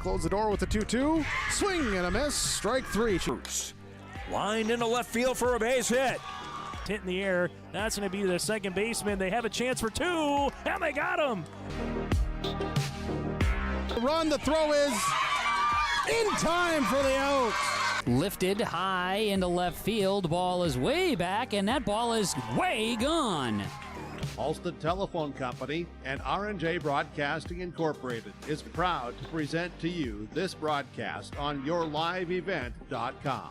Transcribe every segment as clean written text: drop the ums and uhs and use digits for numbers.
close the door with the 2-2. Swing and a miss. Strike three. Lined into left field for a base hit. Hit in the air. That's going to be the second baseman. They have a chance for two, and they got him. Run, the throw is in time for the out. Lifted high into left field. Ball is way back, and that ball is way gone. Alston Telephone Company and R&J Broadcasting Incorporated is proud to present to you this broadcast on yourliveevent.com.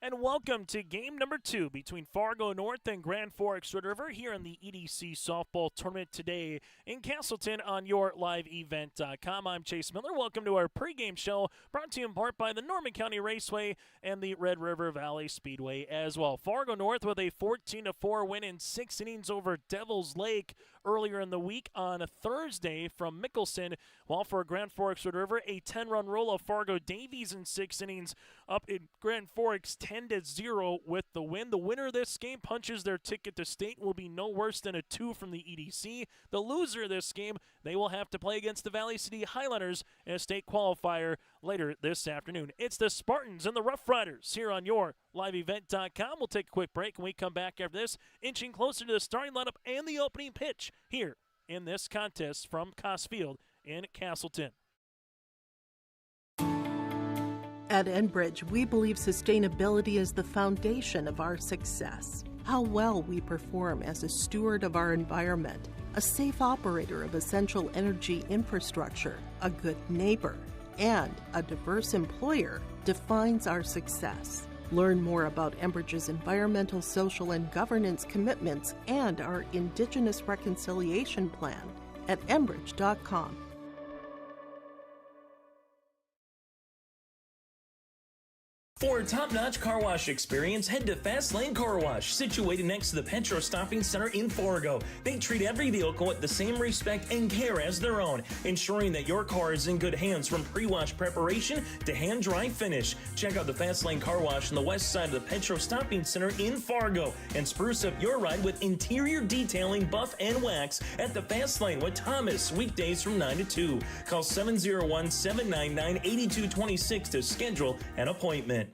And welcome to game number 2 between Fargo North and Grand Forks Red River here in the EDC softball tournament today in Castleton on yourliveevent.com. I'm Chase Miller. Welcome to our pregame show brought to you in part by the Norman County Raceway and the Red River Valley Speedway as well. Fargo North with a 14-4 win in 6 innings over Devil's Lake earlier in the week on a Thursday from Mickelson, while for Grand Forks Red River, a 10-run roll of Fargo Davies in 6 innings up in Grand Forks 10-0 with the win. The winner of this game punches their ticket to state, will be no worse than a 2 from the EDC. The loser of this game, they will have to play against the Valley City Highlanders in a state qualifier later this afternoon. It's the Spartans and the Rough Riders here on yourliveevent.com. We'll take a quick break, and we come back after this, inching closer to the starting lineup and the opening pitch here in this contest from Coss Field in Castleton. At Enbridge, we believe sustainability is the foundation of our success. How well we perform as a steward of our environment, a safe operator of essential energy infrastructure, a good neighbor, and a diverse employer defines our success. Learn more about Enbridge's environmental, social, and governance commitments and our Indigenous Reconciliation Plan at enbridge.com. For a top-notch car wash experience, head to Fast Lane Car Wash, situated next to the Petro Stopping Center in Fargo. They treat every vehicle with the same respect and care as their own, ensuring that your car is in good hands from pre-wash preparation to hand-dry finish. Check out the Fast Lane Car Wash on the west side of the Petro Stopping Center in Fargo and spruce up your ride with interior detailing, buff, and wax at the Fast Lane with Thomas, weekdays from 9 to 2. Call 701-799-8226 to schedule an appointment.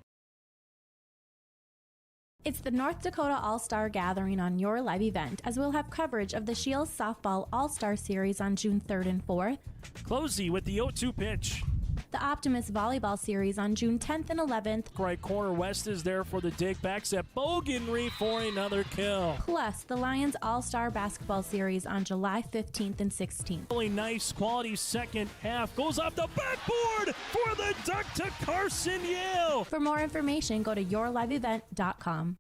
It's the North Dakota All-Star Gathering on your live event, as we'll have coverage of the Shields Softball All-Star Series on June 3rd and 4th. Closey with the 0-2 pitch. The Optimist Volleyball Series on June 10th and 11th. Right corner west is there for the dig. Backs at Bogenry for another kill. Plus, the Lions All-Star Basketball Series on July 15th and 16th. Really nice quality second half. Goes off the backboard for the duck to Carson Yale. For more information, go to yourliveevent.com.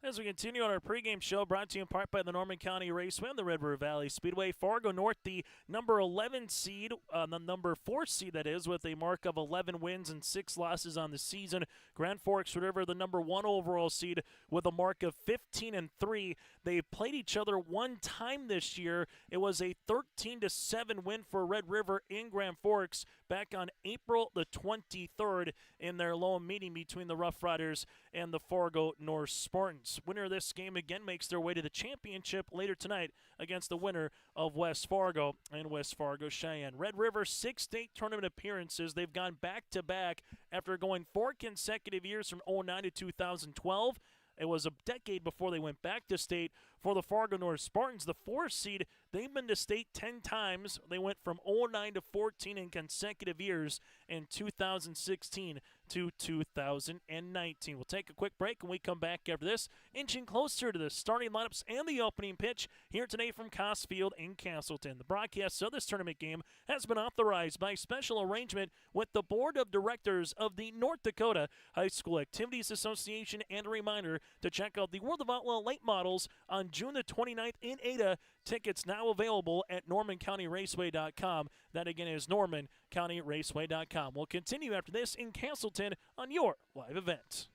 As we continue on our pregame show, brought to you in part by the Norman County Raceway and the Red River Valley Speedway. Fargo North, the number 11 seed, the number 4 seed that is, with a mark of 11 wins and 6 losses on the season. Grand Forks Red River, the number 1 overall seed, with a mark of 15-3. They played each other one time this year. It was a 13-7 win for Red River in Grand Forks back on April the 23rd in their lone meeting between the Rough Riders and the Fargo North Spartans. Winner of this game again makes their way to the championship later tonight against the winner of West Fargo and West Fargo Cheyenne. Red River, 6 state tournament appearances. They've gone back-to-back after going 4 consecutive years from 2009 to 2012. It was a decade before they went back to state. For the Fargo North Spartans, the 4 seed, they've been to state 10 times. They went from 2009 to 14 in consecutive years in 2016 to 2019. We'll take a quick break when we come back after this, inching closer to the starting lineups and the opening pitch here today from Coss Field in Castleton. The broadcast of this tournament game has been authorized by special arrangement with the Board of Directors of the North Dakota High School Activities Association, and a reminder to check out the World of Outlaw late models on June the 29th in Ada. Tickets now available at normancounty.raceway.com. That again is normancounty.raceway.com. We'll continue after this in Castleton on your live event.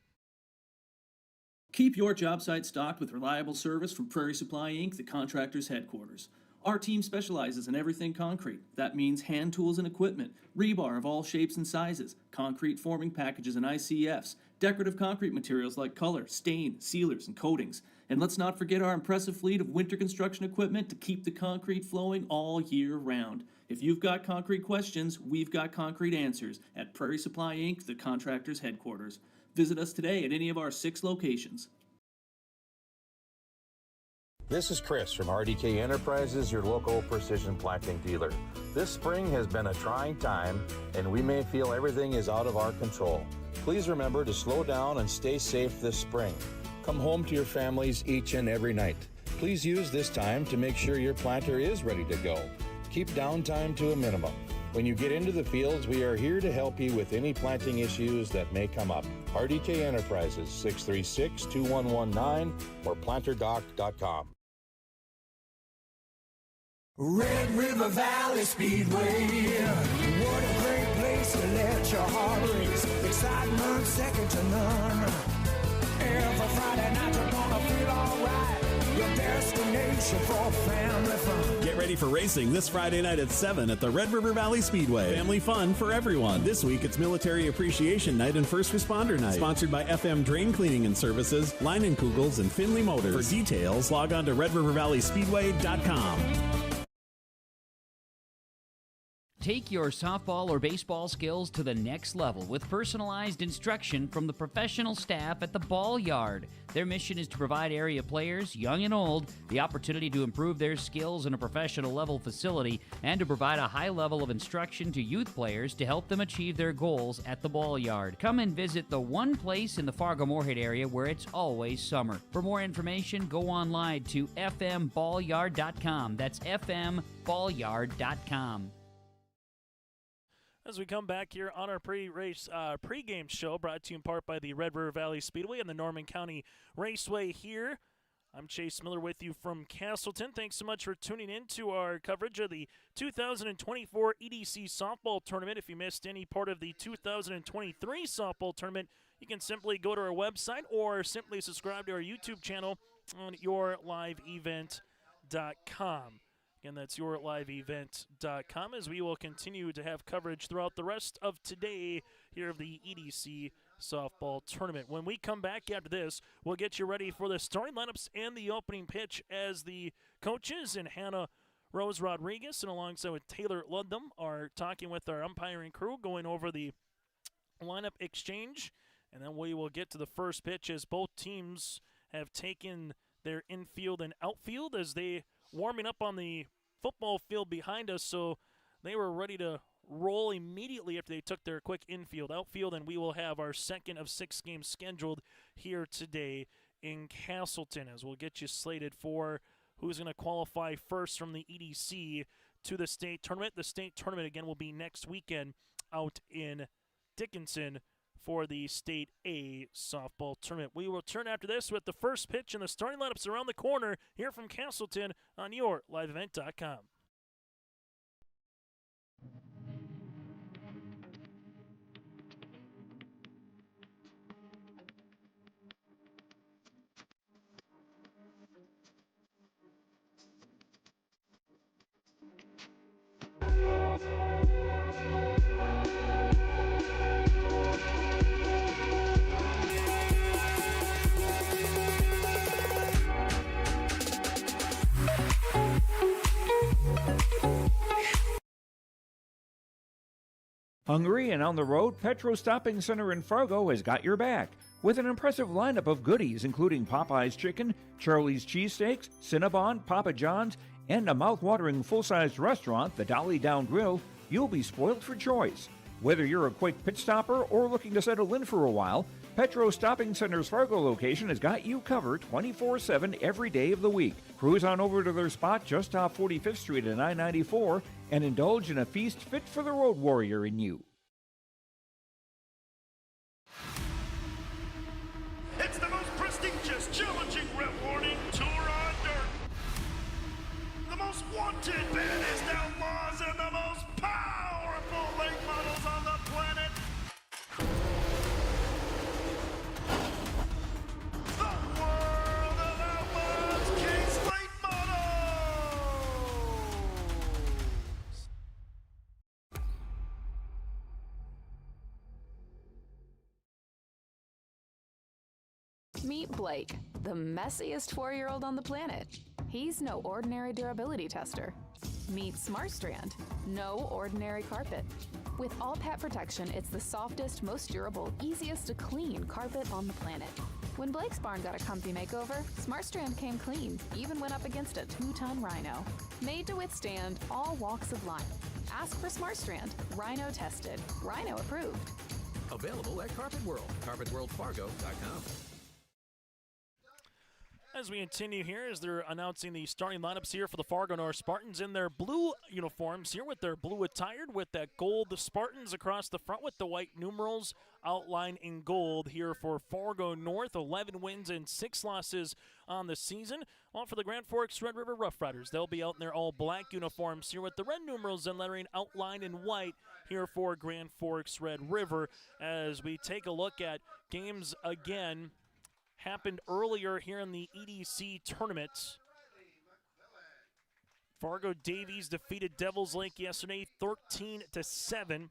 Keep your job site stocked with reliable service from Prairie Supply Inc., the contractor's headquarters. Our team specializes in everything concrete. That means hand tools and equipment, rebar of all shapes and sizes, concrete forming packages and ICFs, decorative concrete materials like color, stain, sealers, and coatings. And let's not forget our impressive fleet of winter construction equipment to keep the concrete flowing all year round. If you've got concrete questions, we've got concrete answers at Prairie Supply Inc., the contractor's headquarters. Visit us today at any of our 6 locations. This is Chris from RDK Enterprises, your local precision planting dealer. This spring has been a trying time, and we may feel everything is out of our control. Please remember to slow down and stay safe this spring. Come home to your families each and every night. Please use this time to make sure your planter is ready to go. Keep downtime to a minimum. When you get into the fields, we are here to help you with any planting issues that may come up. RDK Enterprises, 636-2119 or planterdoc.com. Red River Valley Speedway, what a great place to let your heart race. Excitement second to none. Every Friday night you're gonna feel alright. Your destination for family fun. Get ready for racing this Friday night at 7 at the Red River Valley Speedway. Family fun for everyone. This week it's Military Appreciation Night and First Responder Night. Sponsored by FM Drain Cleaning and Services, Leinenkugels, and Finley Motors. For details, log on to redrivervalleyspeedway.com. Take your softball or baseball skills to the next level with personalized instruction from the professional staff at the Ball Yard. Their mission is to provide area players, young and old, the opportunity to improve their skills in a professional level facility and to provide a high level of instruction to youth players to help them achieve their goals at the Ball Yard. Come and visit the one place in the Fargo-Moorhead area where it's always summer. For more information, go online to fmballyard.com. That's fmballyard.com. As we come back here on our pregame show, brought to you in part by the Red River Valley Speedway and the Norman County Raceway here. I'm Chase Miller with you from Castleton. Thanks so much for tuning in to our coverage of the 2024 EDC softball tournament. If you missed any part of the 2023 softball tournament, you can simply go to our website or simply subscribe to our YouTube channel on yourliveevent.com. Again, that's yourliveevent.com, as we will continue to have coverage throughout the rest of today here of the EDC softball tournament. When we come back after this, we'll get you ready for the starting lineups and the opening pitch as the coaches and Hannah Rose Rodriguez and alongside with Taylor Ludlam are talking with our umpiring crew, going over the lineup exchange. And then we will get to the first pitch as both teams have taken their infield and outfield as they warming up on the football field behind us, so they were ready to roll immediately after they took their quick infield, outfield, and we will have our second of 6 games scheduled here today in Castleton, as we'll get you slated for who's going to qualify first from the EDC to the state tournament. The state tournament, again, will be next weekend out in Dickinson for the State A softball tournament. We will return after this with the first pitch and the starting lineups around the corner here from Castleton on yourliveevent.com. Hungry and on the road, Petro Stopping Center in Fargo has got your back with an impressive lineup of goodies including Popeye's Chicken, Charlie's Cheesesteaks, Cinnabon, Papa John's, and a mouth-watering full-sized restaurant, the Dolly Down Grill. You'll be spoiled for choice. Whether you're a quick pit stopper or looking to settle in for a while, Petro Stopping Center's Fargo location has got you covered 24/7 every day of the week. Cruise on over to their spot just off 45th Street and I-94 and indulge in a feast fit for the road warrior in you. It's the most prestigious, challenging, rewarding tour on dirt. The most wanted, baddest outlaws, and the most powerful late models on the planet. The world of outlaws, King's Late Models. Meet Blake, the messiest 4-year-old on the planet. He's no ordinary durability tester. Meet SmartStrand, no ordinary carpet. With all pet protection, it's the softest, most durable, easiest to clean carpet on the planet. When Blake's barn got a comfy makeover, SmartStrand came clean, even went up against a 2-ton rhino. Made to withstand all walks of life. Ask for SmartStrand, rhino tested, rhino approved. Available at Carpet World, carpetworldfargo.com. As we continue here, as they're announcing the starting lineups here for the Fargo North Spartans in their blue uniforms here with their blue attired with that gold. The Spartans across the front with the white numerals outlined in gold here for Fargo North. 11 wins and 6 losses on the season. Well, for the Grand Forks Red River Rough Riders, they'll be out in their all black uniforms here with the red numerals and lettering outlined in white here for Grand Forks Red River. As we take a look at games again happened earlier here in the EDC tournament. Fargo Davies defeated Devils Lake yesterday 13-7.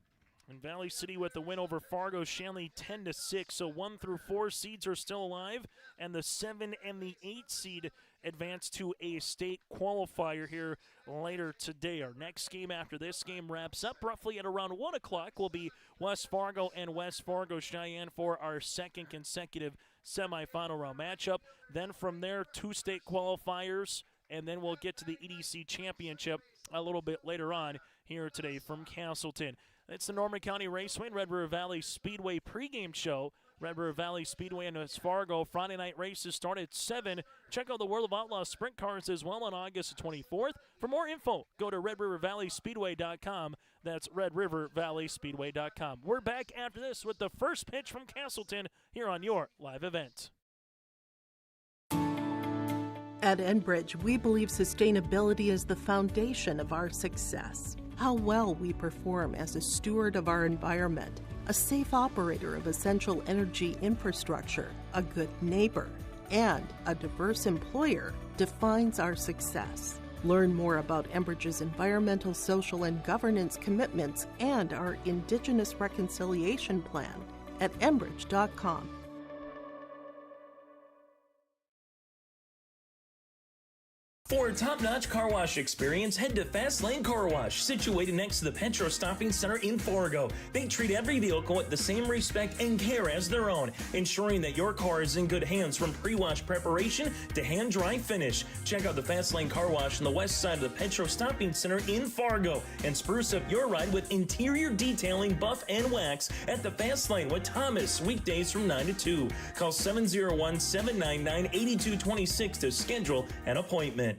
And Valley City with the win over Fargo Shanley 10-6. So 1 through 4 seeds are still alive, and the 7 and the 8 seed advance to a state qualifier here later today. Our next game after this game wraps up roughly at around 1 o'clock will be West Fargo and West Fargo Cheyenne for our second consecutive semifinal round matchup. Then from there, 2 state qualifiers, and then we'll get to the EDC championship a little bit later on here today from Castleton. It's the Norman County Raceway and Red River Valley Speedway pregame show. Red River Valley Speedway in West Fargo. Friday night races start at 7. Check out the World of Outlaws sprint cars as well on August 24th. For more info, go to redrivervalleyspeedway.com. That's redrivervalleyspeedway.com. We're back after this with the first pitch from Castleton here on your live event. At Enbridge, we believe sustainability is the foundation of our success. How well we perform as a steward of our environment, a safe operator of essential energy infrastructure, a good neighbor, and a diverse employer defines our success. Learn more about Enbridge's environmental, social, and governance commitments and our Indigenous Reconciliation Plan at enbridge.com. For a top-notch car wash experience, head to Fast Lane Car Wash, situated next to the Petro Stopping Center in Fargo. They treat every vehicle with the same respect and care as their own, ensuring that your car is in good hands from pre-wash preparation to hand-dry finish. Check out the Fast Lane Car Wash on the west side of the Petro Stopping Center in Fargo and spruce up your ride with interior detailing, buff, and wax at the Fast Lane with Thomas, weekdays from 9 to 2. Call 701-799-8226 to schedule an appointment.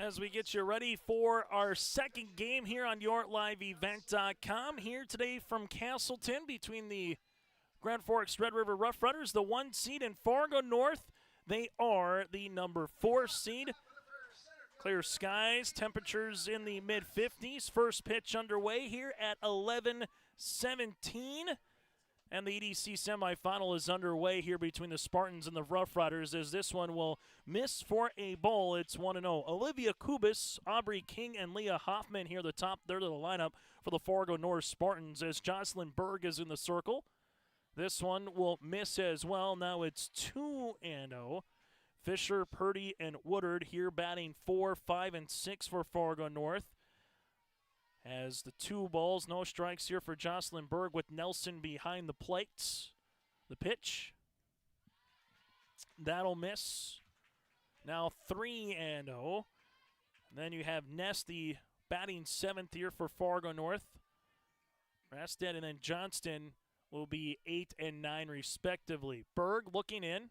As we get you ready for our second game here on YourLiveEvent.com. Here today from Castleton between the Grand Forks Red River Rough Riders, the 1 seed, and Fargo North. They are the number 4 seed. Clear skies, temperatures in the mid-50s. First pitch underway here at 11:17. And the EDC semifinal is underway here between the Spartans and the Rough Riders, as this one will miss for a ball. It's 1-0. Olivia Kubis, Aubrey King, and Leah Hoffman here, the top third of the lineup for the Fargo North Spartans, as Jocelyn Berg is in the circle. This one will miss as well. Now it's 2-0. Fisher, Purdy, and Woodard here batting 4, 5, and 6 for Fargo North. As the 2 balls, no strikes here for Jocelyn Berg with Nelson behind the plate. The pitch. That'll miss. Now 3-0. Then you have Ness, the batting 7th here for Fargo North. Rasted and then Johnston will be 8 and 9 respectively. Berg looking in.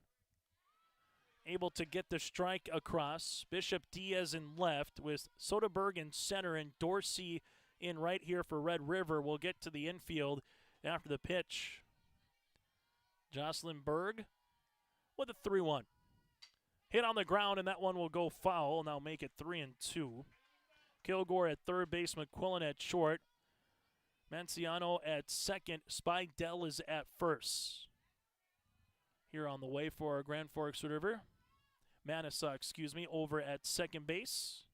Able to get the strike across. Bishop Diaz in left with Soderberg in center and Dorsey in right here for Red River. We'll get to the infield after the pitch. Jocelyn Berg with a 3-1. Hit on the ground, and that one will go foul. Now make it 3-2. Kilgore at third base, McQuillan at short. Manciano at second. Spidell is at first. Here on the way for our Grand Forks River. Manassa, over at second base.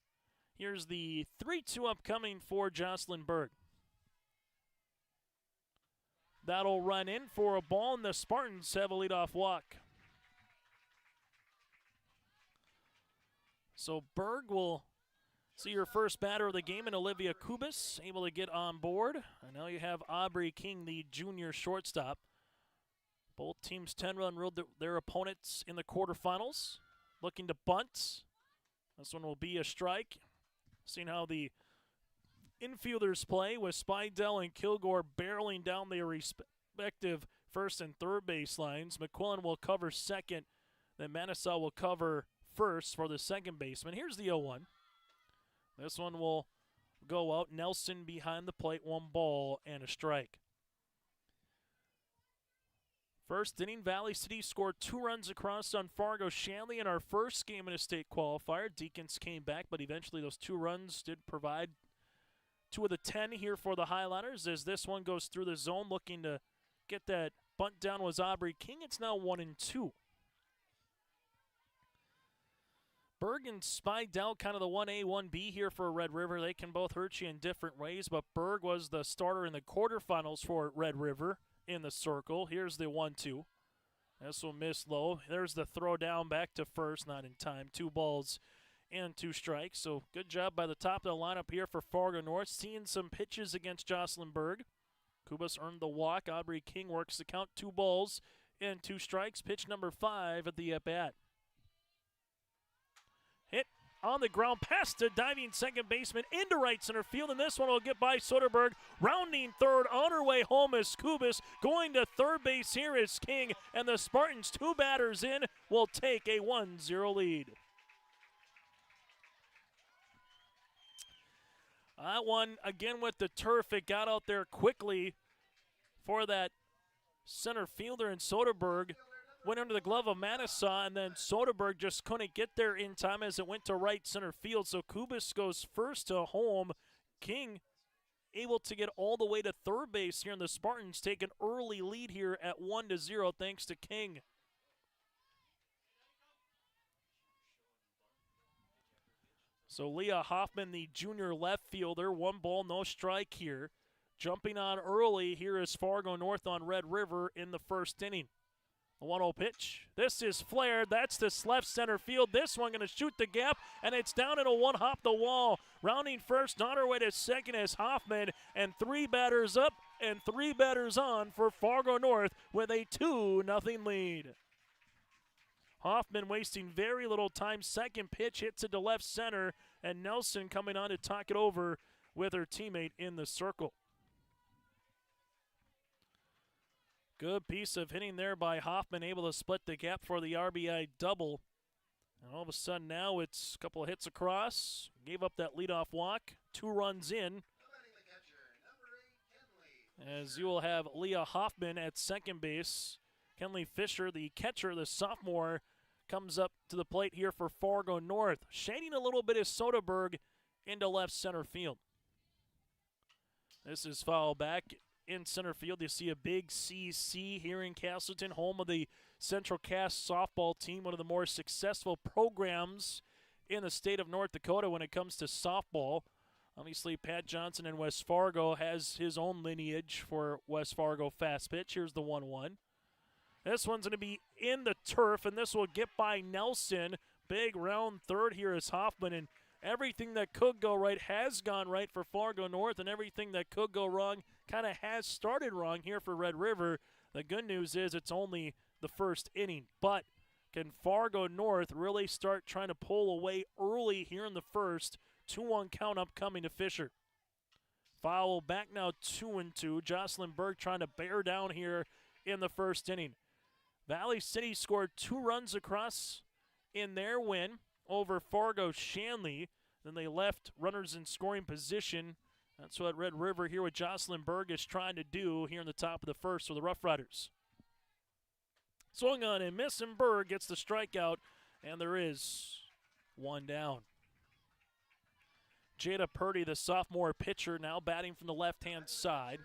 Here's the 3-2 upcoming for Jocelyn Berg. That'll run in for a ball, and the Spartans have a leadoff walk. So Berg will see your first batter of the game, and Olivia Kubis able to get on board. And now you have Aubrey King, the junior shortstop. Both teams 10-run ruled their opponents in the quarterfinals. Looking to bunt. This one will be a strike. Seeing how the infielders play with Spidell and Kilgore barreling down their respective first and third base lines. McQuillan will cover second. Then Manasseh will cover first for the second baseman. Here's the 0-1. This one will go out. Nelson behind the plate, 1 ball and a strike. First inning, Valley City scored 2 runs across on Fargo Shanley in our first game in a state qualifier. Deacons came back, but eventually those 2 runs did provide 2 of the 10 here for the Highlanders as this one goes through the zone. Looking to get that bunt down was Aubrey King. It's now 1-2. Berg and Spidell kind of the 1A, 1B here for Red River. They can both hurt you in different ways, but Berg was the starter in the quarterfinals for Red River in the circle. Here's the 1-2. This will miss low. There's the throw down back to first, not in time. 2 balls and 2 strikes. So good job by the top of the lineup here for Fargo North. Seeing some pitches against Jocelyn Berg. Kubas earned the walk. Aubrey King works the count. 2 balls and 2 strikes. Pitch number 5 at the at-bat. Hit on the ground past the diving second baseman into right center field, and this one will get by Soderberg. Rounding third, on her way home is Kubis. Going to third base here is King, and the Spartans, 2 batters in, will take a 1-0 lead. That one, again with the turf, it got out there quickly for that center fielder, and Soderberg went under the glove of Manasseh, and then Soderberg just couldn't get there in time as it went to right center field. So Kubis goes first to home. King able to get all the way to third base here, and the Spartans take an early lead here at 1-0 thanks to King. So Leah Hoffman, the junior left fielder, 1 ball, no strike here. Jumping on early here is Fargo North on Red River in the first inning. A 1-0 pitch. This is flared. That's to left center field. This one going to shoot the gap, and it's down in a 1-hop the wall. Rounding first, on her way to second is Hoffman, and 3 batters up and 3 batters on for Fargo North with a 2-0 lead. Hoffman wasting very little time. Second pitch hits it to left center, and Nelson coming on to talk it over with her teammate in the circle. Good piece of hitting there by Hoffman, able to split the gap for the RBI double. And all of a sudden now it's a couple of hits across. Gave up that leadoff walk. 2 runs in. As you will have Leah Hoffman at second base. Kenley Fisher, the catcher, the sophomore, comes up to the plate here for Fargo North. Shading a little bit is Soderberg into left center field. This is foul back. In center field, you see a big CC here in Castleton, home of the Central Cass softball team, one of the more successful programs in the state of North Dakota when it comes to softball. Obviously, Pat Johnson in West Fargo has his own lineage for West Fargo fast pitch. Here's the 1-1. This one's going to be in the turf, and this will get by Nelson. Big round third here is Hoffman, and everything that could go right has gone right for Fargo North, and everything that could go wrong kind of has started wrong here for Red River. The good news is it's only the first inning, but can Fargo North really start trying to pull away early here in the first? 2-1 count upcoming to Fisher. Foul back now, 2-2. Jocelyn Berg trying to bear down here in the first inning. Valley City scored 2 runs across in their win over Fargo Shanley. Then they left runners in scoring position. That's what Red River here with Jocelyn Berg is trying to do here in the top of the first for the Rough Riders. Swung on and miss, and Berg gets the strikeout, and there is 1 down. Jada Purdy, the sophomore pitcher, now batting from the left-hand side.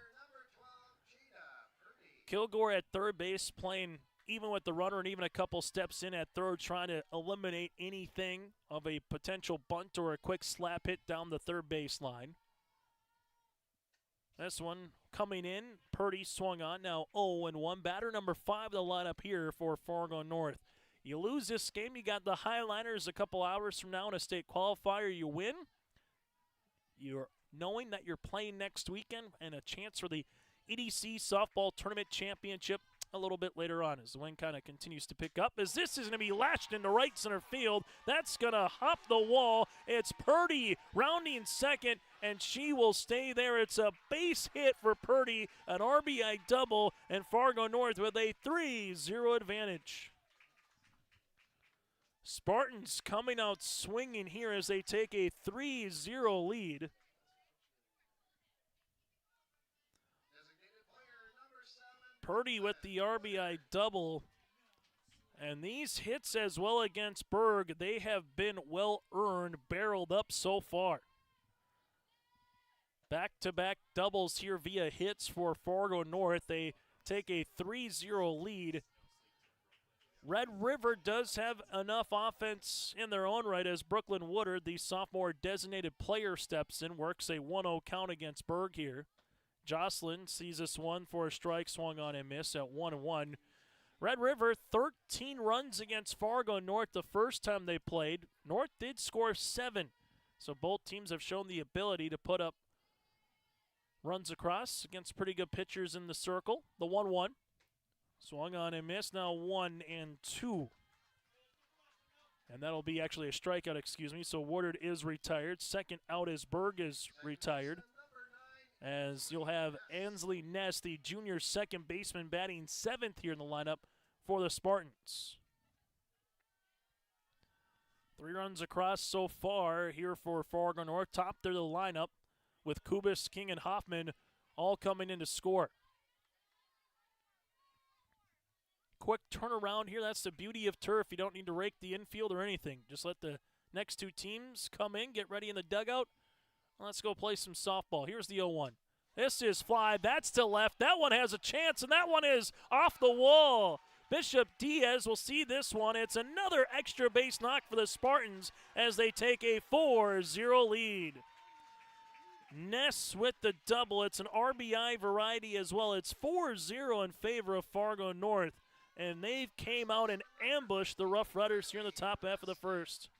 Kilgore at third base, playing even with the runner and even a couple steps in at third, trying to eliminate anything of a potential bunt or a quick slap hit down the third base line. This one coming in, Purdy swung on, now 0-1. Batter number 5 of the lineup here for Fargo North. You lose this game, you got the Highliners a couple hours from now in a state qualifier. You win, you're knowing that you're playing next weekend and a chance for the EDC Softball Tournament Championship a little bit later on as the wind kind of continues to pick up. As this is going to be lashed into right center field, that's going to hop the wall. It's Purdy rounding second, and she will stay there. It's a base hit for Purdy, an RBI double, and Fargo North with a 3-0 advantage. Spartans coming out swinging here as they take a 3-0 lead. Purdy with the RBI double. And these hits as well against Berg, they have been well earned, barreled up so far. Back-to-back doubles here via hits for Fargo North. They take a 3-0 lead. Red River does have enough offense in their own right as Brooklyn Woodard, the sophomore designated player, steps in, works a 1-0 count against Berg here. Jocelyn sees this one for a strike, swung on and missed at 1-1. Red River, 13 runs against Fargo North the first time they played. North did score 7, so both teams have shown the ability to put up runs across against pretty good pitchers in the circle. The 1-1. Swung on and missed, now 1-2. And that'll be actually a strikeout, excuse me, so Woodard is retired. Second out as Berg is retired. As you'll have Ansley Ness, the junior second baseman, batting 7th here in the lineup for the Spartans. 3 runs across so far here for Fargo North. Top third of the lineup with Kubis, King, and Hoffman all coming in to score. Quick turnaround here. That's the beauty of turf. You don't need to rake the infield or anything. Just let the next 2 teams come in, get ready in the dugout. Let's go play some softball. Here's the 0-1. This is fly. That's to left. That one has a chance, and that one is off the wall. Bishop Diaz will see this one. It's another extra base knock for the Spartans as they take a 4-0 lead. Ness with the double. It's an RBI variety as well. It's 4-0 in favor of Fargo North, and they came out and ambushed the Rough Riders here in the top half of the first.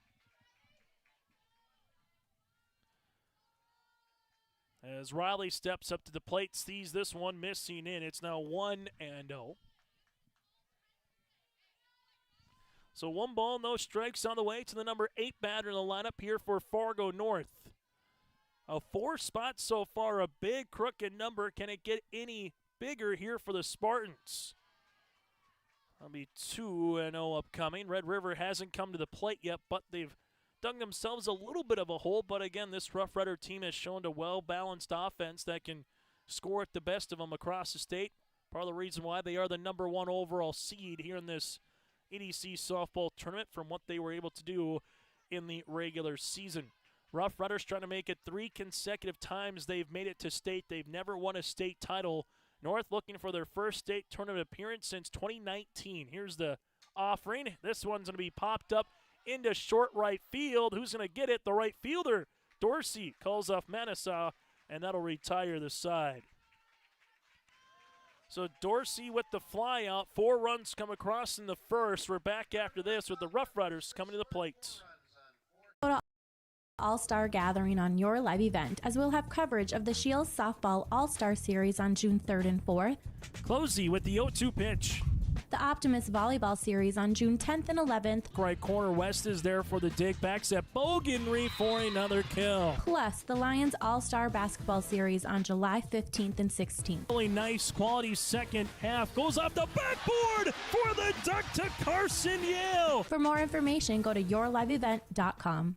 As Riley steps up to the plate, sees this one missing in. It's now 1-0. So 1 ball, no strikes on the way to the number 8 batter in the lineup here for Fargo North. A 4 spot so far, a big crooked number. Can it get any bigger here for the Spartans? That'll be 2-0 upcoming. Red River hasn't come to the plate yet, but they've dug themselves a little bit of a hole, but again, this Rough Rider team has shown a well-balanced offense that can score at the best of them across the state. Part of the reason why they are the number 1 overall seed here in this EDC softball tournament from what they were able to do in the regular season. Rough Riders trying to make it 3 consecutive times they've made it to state. They've never won a state title. North looking for their first state tournament appearance since 2019. Here's the offering. This one's going to be popped up into short right field. Who's going to get it? The right fielder, Dorsey, calls off Manasseh, and that'll retire the side. So Dorsey with the fly out. 4 runs come across in the first. We're back after this with the Rough Riders coming to the plate. All-Star Gathering on your live event, as we'll have coverage of the Shields Softball All-Star Series on June 3rd and 4th. Closey with the 0-2 pitch. The Optimist Volleyball Series on June 10th and 11th. Right corner West is there for the dig. Backs at Boganry for another kill. Plus, the Lions All-Star Basketball Series on July 15th and 16th. Really nice quality second half. Goes off the backboard for the duck to Carson Yale. For more information, go to yourliveevent.com.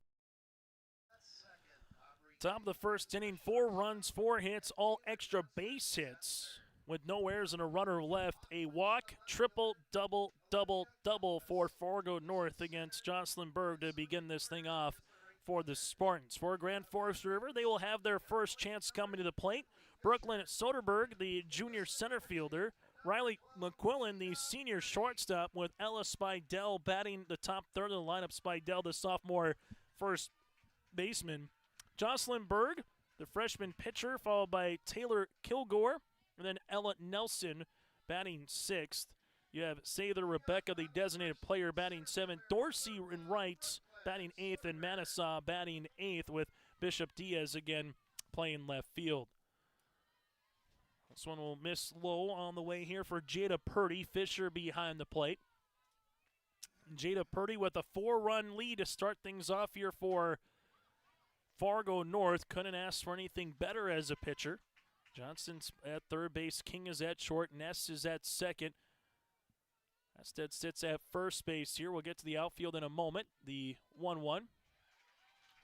Top of the first inning, 4 runs, 4 hits, all extra base hits with no errors and a runner left. A walk, triple, double, double, double for Fargo North against Jocelyn Berg to begin this thing off for the Spartans. For Grand Forest River, they will have their first chance coming to the plate. Brooklyn Soderberg, the junior center fielder. Riley McQuillan, the senior shortstop, with Ella Spidell batting the top third of the lineup. Spidell, the sophomore first baseman. Jocelyn Berg, the freshman pitcher, followed by Taylor Kilgore, and then Ella Nelson batting 6th. You have Sather Rebecca, the designated player, batting 7th. Dorsey in right, batting 8th, and Manasseh batting 8th, with Bishop Diaz again playing left field. This one will miss low on the way here for Jada Purdy. Fisher behind the plate. Jada Purdy with a 4-run lead to start things off here for Fargo North. Couldn't ask for anything better as a pitcher. Johnson's at third base. King is at short. Ness is at second. Ested sits at first base here. We'll get to the outfield in a moment. The 1-1.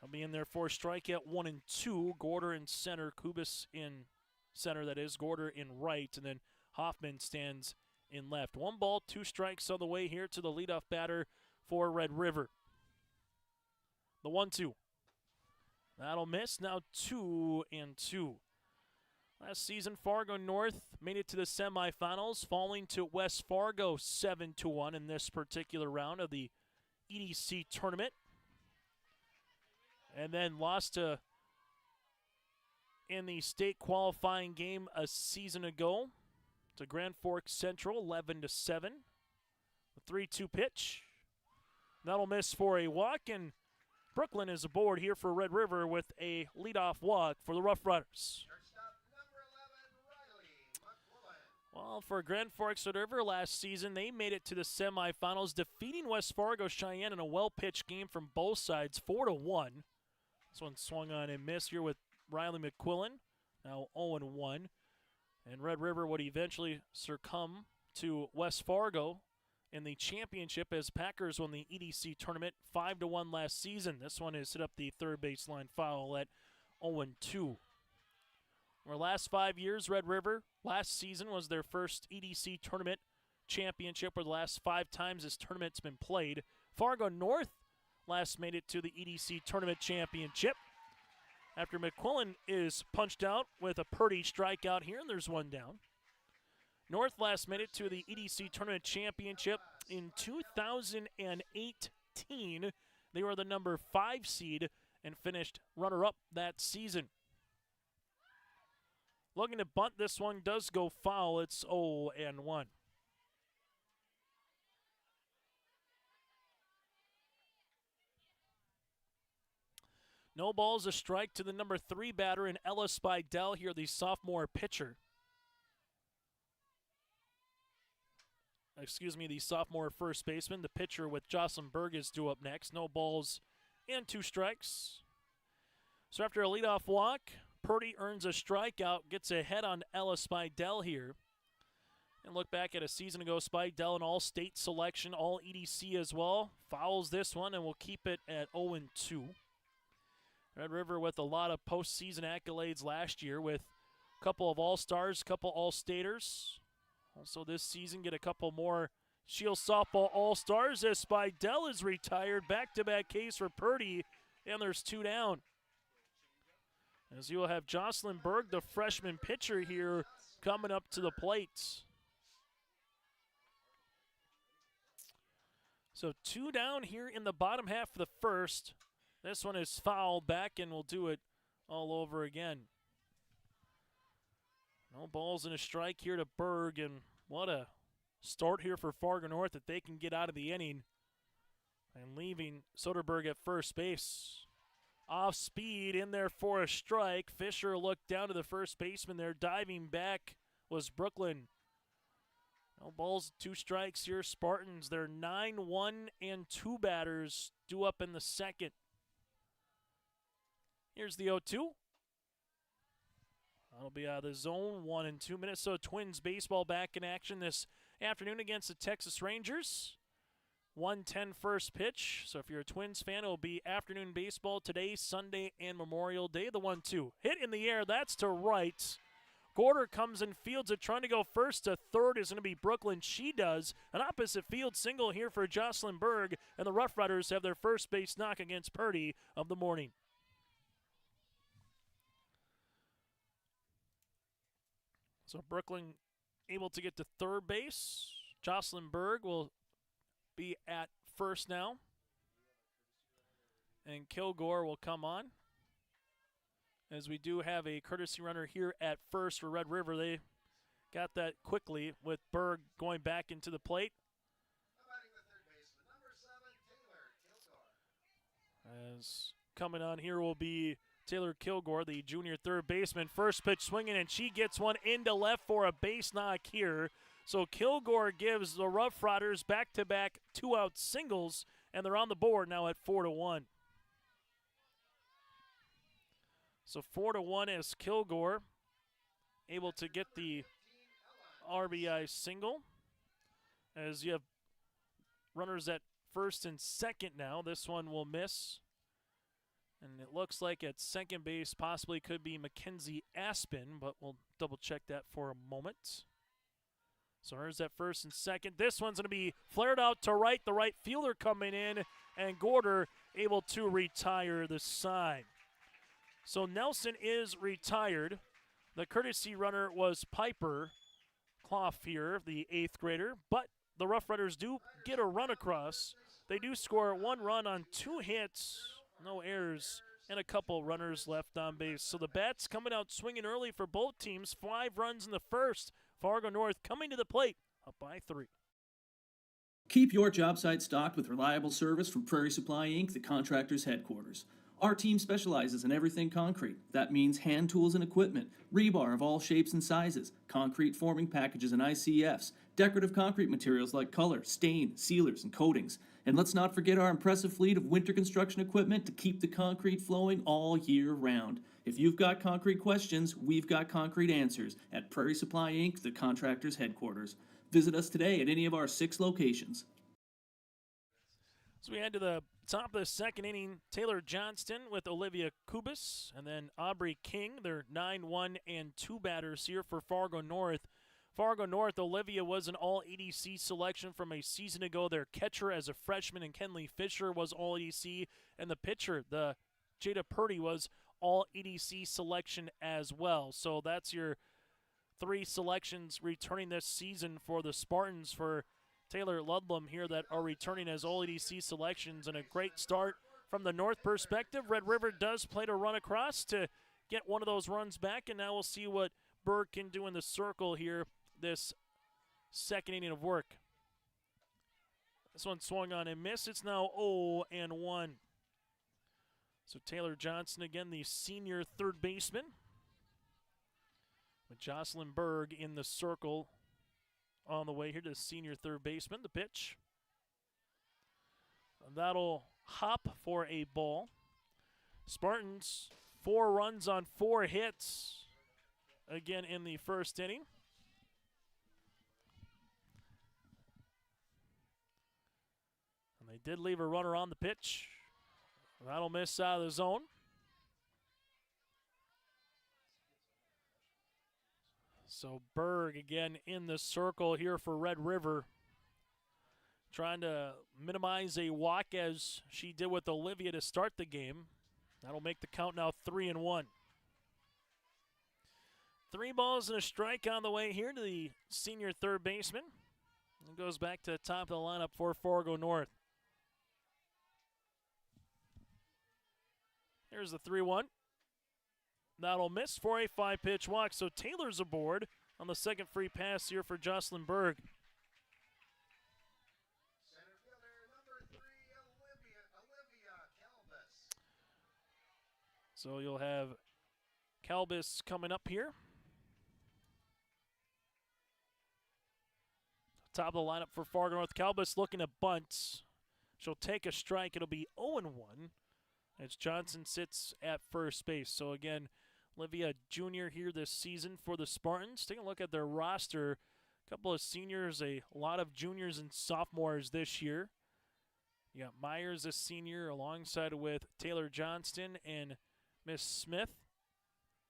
I'll be in there for strike at 1 and 2. Gorder in center. Kubis in center, that is. Gorder in right. And then Hoffman stands in left. 1 ball, 2 strikes on the way here to the leadoff batter for Red River. The 1-2. That'll miss. Now 2 and 2. Last season, Fargo North made it to the semifinals, falling to West Fargo 7-1 in this particular round of the EDC tournament. And then lost to in the state qualifying game a season ago to Grand Forks Central, 11-7. The 3-2 pitch. That'll miss for a walk, and Brooklyn is aboard here for Red River with a leadoff walk for the Rough Riders. Well, for Grand Forks Red River last season, they made it to the semifinals, defeating West Fargo Cheyenne in a well-pitched game from both sides, 4-1. This one swung on and missed here with Riley McQuillan, now 0-1. And Red River would eventually succumb to West Fargo in the championship as Packers won the EDC tournament 5-1 last season. This one is hit up the third baseline foul at 0-2. Our last 5 years, Red River, last season was their first EDC tournament championship, or the last 5 times this tournament's been played. Fargo North last made it to the EDC tournament championship after McQuillan is punched out with a Purdy strikeout here, and there's 1 down. North last made it to the EDC tournament championship in 2018. They were the number 5 seed and finished runner-up that season. Looking to bunt, this one does go foul. It's 0-1. No balls, a strike to the number 3 batter in Ella Spidell here, the sophomore pitcher. The sophomore first baseman. The pitcher with Jocelyn Berg is due up next. No balls and 2 strikes. So after a leadoff walk, Purdy earns a strikeout, gets ahead on Ella Spidell here. And look back at a season ago, Spidell an all-state selection, all EDC as well. Fouls this one and will keep it at 0-2. Red River with a lot of postseason accolades last year with a couple of all-stars, a couple all-staters. Also this season get a couple more Shield Softball all-stars as Spidell is retired. Back-to-back case for Purdy, and there's 2 down. As you will have Jocelyn Berg, the freshman pitcher here, coming up to the plate. So 2 down here in the bottom half of the first. This one is fouled back, and we'll do it all over again. No balls and a strike here to Berg, and what a start here for Fargo North that they can get out of the inning. And leaving Soderberg at first base. Off speed, in there for a strike. Fisher looked down to the first baseman there. Diving back was Brooklyn. No balls, 2 strikes here. Spartans, they're 9-1 and 2 batters due up in the second. Here's the 0-2. That'll be out of the zone. 1-2. Minnesota Twins baseball back in action this afternoon against the Texas Rangers. 1:10 first pitch. So if you're a Twins fan, it will be afternoon baseball today, Sunday, and Memorial Day. The 1-2. Hit in the air. That's to right. Gorder comes and fields it. Trying to go first to third is going to be Brooklyn. She does. An opposite field single here for Jocelyn Berg. And the Rough Riders have their first base knock against Purdy of the morning. So Brooklyn able to get to third base. Jocelyn Berg will be at first now. And Kilgore will come on. as we do have a courtesy runner here at first for Red River. They got that quickly with Berg going back into the plate. As coming on here will be Taylor Kilgore, the junior third baseman. First pitch swinging, and she gets one into left for a base knock here. So Kilgore gives the Rough Riders back-to-back two-out singles, and they're on the board now at 4-1. So 4-1 as Kilgore able to get the RBI single. As you have runners at first and second now. This one will miss. And it looks like at second base possibly could be Mackenzie Aspen, but we'll double check that for a moment. So here's that first and second. This one's going to be flared out to right. The right fielder coming in, and Gorder able to retire the side. So Nelson is retired. The courtesy runner was Piper Clough here, the 8th grader, but the Rough Riders do get a run across. They do score 1 run on 2 hits, no errors, and a couple runners left on base. So the bats coming out swinging early for both teams. 5 runs in the first. Fargo North coming to the plate, up by 3. Keep your job site stocked with reliable service from Prairie Supply Inc., the contractor's headquarters. Our team specializes in everything concrete. That means hand tools and equipment, rebar of all shapes and sizes, concrete forming packages and ICFs, decorative concrete materials like color, stain, sealers, and coatings. And let's not forget our impressive fleet of winter construction equipment to keep the concrete flowing all year round. If you've got concrete questions, we've got concrete answers at Prairie Supply Inc., the contractor's headquarters. Visit us today at any of our 6 locations. So we head to the top of the second inning. Taylor Johnston with Olivia Kubis, and then Aubrey King. They're 9-1 and 2 batters here for Fargo North. Fargo North, Olivia was an all-EDC selection from a season ago. Their catcher as a freshman, and Kenley Fisher, was all-EDC. And the pitcher, the Jada Purdy, was all-EDC selection as well. So that's your 3 selections returning this season for the Spartans for Taylor Ludlam here that are returning as all EDC selections, and a great start from the North perspective. Red River does play to run across to get one of those runs back, and now we'll see what Berg can do in the circle here this second inning of work. This one swung on and missed. It's now 0-1. So Taylor Johnson again, the senior third baseman, with Jocelyn Berg in the circle. On the way here to senior third baseman, the pitch. That'll hop for a ball. Spartans, 4 runs on 4 hits again in the first inning. And they did leave a runner on the pitch. That'll miss out of the zone. So Berg again in the circle here for Red River, trying to minimize a walk as she did with Olivia to start the game. That'll make the count now 3-1. 3 balls and a strike on the way here to the senior third baseman. And goes back to the top of the lineup for Fargo North. Here's the 3-1. That'll miss for a 5-pitch walk. So Taylor's aboard on the second free pass here for Jocelyn Berg. Center fielder number 3, Olivia Calbus. So you'll have Calbus coming up here. Top of the lineup for Fargo North. Calbus looking at bunts. She'll take a strike. It'll be 0-1 as Johnson sits at first base. So again, Olivia junior here this season for the Spartans. Take a look at their roster. A couple of seniors, a lot of juniors and sophomores this year. You got Myers, a senior, alongside with Taylor Johnston and Miss Smith.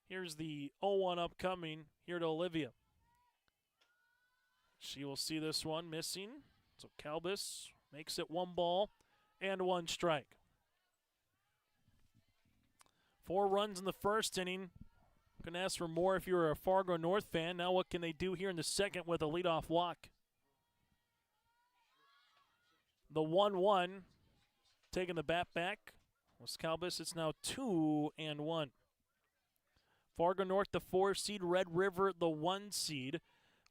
Here's the 0-1 upcoming here to Olivia. She will see this one missing. So Calbus makes it 1 ball and 1 strike. 4 runs in the first inning. Going to ask for more if you're a Fargo North fan. Now what can they do here in the second with a leadoff walk? The 1-1, taking the bat back was Calbus. It's now 2-1. Fargo North, the 4 seed, Red River, the 1 seed.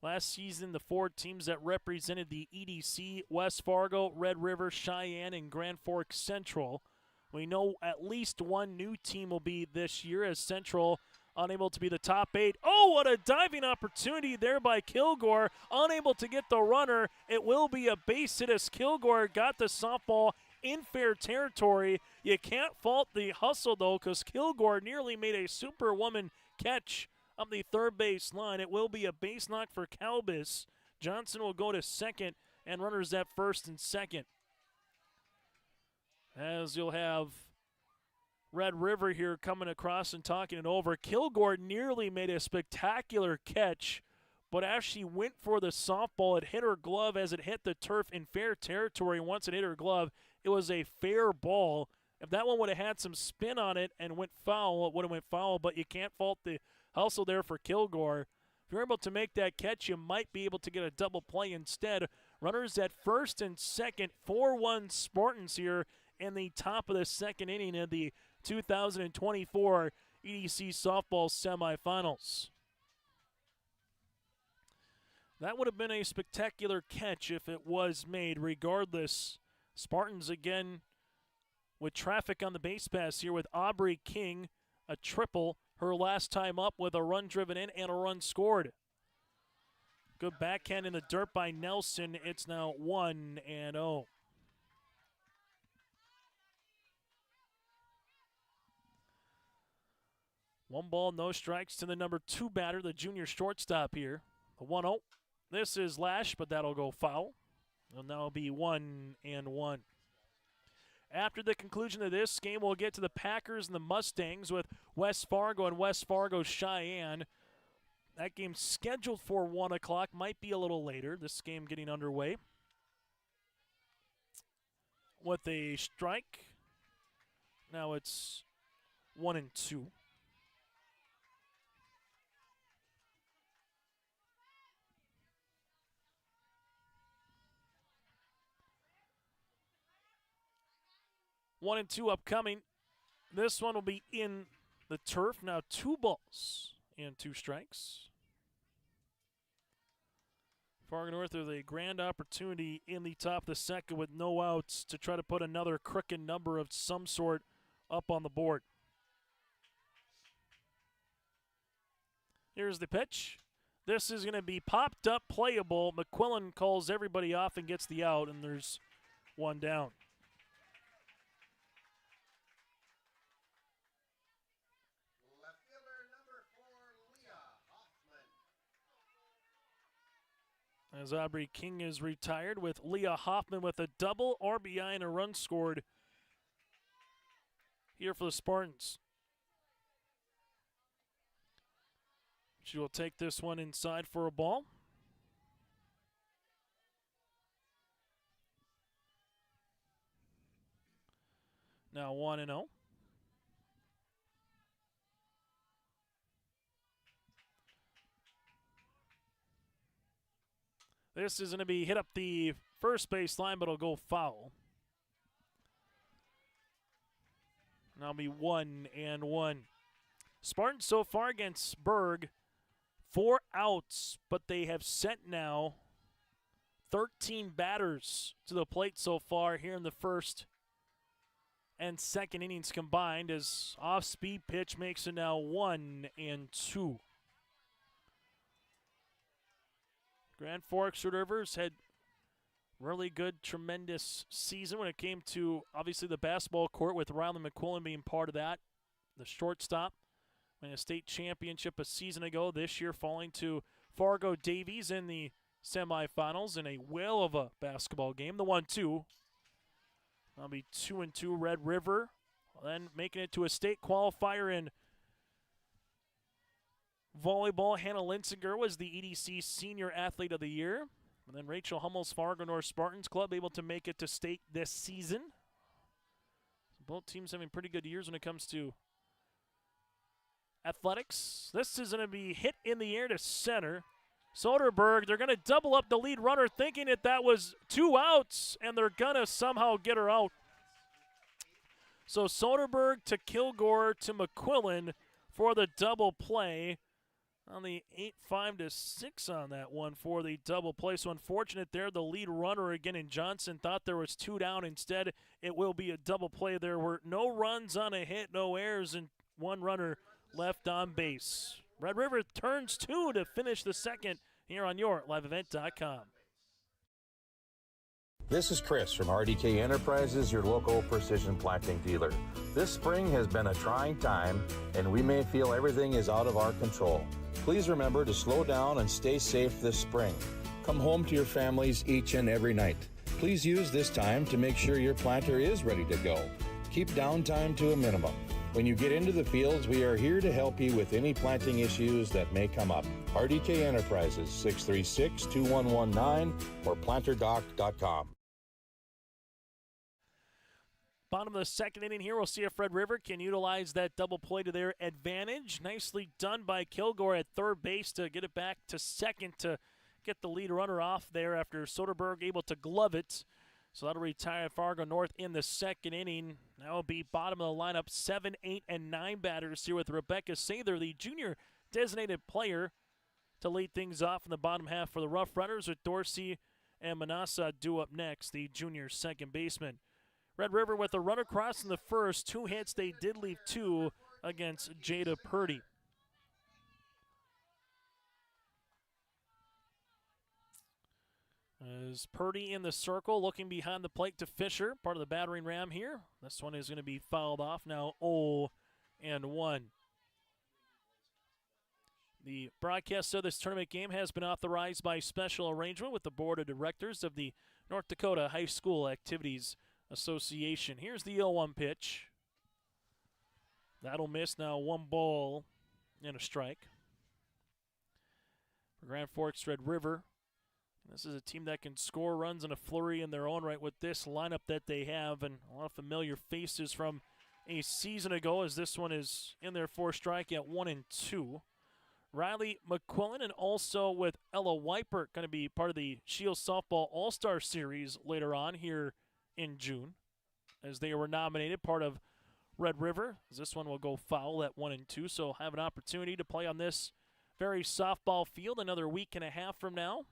Last season, the 4 teams that represented the EDC, West Fargo, Red River, Cheyenne, and Grand Forks Central. We know at least one new team will be this year, as Central unable to be the top 8. Oh, what a diving opportunity there by Kilgore. Unable to get the runner. It will be a base hit as Kilgore got the softball in fair territory. You can't fault the hustle, though, because Kilgore nearly made a superwoman catch up the third base line. It will be a base knock for Calbus. Johnson will go to second, and runners at first and second. As you'll have Red River here coming across and talking it over. Kilgore nearly made a spectacular catch, but as she went for the softball, it hit her glove as it hit the turf in fair territory. Once it hit her glove, it was a fair ball. If that one would have had some spin on it and went foul, it would have went foul, but you can't fault the hustle there for Kilgore. If you're able to make that catch, you might be able to get a double play instead. Runners at first and second, 4-1 Spartans here in the top of the second inning of the 2024 EDC softball semifinals. That would have been a spectacular catch if it was made. Regardless, Spartans again with traffic on the base pass here with Aubrey King, a triple, her last time up with a run driven in and a run scored. Good backhand in the dirt by Nelson. It's now 1-0. One ball, no strikes to the number 2 batter, the junior shortstop here. The 1-0. This is Lash, but that'll go foul. It'll now be 1-1. After the conclusion of this game, we'll get to the Packers and the Mustangs with West Fargo and West Fargo Cheyenne. That game's scheduled for 1 o'clock, might be a little later. This game getting underway with a strike. Now it's 1-2. One and two upcoming. This one will be in the turf. Now 2 balls and 2 strikes. Fargo North with a grand opportunity in the top of the second with no outs to try to put another crooked number of some sort up on the board. Here's the pitch. This is going to be popped up, playable. McQuillan calls everybody off and gets the out, and there's one down. As Aubrey King is retired with Leah Hoffman with a double RBI and a run scored here for the Spartans. She will take this one inside for a ball. Now 1-0. This is going to be hit up the first base line, but it'll go foul. Now be 1-1. Spartans so far against Berg, 4 outs, but they have sent now 13 batters to the plate so far here in the first and second innings combined, as off-speed pitch makes it now 1-2. Grand Forks Red Rivers had really good, tremendous season when it came to, obviously, the basketball court, with Riley McQuillan being part of that. The shortstop winning a state championship a season ago. This year falling to Fargo Davies in the semifinals in a whale of a basketball game. The 1-2. That'll be 2-2 Red River. Then making it to a state qualifier in volleyball. Hannah Linsinger was the EDC Senior Athlete of the Year. And then Rachel Hummel's Fargo North Spartans Club able to make it to state this season. So both teams having pretty good years when it comes to athletics. This is going to be hit in the air to center. Soderberg, they're going to double up the lead runner, thinking that was 2 outs, and they're going to somehow get her out. So Soderberg to Kilgore to McQuillan for the double play on the 8-5 to 6 on that one for the double play. So unfortunate there. The lead runner again in Johnson thought there was 2 down. Instead, it will be a double play. There were no runs on a hit, no errors, and 1 runner left on base. Red River turns 2 to finish the second here on your liveevent.com. This is Chris from RDK Enterprises, your local precision planting dealer. This spring has been a trying time, and we may feel everything is out of our control. Please remember to slow down and stay safe this spring. Come home to your families each and every night. Please use this time to make sure your planter is ready to go. Keep downtime to a minimum. When you get into the fields, we are here to help you with any planting issues that may come up. RDK Enterprises, 636-2119 or planterdoc.com. Bottom of the second inning here, we'll see if Red River can utilize that double play to their advantage. Nicely done by Kilgore at third base to get it back to second to get the lead runner off there after Soderberg able to glove it. So that'll retire Fargo North in the second inning. Now will be bottom of the lineup, 7, 8, and 9 batters here with Rebecca Sather, the junior designated player, to lead things off in the bottom half for the Rough Runners, with Dorsey and Manassa due up next, the junior second baseman. Red River with a run across in the first, 2 hits. They did leave 2 against Jada Purdy. As Purdy in the circle, looking behind the plate to Fisher, part of the battering ram here. This one is going to be fouled off now, 0-1. The broadcast of this tournament game has been authorized by special arrangement with the Board of Directors of the North Dakota High School Activities Association. Here's the 0-1 pitch. That'll miss now, 1 ball and a strike. For Grand Forks Red River, this is a team that can score runs in a flurry in their own right with this lineup that they have, and a lot of familiar faces from a season ago, as this one is in there for a strike at 1-2. Riley McQuillan and also with Ella Weipert going to be part of the Shields Softball All-Star Series later on here in June, as they were nominated, part of Red River. This one will go foul at 1-2, so have an opportunity to play on this very softball field another week and a half from now.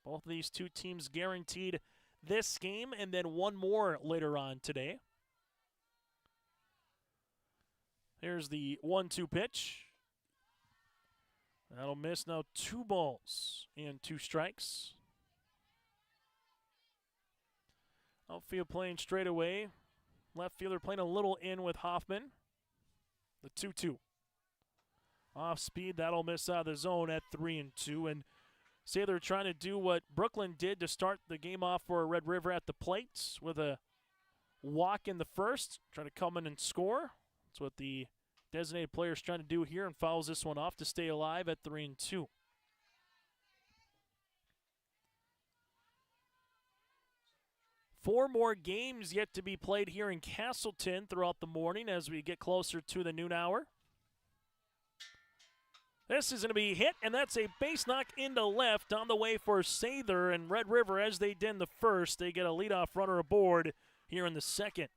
Both of these 2 teams guaranteed this game and then 1 more later on today. Here's the 1-2 pitch. That'll miss now, 2 balls and 2 strikes. Outfield playing straight away. Left fielder playing a little in with Hoffman. The 2-2. Off speed, that'll miss out of the zone at 3-2. And say they're trying to do what Brooklyn did to start the game off for Red River at the plate with a walk in the first. Try to come in and score. That's what the designated player is trying to do here, and fouls this one off to stay alive at 3-2. 4 more games yet to be played here in Castleton throughout the morning as we get closer to the noon hour. This is going to be hit, and that's a base knock into left on the way for Sather, and Red River, as they did in the first, they get a leadoff runner aboard here in the second.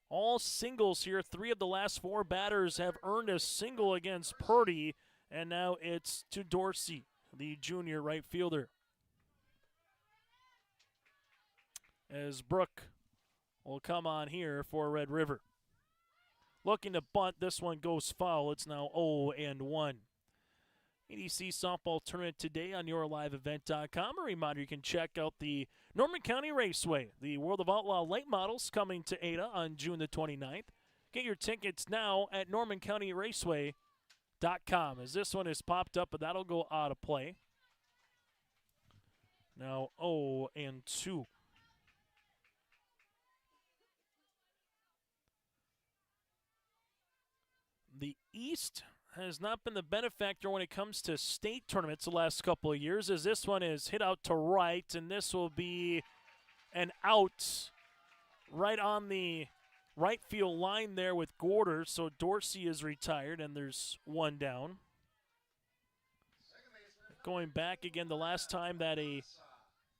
All singles here. 3 of the last 4 batters have earned a single against Purdy, and now it's to Dorsey, the junior right fielder. As Brooke will come on here for Red River. Looking to bunt, this one goes foul. It's now 0-1. EDC softball tournament today on yourliveevent.com. A reminder, you can check out the Norman County Raceway, the World of Outlaw late models coming to Ada on June the 29th. Get your tickets now at normancountyraceway.com, as this one is popped up, but that'll go out of play. Now 0-2. The East has not been the benefactor when it comes to state tournaments the last couple of years, as this one is hit out to right, and this will be an out right on the right field line there with Gorder, so Dorsey is retired, and there's 1 down. Going back again, the last time that a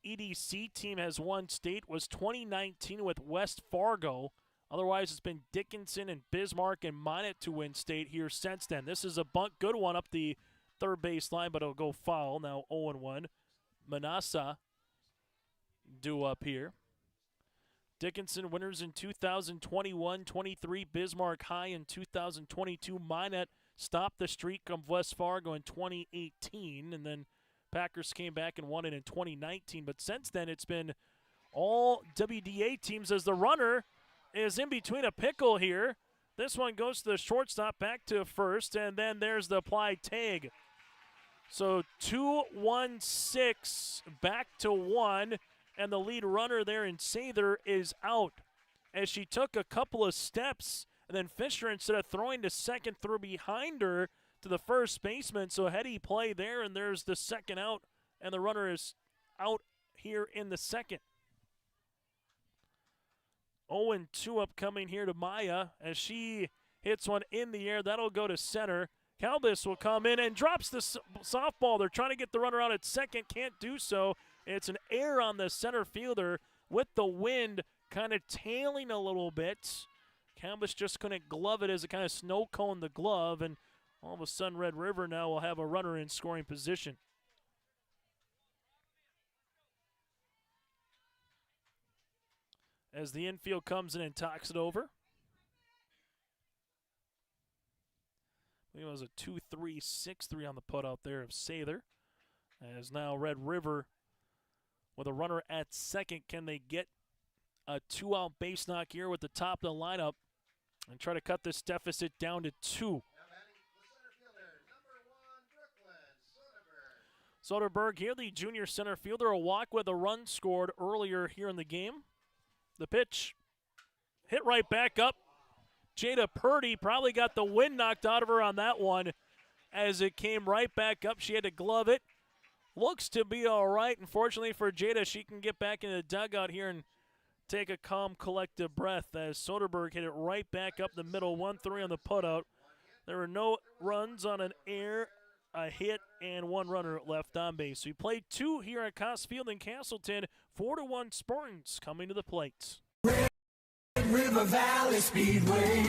EDC team has won state was 2019 with West Fargo. Otherwise, it's been Dickinson and Bismarck and Minot to win state here since then. This is a bunt, good one up the third base line, but it'll go foul. Now 0-1. Manassa due up here. Dickinson winners in 2021-23. Bismarck high in 2022. Minot stopped the streak of West Fargo in 2018, and then Packers came back and won it in 2019. But since then, it's been all WDA teams as the runner is in between a pickle here. This one goes to the shortstop, back to first, and then there's the applied tag. So 2-1-6, back to 1, and the lead runner there in Sather is out as she took a couple of steps, and then Fisher, instead of throwing to second, threw behind her to the first baseman. So heady play there, and there's the second out, and the runner is out here in the second. 0-2 upcoming here to Maya as she hits one in the air. That'll go to center. Calbus will come in and drops the softball. They're trying to get the runner out at second. Can't do so. It's an error on the center fielder with the wind kind of tailing a little bit. Calbus just couldn't glove it as it kind of snow coned the glove. And all of a sudden, Red River now will have a runner in scoring position. As the infield comes in and talks it over. I think it was a 2-3, 6-3 on the put out there of Sather. As now Red River with a runner at second. Can they get a 2-out base knock here with the top of the lineup and try to cut this deficit down to 2? Soderberg here, the junior center fielder, a walk with a run scored earlier here in the game. The pitch hit right back up. Jada Purdy probably got the wind knocked out of her on that one as it came right back up. She had to glove it. Looks to be all right. Unfortunately for Jada, she can get back in the dugout here and take a calm, collective breath as Soderberg hit it right back up the middle. 1-3 on the putout. There were no runs on an error, a hit, and one runner left on base. We played 2 here at Coss Field in Castleton. 4-1 Spartans coming to the plate. River Valley Speedway.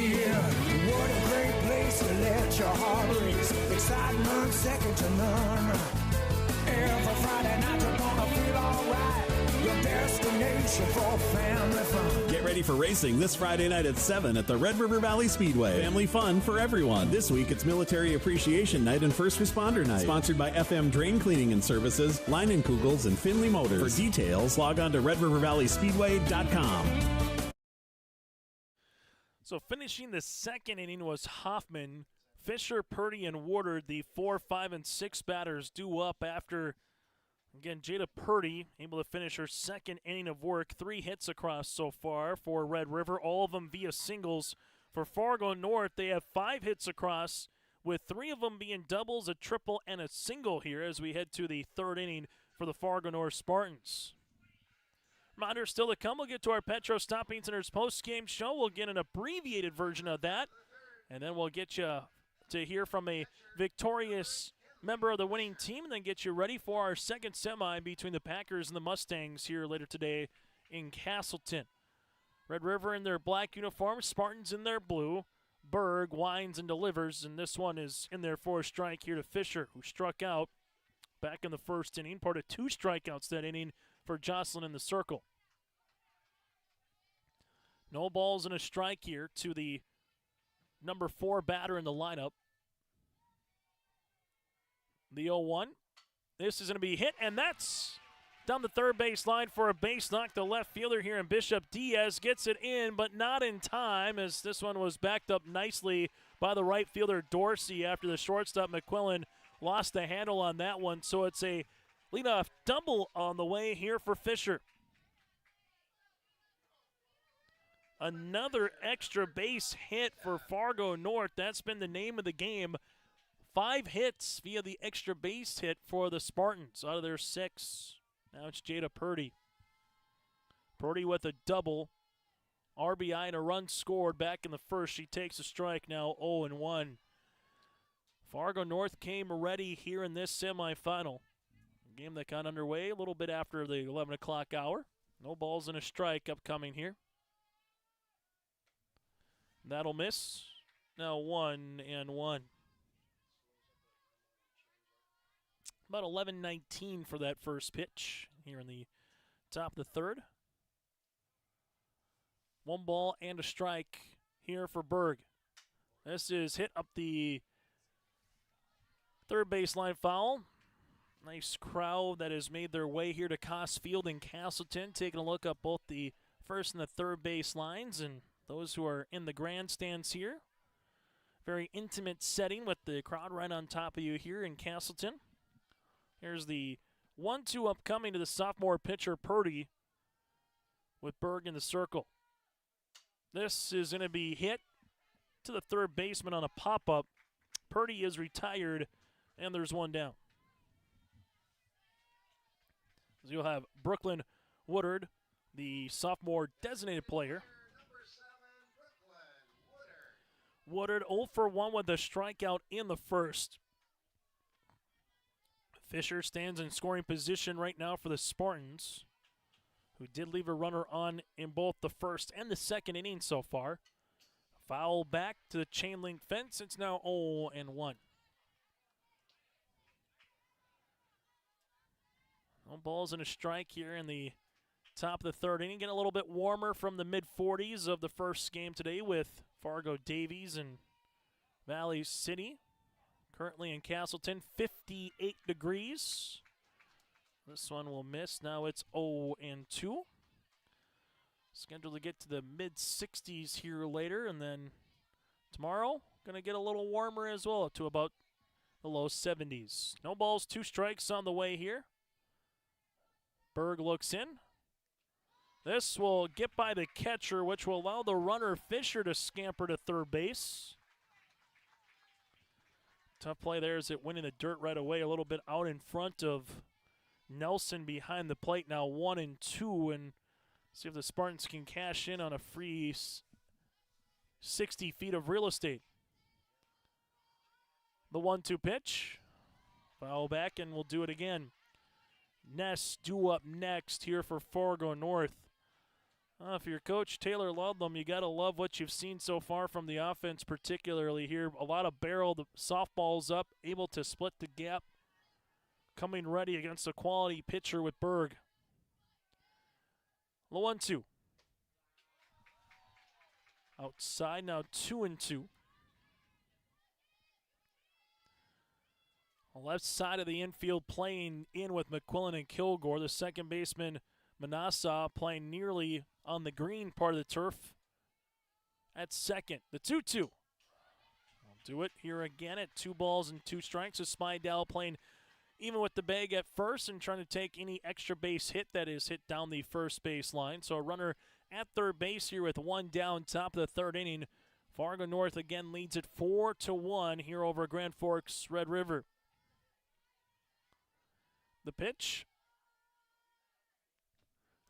What a great place to let your heart race. Excitement second to none. Every Friday night you're gonna feel alright. Your destination for family fun. Get ready for racing this Friday night at 7 at the Red River Valley Speedway. Family fun for everyone. This week it's Military Appreciation Night and First Responder Night. Sponsored by FM Drain Cleaning and Services, Leinenkugels, and Finley Motors. For details, log on to redrivervalleyspeedway.com. So finishing the second inning was Hoffman. Fisher, Purdy, and Wardard, the 4, 5, and 6 batters, due up after, again, Jada Purdy able to finish her second inning of work. 3 hits across so far for Red River, all of them via singles. For Fargo North, they have 5 hits across, with 3 of them being doubles, a triple, and a single here as we head to the third inning for the Fargo North Spartans. Reminder still to come. We'll get to our Petro Stopping Center's post-game show. We'll get an abbreviated version of that, and then we'll get you to hear from a victorious member of the winning team, and then get you ready for our second semi between the Packers and the Mustangs here later today in Castleton. Red River in their black uniforms, Spartans in their blue. Berg winds and delivers, and this one is in there for a strike here to Fisher, who struck out back in the first inning. Part of 2 strikeouts that inning for Jocelyn in the circle. No balls and a strike here to the number 4 batter in the lineup. The 0-1. This is going to be hit, and that's down the third base line for a base knock. The left fielder here in Bishop Diaz gets it in, but not in time, as this one was backed up nicely by the right fielder Dorsey after the shortstop McQuillan lost the handle on that one. So it's a leadoff double on the way here for Fisher. Another extra base hit for Fargo North. That's been the name of the game. 5 hits via the extra base hit for the Spartans out of their 6. Now it's Jada Purdy. Purdy with a double. RBI and a run scored back in the first. She takes a strike, now 0-1. Fargo North came ready here in this semifinal. A game that got underway a little bit after the 11 o'clock hour. No balls and a strike upcoming here. That'll miss. Now 1-1. About 11:19 for that first pitch here in the top of the third. 1 ball and a strike here for Berg. This is hit up the third baseline foul. Nice crowd that has made their way here to Koss Field in Castleton, taking a look up both the first and the third base lines and those who are in the grandstands here. Very intimate setting with the crowd right on top of you here in Castleton. Here's the 1-2 upcoming to the sophomore pitcher Purdy with Berg in the circle. This is going to be hit to the third baseman on a pop-up. Purdy is retired, and there's 1 down. So you'll have Brooklyn Woodard, the sophomore designated player. Woodard 0 for 1 with a strikeout in the first. Fisher stands in scoring position right now for the Spartans, who did leave a runner on in both the first and the second inning so far. Foul back to the chain link fence. It's now 0-1. No balls and a strike here in the top of the third inning. Getting a little bit warmer from the mid-40s of the first game today with Fargo Davies and Valley City. Currently in Castleton, 58 degrees. This one will miss. Now it's 0-2. Scheduled to get to the mid-60s here later, and then tomorrow going to get a little warmer as well, to about the low 70s. No balls, 2 strikes on the way here. Berg looks in. This will get by the catcher, which will allow the runner Fisher to scamper to third base. Tough play there as it went in the dirt right away, a little bit out in front of Nelson behind the plate. Now 1-2, and see if the Spartans can cash in on a free 60 feet of real estate. The 1-2 pitch. Foul back, and we'll do it again. Ness due up next here for Fargo North. If you're Coach Taylor Ludlam, you got to love what you've seen so far from the offense, particularly here. A lot of barrel, the softballs up, able to split the gap, coming ready against a quality pitcher with Berg. The 1-2. Outside now 2-2. Left side of the infield playing in with McQuillan and Kilgore. The second baseman, Manasseh, playing nearly on the green part of the turf at second. The 2-2. We'll do it here again at 2 balls and 2 strikes. Spidell playing even with the bag at first and trying to take any extra base hit that is hit down the first base line. So a runner at third base here with 1 down, top of the third inning. Fargo North again leads it 4-1 here over Grand Forks Red River. The pitch.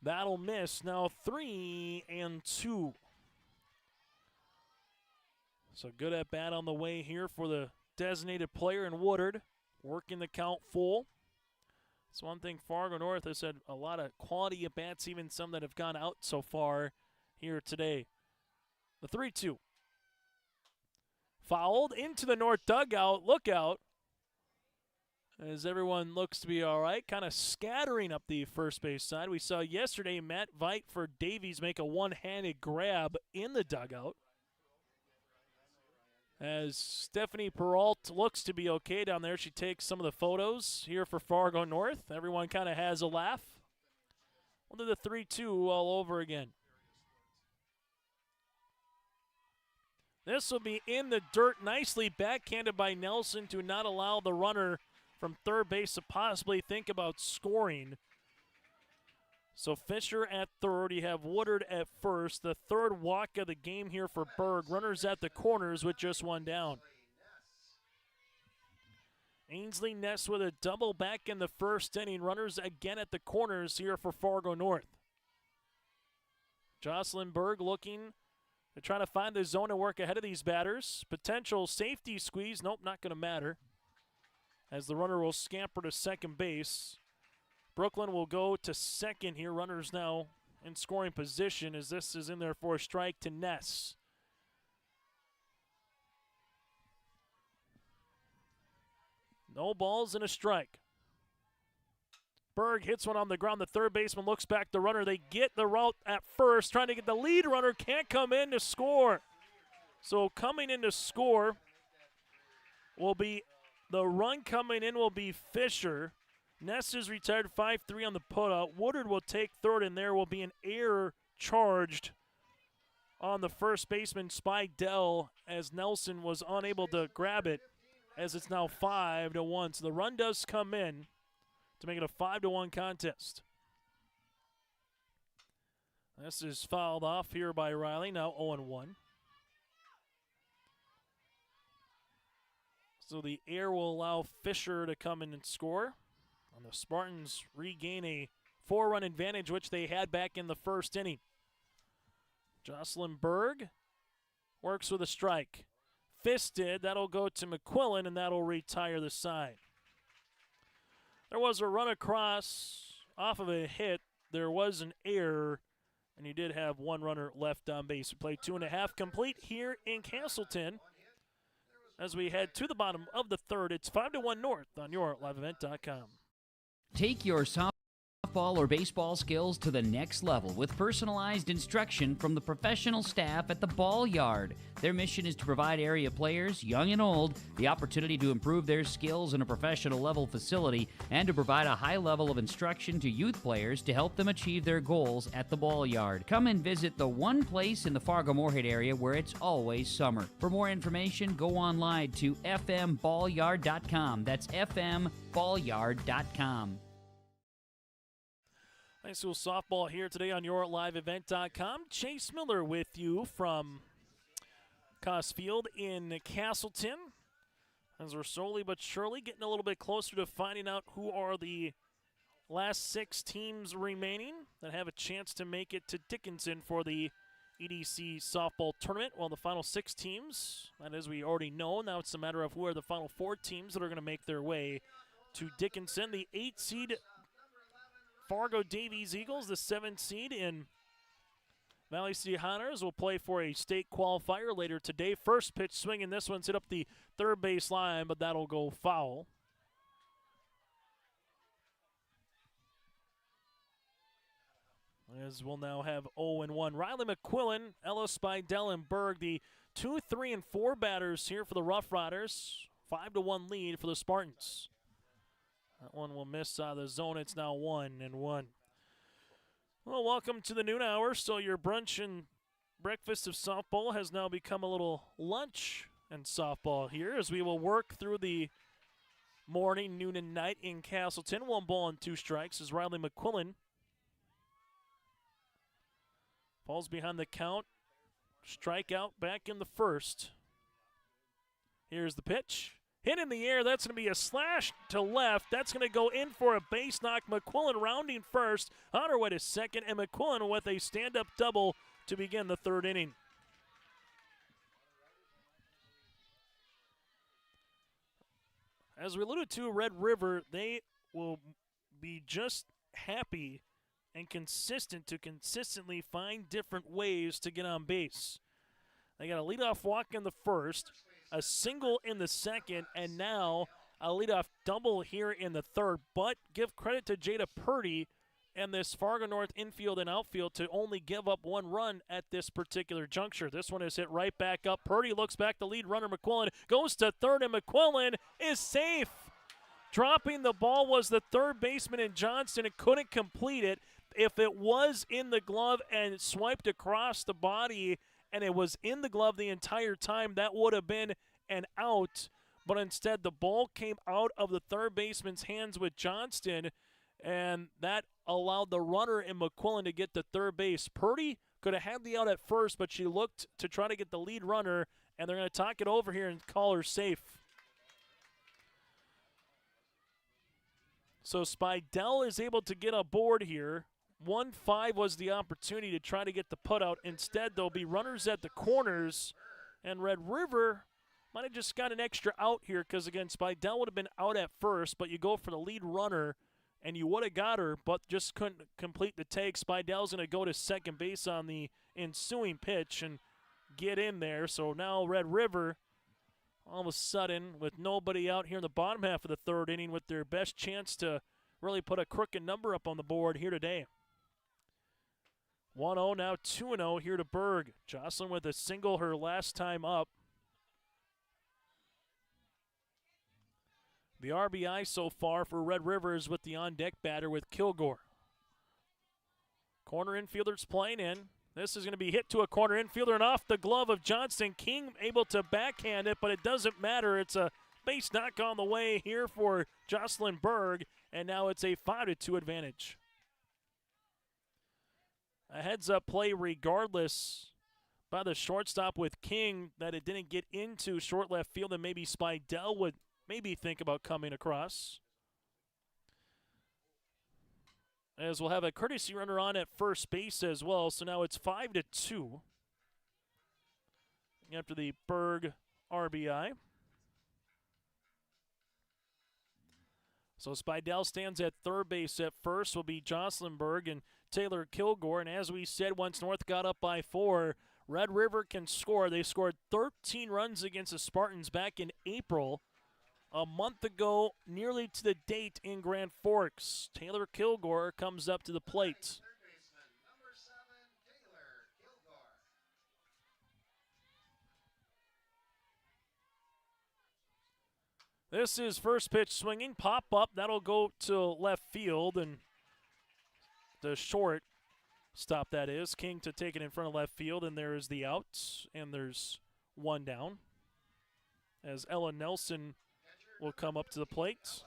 That'll miss. Now 3-2. So good at bat on the way here for the designated player in Woodard, working the count full. It's one thing Fargo North has had a lot of quality at bats, even some that have gone out so far here today. The 3-2. Fouled into the north dugout. Look out. As everyone looks to be all right, kind of scattering up the first base side. We saw yesterday Matt Veit for Davies make a one-handed grab in the dugout. As Stephanie Peralt looks to be okay down there, she takes some of the photos here for Fargo North. Everyone kind of has a laugh. We'll do the 3-2 all over again. This will be in the dirt, nicely backhanded by Nelson to not allow the runner from third base to possibly think about scoring. So Fisher at third, you have Woodard at first. The third walk of the game here for Berg. Runners at the corners with just 1 down. Ainsley Ness with a double back in the first inning. Runners again at the corners here for Fargo North. Jocelyn Berg looking to try to find the zone and work ahead of these batters. Potential safety squeeze. Nope, not going to matter, as the runner will scamper to second base. Brooklyn will go to second here. Runners now in scoring position as this is in there for a strike to Ness. No balls and a strike. Berg hits one on the ground. The third baseman looks back. The runner, they get the route at first, trying to get the lead runner, can't come in to score. So coming in to score will be, the run coming in will be Fisher. Ness is retired 5-3 on the putout. Woodard will take third, and there will be an error charged on the first baseman, Spidell, as Nelson was unable to grab it, as it's now 5-1. So the run does come in to make it a 5-1 contest. This is fouled off here by Riley, now 0-1. So the error will allow Fisher to come in and score. And the Spartans regain a 4-run advantage, which they had back in the first inning. Jocelyn Berg works with a strike. Fisted, that'll go to McQuillan, and that'll retire the side. There was a run across off of a hit. There was an error, and you did have one runner left on base. We played 2.5 complete here in Castleton. As we head to the bottom of the third, it's 5-1 North on your liveevent.com. Take your softball or baseball skills to the next level with personalized instruction from the professional staff at the Ball Yard. Their mission is to provide area players, young and old, the opportunity to improve their skills in a professional level facility and to provide a high level of instruction to youth players to help them achieve their goals at the Ball Yard. Come and visit the one place in the Fargo-Moorhead area where it's always summer. For more information, go online to fmballyard.com. That's fmballyard.com. High school softball here today on yourliveevent.com. Chase Miller with you from Coss Field in Castleton. As we're slowly but surely getting a little bit closer to finding out who are the last 6 teams remaining that have a chance to make it to Dickinson for the EDC softball tournament. Well, the final 6 teams, that is, we already know. Now it's a matter of who are the final 4 teams that are going to make their way to Dickinson. The 8 seed Fargo Davies Eagles, the 7th seed in Valley City Hunters, will play for a state qualifier later today. First pitch swinging. This one's hit up the third base line, but that'll go foul. As we'll now have 0-1. Riley McQuillan, Ella Spidell, and Berg, the 2, 3, and 4 batters here for the Rough Riders. 5-1 lead for the Spartans. That one will miss out of the zone. It's now 1-1. Well, welcome to the noon hour. So your brunch and breakfast of softball has now become a little lunch and softball here as we will work through the morning, noon, and night in Castleton. 1 ball and 2 strikes as Riley McQuillan falls behind the count. Strikeout back in the first. Here's the pitch. Hit in the air, that's going to be a slash to left. That's going to go in for a base knock. McQuillan rounding first, on her way to second, and McQuillan with a stand-up double to begin the third inning. As we alluded to, Red River, they will be just happy and consistent to consistently find different ways to get on base. They got a leadoff walk in the first, a single in the second, and now a leadoff double here in the third. But give credit to Jada Purdy and this Fargo North infield and outfield to only give up 1 run at this particular juncture. This one is hit right back up. Purdy looks back. The lead runner, McQuillan, goes to third, and McQuillan is safe. Dropping the ball was the third baseman in Johnston and couldn't complete it. If it was in the glove and swiped across the body and it was in the glove the entire time, that would have been an out. But instead, the ball came out of the third baseman's hands with Johnston, and that allowed the runner in McQuillan to get to third base. Purdy could have had the out at first, but she looked to try to get the lead runner, and they're going to talk it over here and call her safe. So Spidell is able to get aboard here. 1-5 was the opportunity to try to get the putout. Instead, there'll be runners at the corners, and Red River might have just got an extra out here because, again, Spidell would have been out at first, but you go for the lead runner, and you would have got her, but just couldn't complete the take. Spidell's going to go to second base on the ensuing pitch and get in there. So now Red River all of a sudden, with nobody out here in the bottom half of the third inning, with their best chance to really put a crooked number up on the board here today. 1-0, now 2-0 here to Berg. Jocelyn with a single her last time up. The RBI so far for Red Rivers with the on-deck batter with Kilgore. Corner infielders playing in. This is going to be hit to a corner infielder and off the glove of Johnston. King able to backhand it, but it doesn't matter. It's a base knock on the way here for Jocelyn Berg, and now it's a 5-2 advantage. A heads-up play regardless by the shortstop with King that it didn't get into short left field, and maybe Spidell would maybe think about coming across. As we'll have a courtesy runner on at first base as well, so now it's 5-2 after the Berg RBI. So Spidell stands at third base. At first will be Jocelyn Berg and Taylor Kilgore. And as we said, once North got up by 4, Red River can score. They scored 13 runs against the Spartans back in April, a month ago, nearly to the date in Grand Forks. Taylor Kilgore comes up to the plate. This is first pitch swinging, pop up. That'll go to left field, and the short stop that is. King to take it in front of left field, and there is the out, and there's one down. As Ella Nelson will come up to the plate.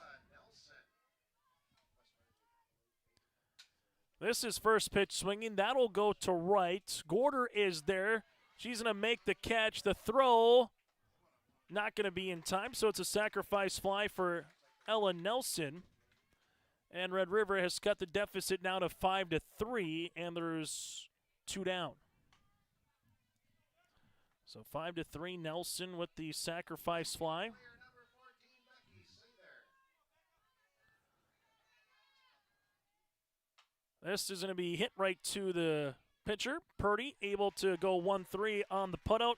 This is first pitch swinging. That'll go to right. Gorder is there. She's going to make the catch. The throw not going to be in time, so it's a sacrifice fly for Ella Nelson. And Red River has cut the deficit now to 5-3, and there's 2 down. So 5-3, Nelson with the sacrifice fly. This is going to be hit right to the pitcher. Purdy able to go 1-3 on the putout,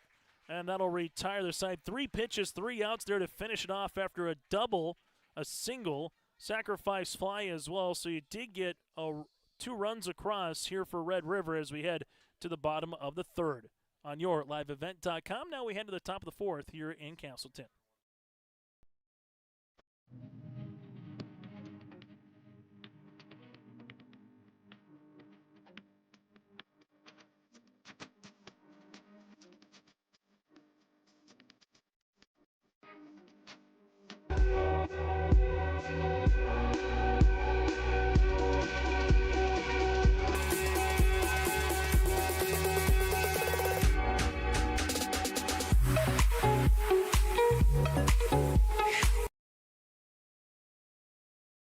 and that'll retire the side. 3 pitches, 3 outs there to finish it off after a double, a single, sacrifice fly as well. So you did get 2 runs across here for Red River as we head to the bottom of the third on your liveevent.com. Now we head to the top of the fourth here in Castleton.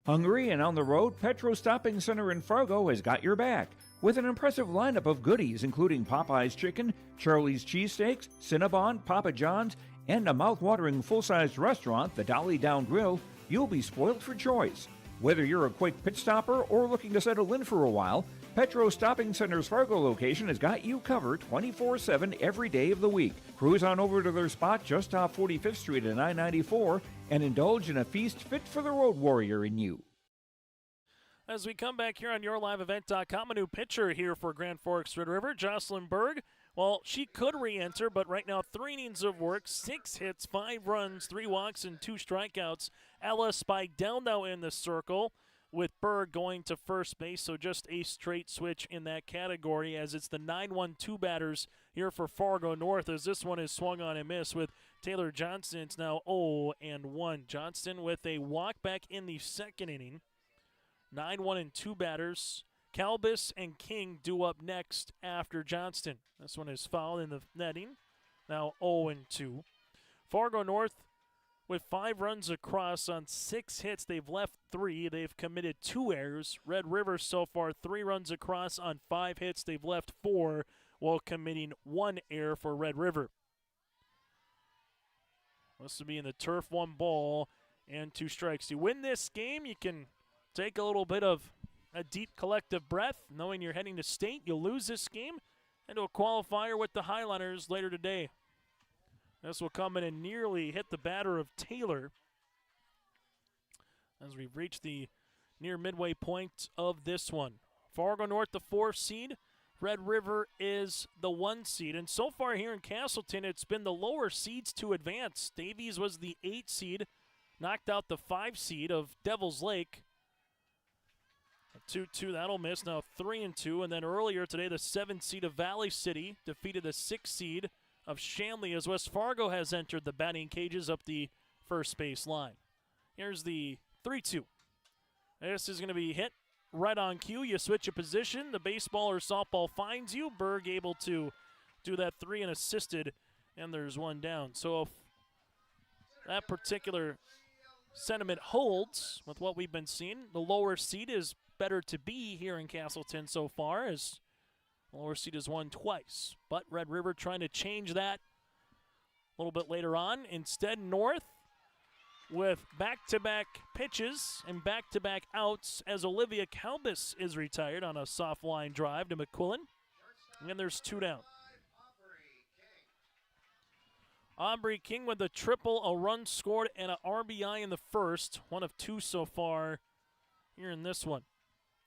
Hungry and on the road, Petro Stopping Center in Fargo has got your back. With an impressive lineup of goodies including Popeye's Chicken, Charlie's Cheesesteaks, Cinnabon, Papa John's, and a mouth-watering full-sized restaurant, the Dolly Down Grill, you'll be spoiled for choice. Whether you're a quick pit stopper or looking to settle in for a while, Petro Stopping Center's Fargo location has got you covered 24/7 every day of the week. Cruise on over to their spot just off 45th Street and I-94 and indulge in a feast fit for the road warrior in you. As we come back here on yourliveevent.com, a new pitcher here for Grand Forks Red River, Jocelyn Berg. Well, she could re-enter, but right now 3 innings of work, 6 hits, 5 runs, 3 walks, and 2 strikeouts. Ella Spidell now in the circle, with Berg going to first base, so just a straight switch in that category as it's the 9-1-2 batters here for Fargo North, as this one is swung on and missed with Taylor Johnston. It's now 0-1. Johnston with a walk back in the second inning. 9-1-2 batters. Calbus and King due up next after Johnston. This one is fouled in the netting. Now 0-2. Fargo North with 5 runs across on 6 hits. They've left 3. They've committed 2 errors. Red River so far 3 runs across on 5 hits. They've left 4 while committing 1 error for Red River. This will be in the turf, 1 ball and 2 strikes. You win this game, you can take a little bit of a deep collective breath, knowing you're heading to state. You'll lose this game into a qualifier with the Highlanders later today. This will come in and nearly hit the batter of Taylor as we've reached the near midway point of this one. Fargo North, the 4th seed. Red River is the 1 seed. And so far here in Castleton, it's been the lower seeds to advance. Davies was the 8 seed, knocked out the 5 seed of Devil's Lake. A 2-2, that'll miss. Now 3-2. And then earlier today, the 7 seed of Valley City defeated the 6 seed of Shanley as West Fargo has entered the batting cages up the first base line. Here's the 3-2. This is going to be hit right on cue. You switch a position. The baseball or softball finds you. Berg able to do that 3 and assisted, and there's 1 down. So if that particular sentiment holds with what we've been seeing, the lower seed is better to be here in Castleton so far, as the lower seed has won twice. But Red River trying to change that a little bit later on. Instead, North with back-to-back pitches and back-to-back outs as Olivia Calbus is retired on a soft line drive to McQuillan. And there's 2 down. Aubrey King with a triple, a run scored, and an RBI in the first. 1 of 2 so far here in this one.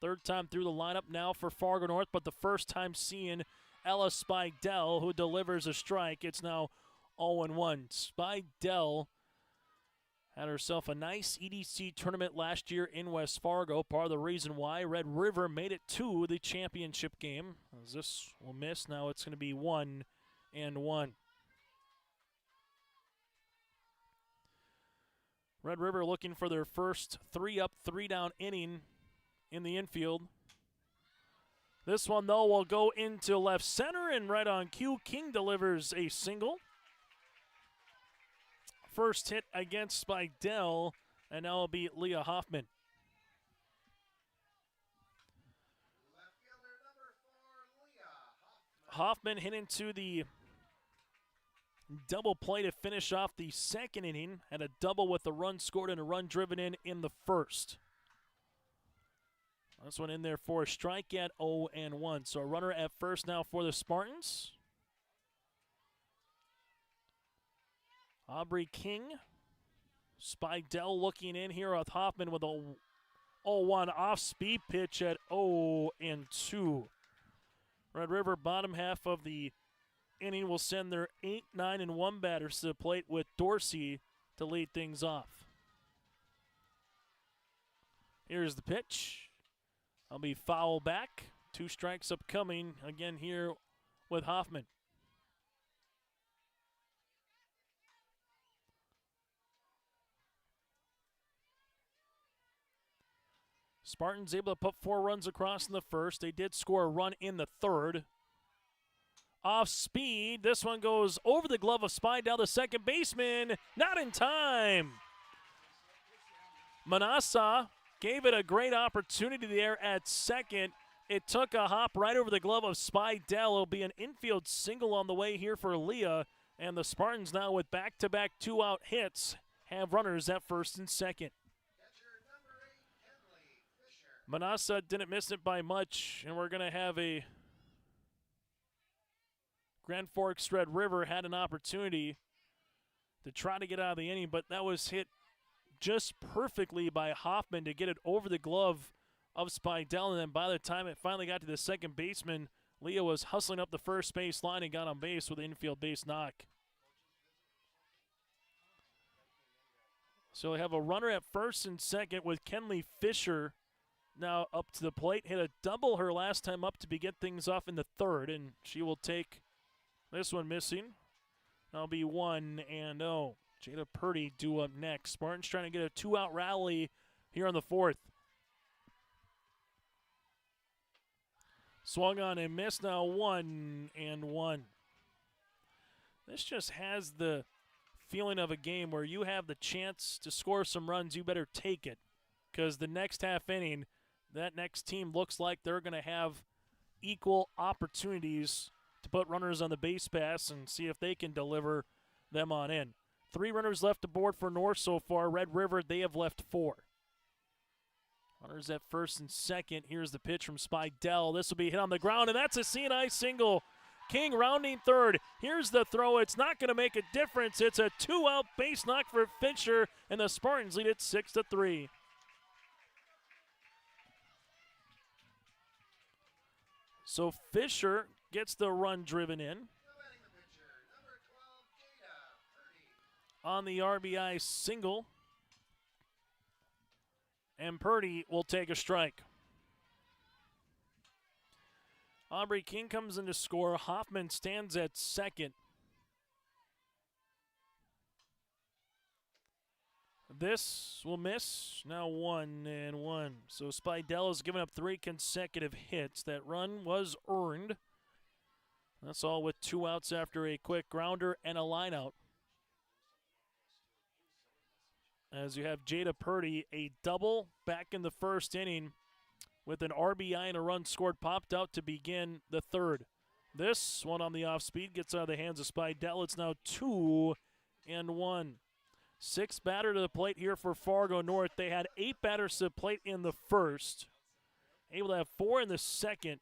3rd time through the lineup now for Fargo North, but the first time seeing Ella Spidell, who delivers a strike. It's now 0-1. Spidell had herself a nice EDC tournament last year in West Fargo. Part of the reason why Red River made it to the championship game. As this will miss, now it's going to be 1-1. Red River looking for their first 3-up, 3-down inning in the infield. This one, though, will go into left center, and right on cue, King delivers a single. First hit against Spidell, and now it'll be Leah Hoffman. Hoffman hit into the double play to finish off the 2nd inning. Had a double with a run scored and a run driven in the first. This one in there for a strike at 0-1. So a runner at first now for the Spartans. Aubrey King. Spidell looking in here with Hoffman with a 0-1 off-speed pitch at 0-2. Red River bottom half of the inning will send their 8, 9, and 1 batters to the plate with Dorsey to lead things off. Here's the pitch. I'll be foul back. 2 strikes upcoming again here with Hoffman. Spartans able to put 4 runs across in the first. They did score a run in the 3rd. Off speed. This one goes over the glove of Spidell, the second baseman. Not in time. Manassa gave it a great opportunity there at second. It took a hop right over the glove of Spidell. It'll be an infield single on the way here for Leah. And the Spartans now with back-to-back 2-out hits have runners at first and second. Manassa didn't miss it by much, and we're going to have a Grand Forks Red River had an opportunity to try to get out of the inning, but that was hit just perfectly by Hoffman to get it over the glove of Spidell, and then by the time it finally got to the second baseman, Leah was hustling up the first base line and got on base with an infield base knock. So we have a runner at first and second with Kenley Fisher now up to the plate. Hit a double her last time up to get things off in the 3rd, and she will take this one missing. That'll be 1-0. Jada Purdy due up next. Spartans trying to get a 2-out rally here on the 4th. Swung on and missed, now 1-1. This just has the feeling of a game where you have the chance to score some runs, you better take it. Because the next half inning, that next team looks like they're going to have equal opportunities to put runners on the base pass and see if they can deliver them on in. 3 runners left aboard for North so far. Red River, they have left 4. Runners at first and second. Here's the pitch from Spidell. This will be hit on the ground, and that's a C&I single King rounding third. Here's the throw. It's not going to make a difference. It's a 2-out base knock for Fisher, and the Spartans lead it 6-3. So Fisher gets the run driven in. On the RBI single. And Purdy will take a strike. Aubrey King comes in to score. Hoffman stands at second. This will miss. Now 1-1. So Spidell has given up 3 consecutive hits. That run was earned. That's all with 2 outs after a quick grounder and a lineout. As you have Jada Purdy, a double back in the first inning with an RBI and a run scored, popped out to begin the third. This one on the off speed gets out of the hands of Spidell. It's now 2-1. 6 batter to the plate here for Fargo North. They had 8 batters to the plate in the first. Able to have 4 in the second,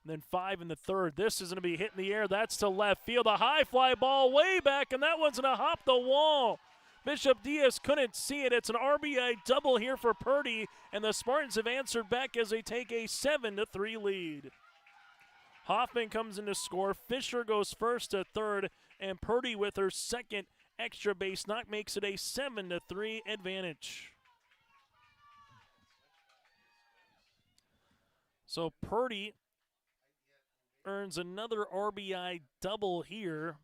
and then 5 in the third. This is going to be hit in the air. That's to left field. A high fly ball way back, and that one's going to hop the wall. Bishop Diaz couldn't see it. It's an RBI double here for Purdy, and the Spartans have answered back as they take a 7-3 lead. Hoffman comes in to score. Fisher goes first to third, and Purdy with her second extra base knock makes it a 7-3 advantage. So Purdy earns another RBI double here.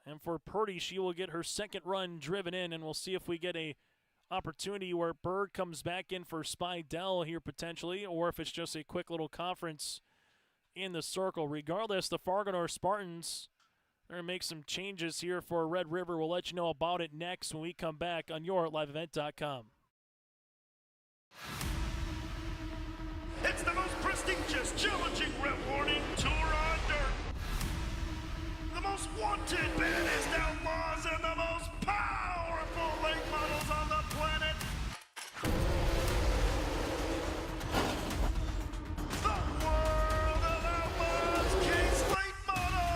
And for Purdy, she will get her second run driven in, and we'll see if we get a opportunity where Bird comes back in for Spidell here potentially, or if it's just a quick little conference in the circle. Regardless, the Fargo North Spartans are going to make some changes here for Red River. We'll let you know about it next when we come back on YourLiveEvent.com. It's the most prestigious, challenging rep warning tour on dirt. The most wanted, baddest outlaws, and the most powerful late models on the planet. The world of outlaws, King's Late Models.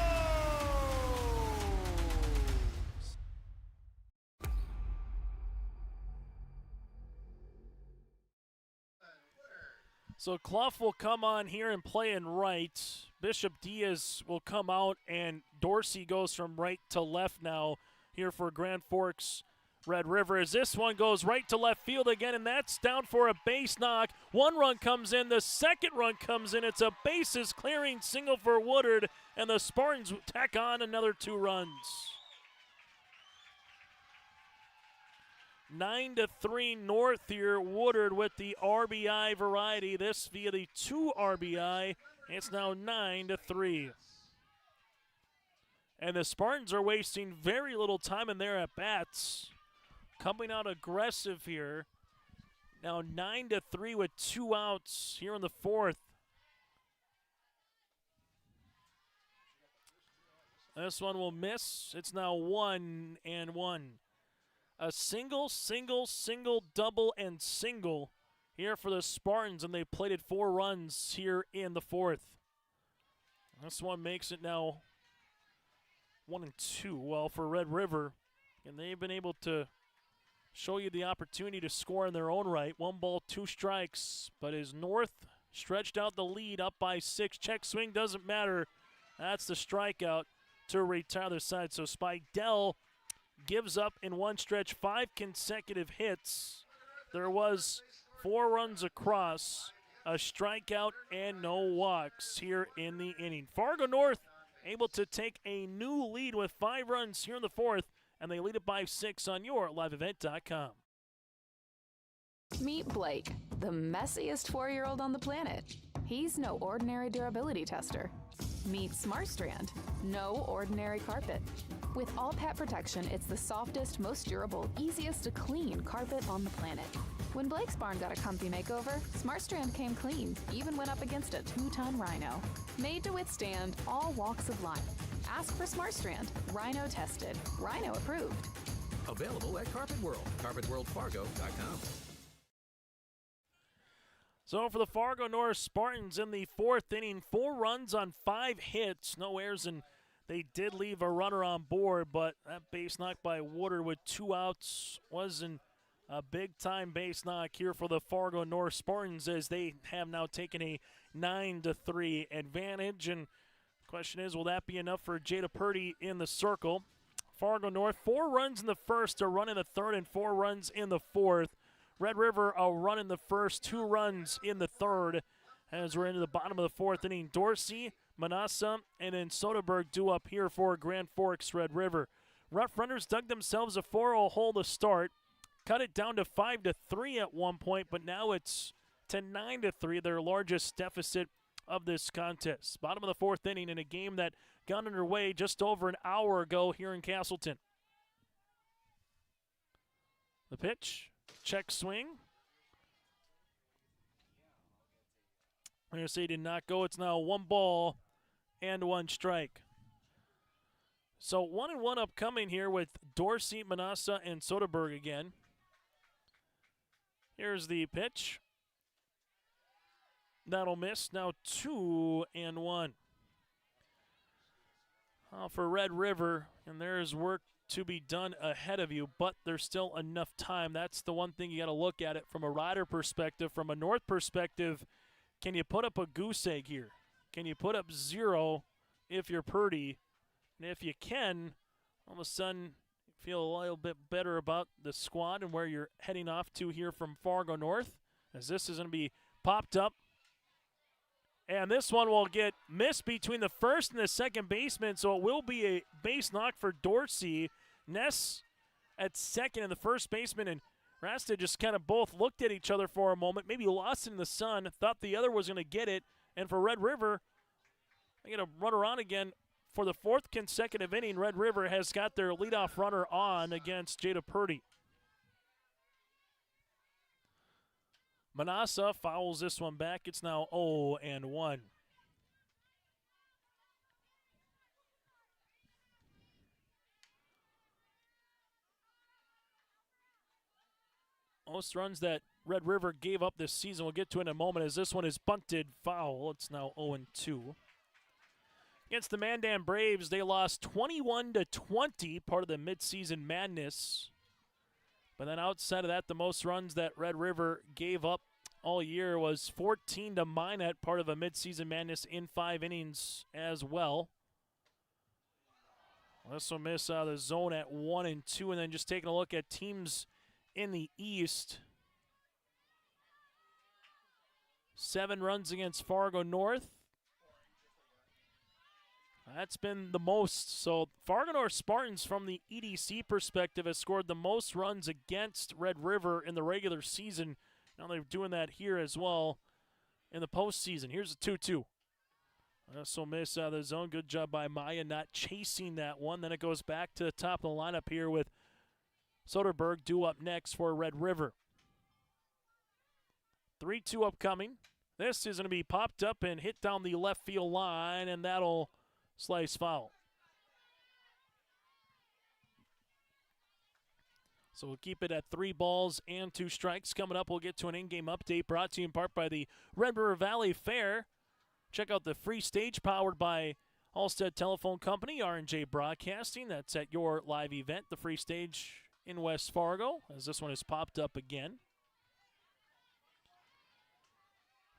So Clough will come on here and play in right. Bishop Diaz will come out, and Dorsey goes from right to left now here for Grand Forks Red River, as this one goes right to left field again, and that's down for a base knock. One run comes in, the second run comes in. It's a bases clearing single for Woodard, and the Spartans tack on another 2 runs. 9-3 North here. Woodard with the RBI variety. This via the 2 RBI. It's now 9-3. And the Spartans are wasting very little time in their at-bats. Coming out aggressive here. Now 9-3 with 2 outs here in the 4th. This one will miss. It's now 1-1. A single, double, and single here for the Spartans, and they plated 4 runs here in the 4th. This one makes it now 1-2. Well, for Red River, and they've been able to show you the opportunity to score in their own right. 1 ball, 2 strikes, but as North stretched out the lead up by 6, check swing doesn't matter. That's the strikeout to retire their side. So Spidell gives up in one stretch 5 consecutive hits. There was 4 runs across, a strikeout, and no walks here in the inning. Fargo North able to take a new lead with 5 runs here in the 4th, and they lead it by 6 on YourLiveEvent.com. Meet Blake, the messiest 4-year-old on the planet. He's no ordinary durability tester. Meet Smartstrand, no ordinary carpet. With all pet protection, it's the softest, most durable, easiest to clean carpet on the planet. When Blake's barn got a comfy makeover, Smartstrand came clean, even went up against a 2-ton rhino. Made to withstand all walks of life. Ask for Smartstrand, rhino tested, rhino approved. Available at Carpet World, carpetworldfargo.com. So for the Fargo North Spartans in the 4th inning, 4 runs on 5 hits, no errors, and they did leave a runner on board, but that base knock by Woodard with 2 outs wasn't a big-time base knock here for the Fargo North Spartans, as they have now taken a 9-3 advantage. And the question is, will that be enough for Jada Purdy in the circle? Fargo North, 4 runs in the first, a run in the third, and 4 runs in the fourth. Red River, a run in the first, 2 runs in the third. As we're into the bottom of the 4th inning, Dorsey, Manassa, and then Soderberg due up here for Grand Forks Red River. Rough Runners dug themselves a 4-0 hole to start. Cut it down to 5-3 at one point, but now it's to 9-3, their largest deficit of this contest. Bottom of the 4th inning in a game that got underway just over an hour ago here in Castleton. The pitch, check swing. I'm going to say he did not go. It's now 1 ball and 1 strike. So 1-1 upcoming here with Dorsey, Manassa, and Soderberg again. Here's the pitch. That'll miss. Now 2-1. For Red River, and there's work to be done ahead of you, but there's still enough time. That's the one thing you got to look at it from a rider perspective. From a North perspective, can you put up a goose egg here? Can you put up 0 if you're Purdy? And if you can, all of a sudden you feel a little bit better about the squad and where you're heading off to here from Fargo North, as this is going to be popped up. And this one will get missed between the first and the second baseman, so it will be a base knock for Dorsey. Ness at second, and the first baseman and Rasta just kind of both looked at each other for a moment, maybe lost it in the sun, thought the other was going to get it. And for Red River, they get a runner on again. For the 4th consecutive inning, Red River has got their leadoff runner on against Jada Purdy. Manassa fouls this one back. It's now 0-1. Most runs that Red River gave up this season, we'll get to in a moment, as this one is bunted foul. It's now 0-2. Against the Mandan Braves, they lost 21-20, part of the midseason madness. But then outside of that, the most runs that Red River gave up all year was 14 to Minot, part of a midseason madness in 5 innings as well. This will miss out of the zone at 1-2, and then just taking a look at teams in the East. 7 runs against Fargo North. That's been the most. So Fargo North Spartans, from the EDC perspective, has scored the most runs against Red River in the regular season. Now they're doing that here as well in the postseason. Here's a 2-2. This will miss out of the zone. Good job by Maya not chasing that one. Then it goes back to the top of the lineup here with Soderberg due up next for Red River. 3-2 upcoming. This is going to be popped up and hit down the left field line, and that'll slice foul. So we'll keep it at 3 balls and 2 strikes. Coming up, we'll get to an in-game update brought to you in part by the Red River Valley Fair. Check out the free stage powered by Halstead Telephone Company, R&J Broadcasting. That's at your live event, the free stage in West Fargo, as this one is popped up again.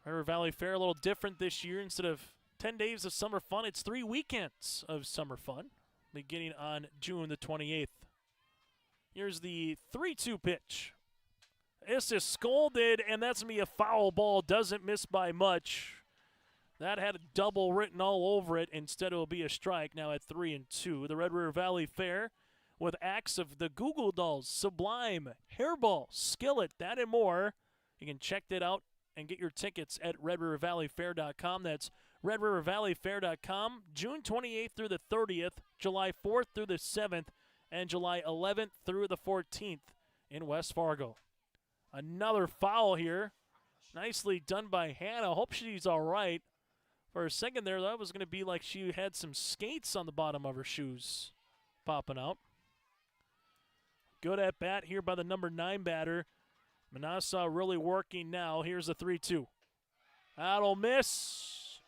Red River Valley Fair, a little different this year. Instead of 10 days of summer fun, it's 3 weekends of summer fun, beginning on June the 28th. Here's the 3-2 pitch. This is scolded, and that's going to be a foul ball. Doesn't miss by much. That had a double written all over it. Instead, it will be a strike now at 3-2. The Red River Valley Fair with acts of the Google Dolls, Sublime, Hairball, Skillet, that and more. You can check that out and get your tickets at redrivervalleyfair.com. That's redrivervalleyfair.com. June 28th through the 30th, July 4th through the 7th, and July 11th through the 14th in West Fargo. Another foul here. Nicely done by Hannah. Hope she's all right. For a second there, that was going to be like she had some skates on the bottom of her shoes popping out. Good at bat here by the number 9 batter. Manassa really working now. Here's the 3-2. That'll miss.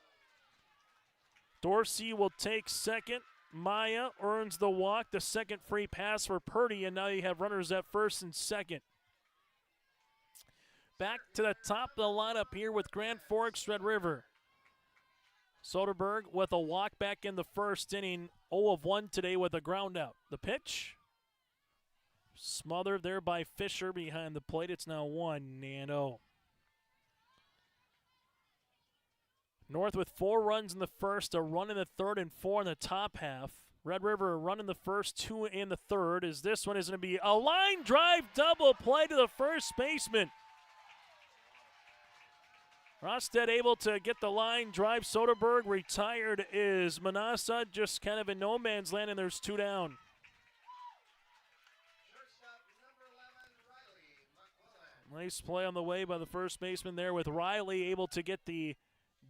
Dorsey will take second. Maya earns the walk, the second free pass for Purdy, and now you have runners at first and second. Back to the top of the lineup here with Grand Forks, Red River. Soderberg with a walk back in the first inning, 0 of 1 today with a ground out. The pitch, smothered there by Fisher behind the plate. It's now 1-0. North with 4 runs in the first, a run in the third, and 4 in the top half. Red River a run in the first, 2 in the third. As this one is going to be a line drive double play to the first baseman. Rosted able to get the line drive. Soderberg retired is Manassa, just kind of in no man's land, and there's 2 down. Nice play on the way by the first baseman there with Riley able to get the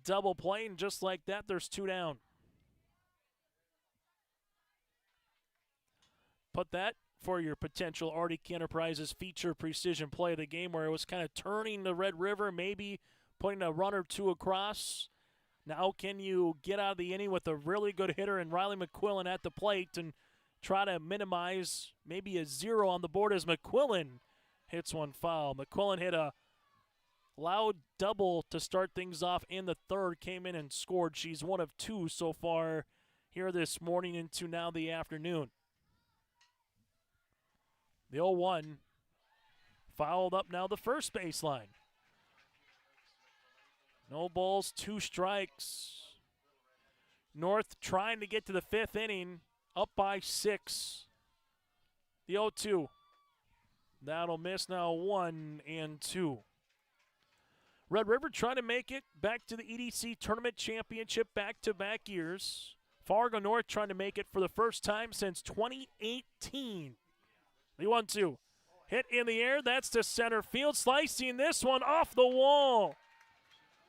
double play, and just like that, there's 2 down. Put that for your potential Arctic Enterprises feature precision play of the game, where it was kind of turning the Red River, maybe putting a run or 2 across. Now can you get out of the inning with a really good hitter and Riley McQuillan at the plate and try to minimize maybe a 0 on the board as McQuillan hits one foul. McQuillan hit a loud double to start things off in the third, came in and scored. She's 1 of 2 so far here this morning into now the afternoon. The 0-1 fouled up now the first baseline. No balls, 2 strikes. North trying to get to the 5th inning, up by 6. The 0-2. That'll miss now, 1-2. Red River trying to make it back to the EDC Tournament Championship back-to-back years. Fargo North trying to make it for the first time since 2018. The 1-2. Hit in the air, that's to center field. Slicing this one off the wall.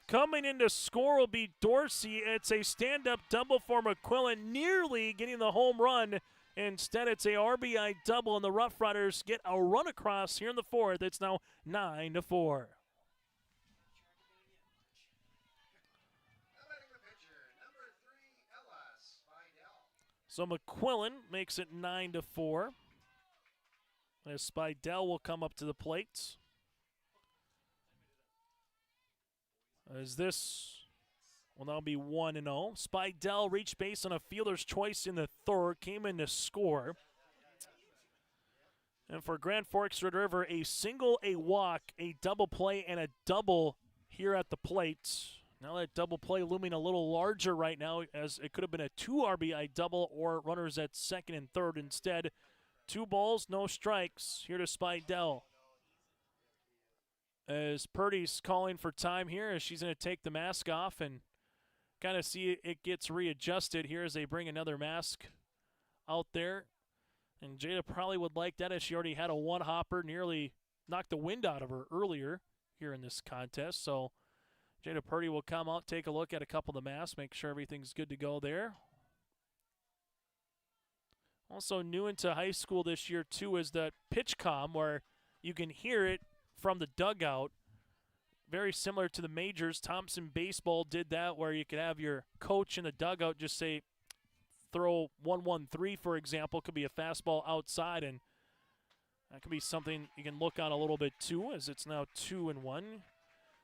Coming in to score will be Dorsey. It's a stand-up double for McQuillan, nearly getting the home run. Instead, it's a RBI double, and the Rough Riders get a run across here in the 4th. It's now 9-4. So McQuillan makes it 9-4. As Spidell will come up to the plate. As this will now be 1-0. Spidell reached base on a fielder's choice in the third, came in to score. And for Grand Forks Red River, a single, a walk, a double play, and a double here at the plate. Now that double play looming a little larger right now, as it could have been a 2 RBI double or runners at second and third. Instead, 2 balls, no strikes here to Spidell. As Purdy's calling for time here, as she's going to take the mask off and kind of see it gets readjusted here as they bring another mask out there. And Jada probably would like that, as she already had a 1-hopper, nearly knocked the wind out of her earlier here in this contest. So Jada Purdy will come out, take a look at a couple of the masks, make sure everything's good to go there. Also new into high school this year, too, is the pitch comm, where you can hear it from the dugout. Very similar to the majors. Thompson Baseball did that, where you could have your coach in the dugout just say, throw 1-1-3, for example. Could be a fastball outside, and that could be something you can look on a little bit, too, as it's now 2-1.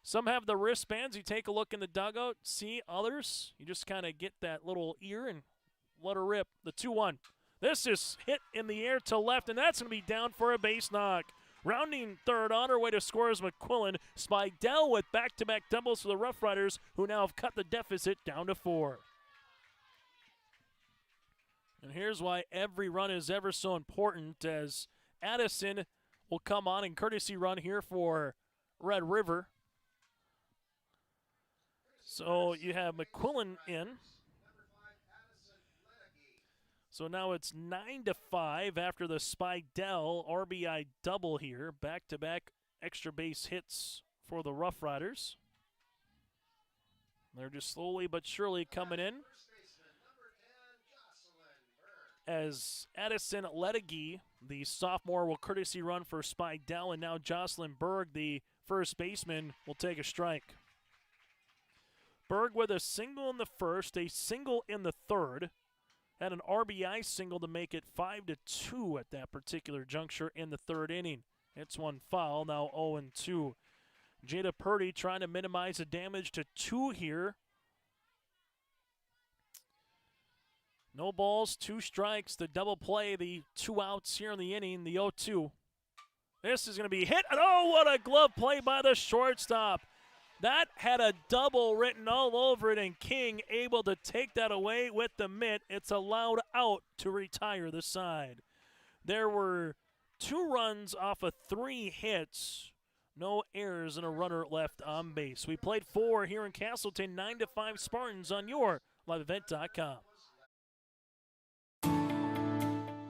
Some have the wristbands. You take a look in the dugout, see others. You just kind of get that little ear and let her rip. The 2-1. This is hit in the air to left, and that's going to be down for a base knock. Rounding third on her way to score is McQuillan. Spidell with back-to-back doubles for the Rough Riders, who now have cut the deficit down to 4. And here's why every run is ever so important, as Addison will come on in courtesy run here for Red River. So you have McQuillan in. So now it's 9-5 after the Spidell RBI double here. Back-to-back extra base hits for the Rough Riders. They're just slowly but surely coming in. As Addison Ledegy, the sophomore, will courtesy run for Spidell, and now Jocelyn Berg, the first baseman, will take a strike. Berg with a single in the first, a single in the third. Had an RBI single to make it 5-2 at that particular juncture in the third inning. It's one foul, now 0-2. Jada Purdy trying to minimize the damage to 2 here. No balls, 2 strikes, the double play, the 2 outs here in the inning, the 0-2. This is going to be hit, and oh, what a glove play by the shortstop. That had a double written all over it, and King able to take that away with the mitt. It's allowed out to retire the side. There were 2 runs off of 3 hits. No errors and a runner left on base. We played 4 here in Castleton, 9-5 Spartans on your liveevent.com.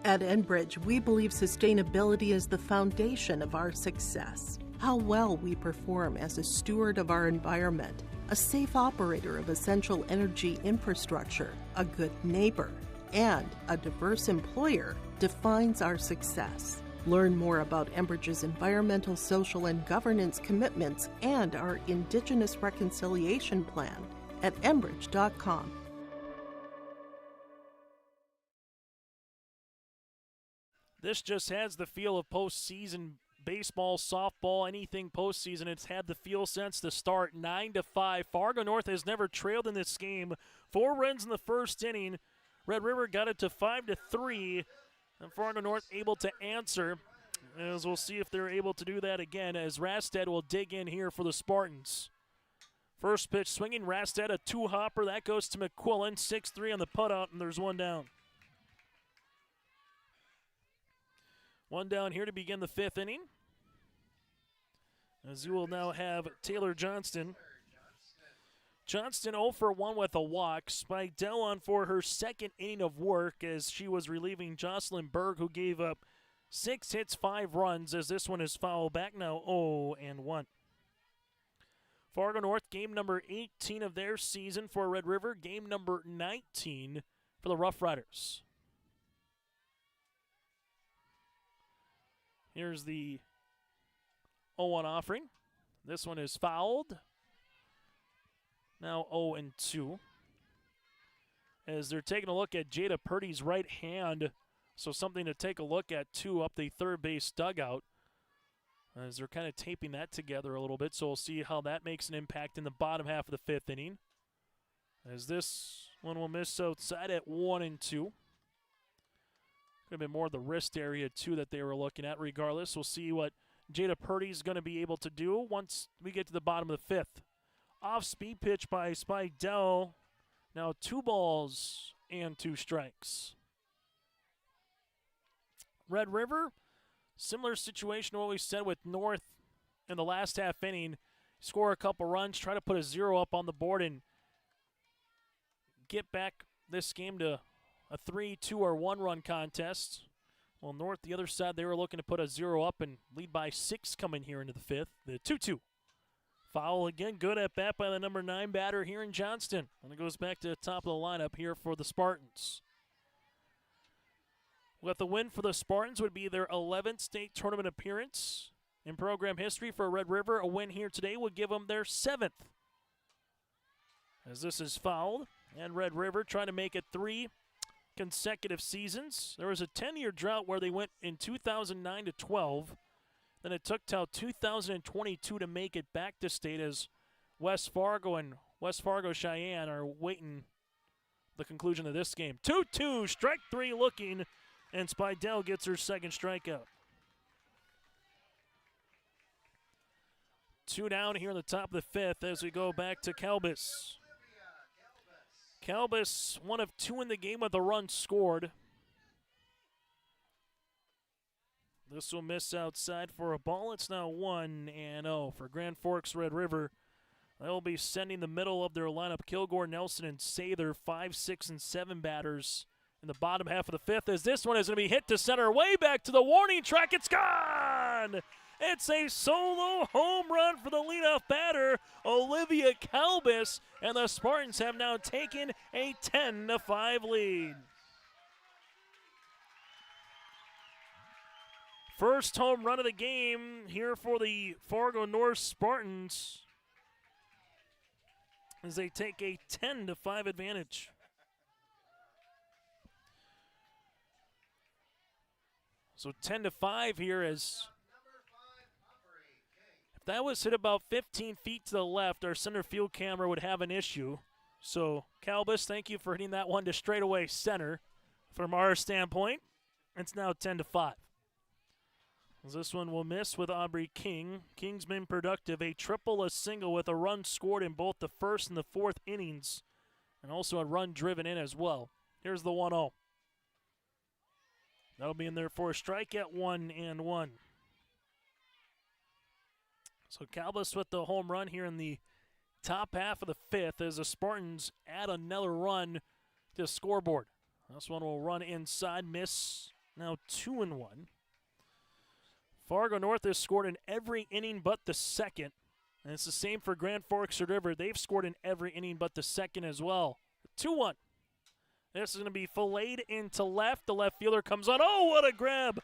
At Enbridge, we believe sustainability is the foundation of our success. How well we perform as a steward of our environment, a safe operator of essential energy infrastructure, a good neighbor, and a diverse employer defines our success. Learn more about Enbridge's environmental, social, and governance commitments and our Indigenous Reconciliation Plan at enbridge.com. This just has the feel of postseason baseball, softball, anything postseason. It's had the feel since the start. 9-5. Fargo North has never trailed in this game. 4 runs in the first inning. Red River got it to 5-3. And Fargo North able to answer. As we'll see if they're able to do that again, as Rastad will dig in here for the Spartans. First pitch swinging. Rastad, a 2-hopper. That goes to McQuillan. 6-3 on the putout, and there's 1 down. 1 down here to begin the 5th inning. As you will now have Taylor Johnston. Johnston 0 for 1 with a walk. Spidell on for her 2nd inning of work as she was relieving Jocelyn Berg, who gave up 6 hits, 5 runs, as this one is foul back now 0-1. Fargo North, game number 18 of their season for Red River, game number 19 for the Rough Riders. Here's the 0-1 offering. This one is fouled. Now 0-2. As they're taking a look at Jada Purdy's right hand. So something to take a look at, too, up the third base dugout. As they're kind of taping that together a little bit. So we'll see how that makes an impact in the bottom half of the 5th inning. As this one will miss outside at 1-2. Could have been more of the wrist area, too, that they were looking at. Regardless, we'll see what Jada Purdy's going to be able to do once we get to the bottom of the 5th. Off-speed pitch by Spidell. Now 2 balls and 2 strikes. Red River, similar situation to what we said with North in the last half inning. Score a couple runs, try to put a 0 up on the board, and get back this game to a 3-2 or 1-run contest. Well, North, the other side, they were looking to put a 0 up and lead by 6 coming here into the 5th. The 2-2. Foul again, good at bat by the number 9 batter here in Johnston. And it goes back to the top of the lineup here for the Spartans. With the win for the Spartans would be their 11th state tournament appearance in program history for Red River. A win here today would give them their 7th. As this is fouled, and Red River trying to make it 3 consecutive seasons. There was a 10-year drought where they went in 2009-12. Then it took till 2022 to make it back to state, as West Fargo and West Fargo Cheyenne are waiting the conclusion of this game. 2-2, strike 3 looking, and Spidell gets her 2nd strikeout. 2 down here in the top of the 5th as we go back to Calbus. Calbus, 1 of 2 in the game with a run scored. This will miss outside for a ball. It's now 1-0 for Grand Forks Red River. They'll be sending the middle of their lineup, Kilgore, Nelson, and Sather, 5, 6, and 7 batters in the bottom half of the 5th, as this one is going to be hit to center, way back to the warning track. It's gone! It's a solo home run for the leadoff batter, Olivia Calbus, and the Spartans have now taken a 10-5 lead. First home run of the game here for the Fargo North Spartans. as they take a 10-5 advantage. So 10-5 here as if that was hit about 15 feet to the left, our center field camera would have an issue. So Calbus, thank you for hitting that one to straightaway center. From our standpoint, it's now 10-5. This one will miss with Aubrey King. King's been productive, a triple, a single with a run scored in both the first and the fourth innings, and also a run driven in as well. Here's the 1-0. That'll be in there for a strike at 1-1. So Calbus with the home run here in the top half of the fifth as the Spartans add another run to the scoreboard. This one will run inside, miss, now 2-1. Fargo North has scored in every inning but the second. And it's the same for Grand Forks River. They've scored in every inning but the second as well. 2-1. This is going to be filleted into left. The left fielder comes on. Oh, what a grab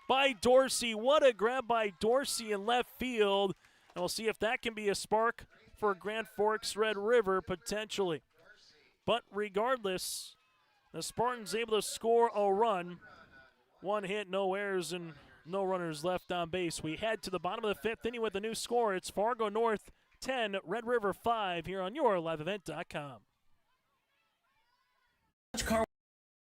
by Dorsey. What a grab by Dorsey in left field. And we'll see if that can be a spark for Grand Forks Red River potentially. But regardless, the Spartans able to score a run. One hit, no errors, and no runners left on base. We head to the bottom of the fifth inning with a new score. It's Fargo North 10, Red River 5 here on yourliveevent.com. Car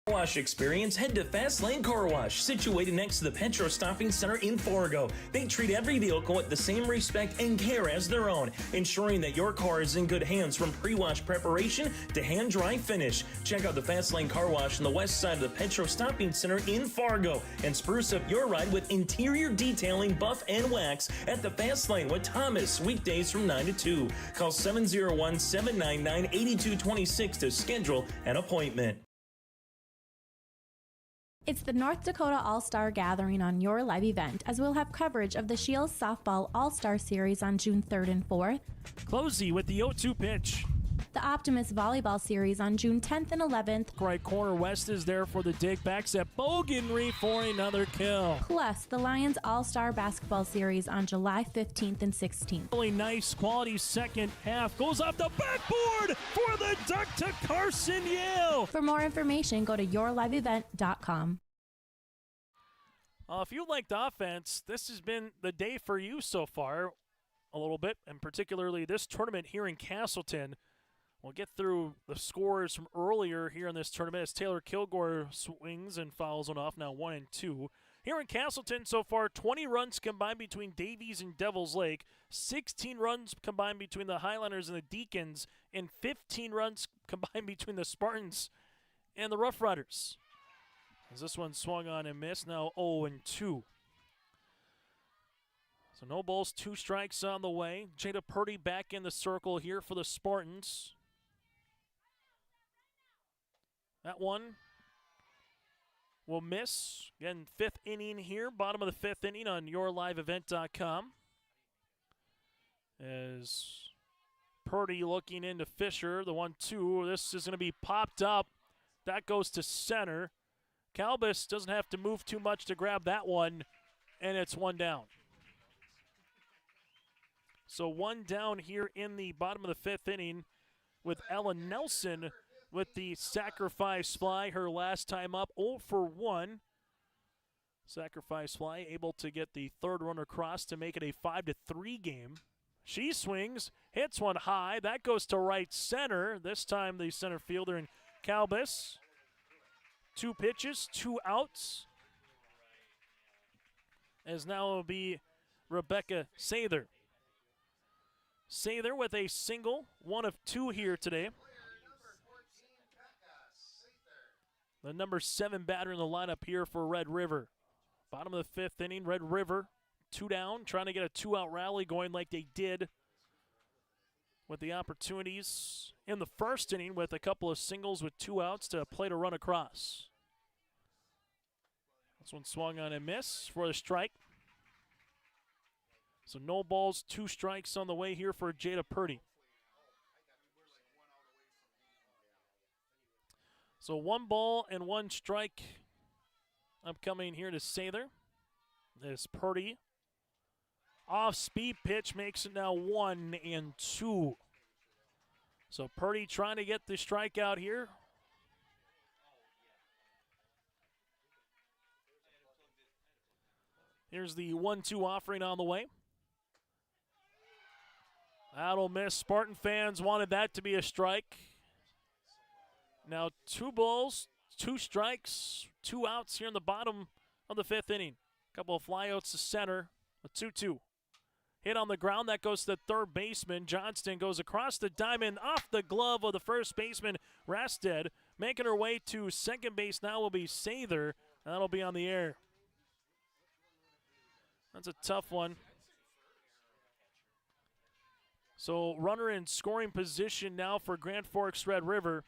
Wash experience, head to Fast Lane Car Wash, situated next to the Petro Stopping Center in Fargo. They treat every vehicle with the same respect and care as their own, ensuring that your car is in good hands from pre-wash preparation to hand-dry finish. Check out the Fast Lane Car Wash on the west side of the Petro Stopping Center in Fargo and spruce up your ride with interior detailing, buff, and wax at the Fast Lane with Thomas, weekdays from 9 to 2. Call 701-799-8226 to schedule an appointment. It's the North Dakota All-Star Gathering on your live event, as we'll have coverage of the Shields Softball All-Star Series on June 3rd and 4th. Closey with the 0-2 pitch. The Optimist Volleyball Series on June 10th and 11th. Right corner West is there for the dig. Backs at Bogenry for another kill. Plus, the Lions All-Star Basketball Series on July 15th and 16th. Really nice quality second half. Goes off the backboard for the duck to Carson Yale. For more information, go to yourliveevent.com. If you liked offense, this has been the day for you so far a little bit, and particularly this tournament here in Castleton. We'll get through the scores from earlier here in this tournament as Taylor Kilgore swings and fouls one off, now 1-2. Here in Castleton so far, 20 runs combined between Davies and Devils Lake, 16 runs combined between the Highlanders and the Deacons, and 15 runs combined between the Spartans and the Rough Riders. As this one swung on and missed, now 0-2. So no balls, 2 strikes on the way. Jada Purdy back in the circle here for the Spartans. That one will miss. Again, 5th inning here, bottom of the 5th inning on yourliveevent.com. As Purdy looking into Fisher, the 1-2. This is going to be popped up. That goes to center. Calbus doesn't have to move too much to grab that one, and it's 1 down. So 1 down here in the bottom of the 5th inning with Ellen Nelson with the sacrifice fly, her last time up, 0 for 1. Sacrifice fly, able to get the third run across to make it a 5-3 game. She swings, hits one high. That goes to right center. This time the center fielder in Calbus. 2 pitches, 2 outs. As now it will be Rebecca Sather. Sather with a single, 1 of 2 here today. The number 7 batter in the lineup here for Red River. Bottom of the 5th inning, Red River 2 down, trying to get a 2-out rally going like they did with the opportunities in the first inning with a couple of singles with 2 outs to play to run across. This one swung on and miss for the strike. So no balls, 2 strikes on the way here for Jada Purdy. So 1 ball and 1 strike upcoming here to Sather. This Purdy off-speed pitch makes it now 1-2. So Purdy trying to get the strikeout here. Here's the 1-2 offering on the way. That'll miss. Spartan fans wanted that to be a strike. Now 2 balls, 2 strikes, 2 outs here in the bottom of the 5th inning. A couple of flyouts to center, a 2-2. Hit on the ground, that goes to the third baseman. Johnston goes across the diamond, off the glove of the first baseman, Rasted. Making her way to second base now will be Sather. That'll be on the air. That's a tough one. So runner in scoring position now for Grand Forks Red River,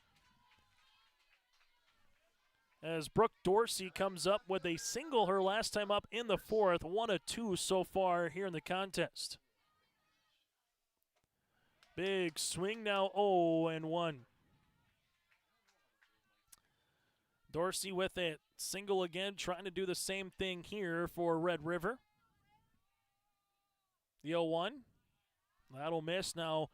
as Brooke Dorsey comes up with a single her last time up in the 4th. 1-2 so far here in the contest. Big swing now, 0-1. Dorsey with it, single again, trying to do the same thing here for Red River. The 0-1, that'll miss now.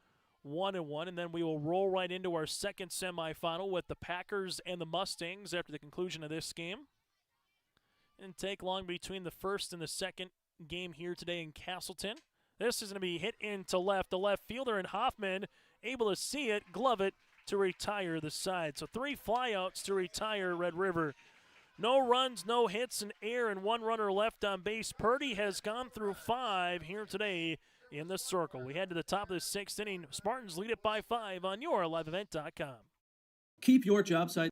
1-1, and then we will roll right into our second semifinal with the Packers and the Mustangs after the conclusion of this game. And take long between the first and the second game here today in Castleton. This is going to be hit into left. The left fielder and Hoffman able to see it, glove it to retire the side. So 3 flyouts to retire Red River. No runs, no hits in air, and 1 runner left on base. Purdy has gone through 5 here today in the circle. We head to the top of the 6th inning. Spartans lead it by 5 on your liveevent.com. Keep your job site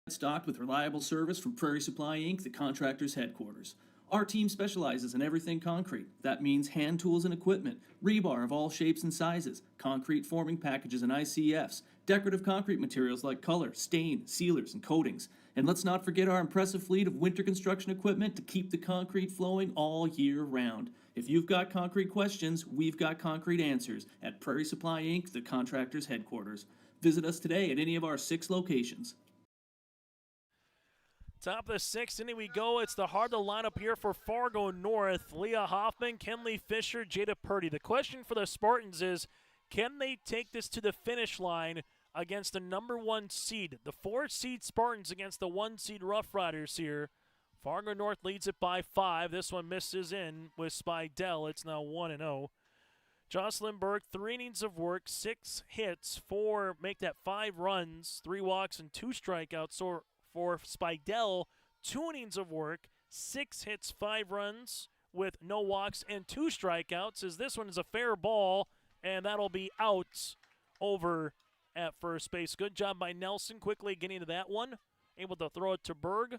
stocked with reliable service from Prairie Supply Inc., the contractor's headquarters. Our team specializes in everything concrete. That means hand tools and equipment, rebar of all shapes and sizes, concrete forming packages and ICFs, decorative concrete materials like color, stain, sealers, and coatings. And let's not forget our impressive fleet of winter construction equipment to keep the concrete flowing all year round. If you've got concrete questions, we've got concrete answers at Prairie Supply Inc., the contractor's headquarters. Visit us today at any of our 6 locations. Top of the 6th inning we go. It's the heart of the lineup here for Fargo North. Leah Hoffman, Kenley Fisher, Jada Purdy. The question for the Spartans is, can they take this to the finish line against the number 1 seed? The 4-seed Spartans against the 1-seed Rough Riders here. Fargo North leads it by 5. This one misses in with Spidell. It's now 1-0. Jocelyn Berg, 3 innings of work, 6 hits, 4 make that 5 runs, 3 walks and 2 strikeouts. So for Spidell, 2 innings of work, 6 hits, 5 runs with no walks and 2 strikeouts, as this one is a fair ball, and that'll be out over at first base. Good job by Nelson quickly getting to that one. Able to throw it to Berg.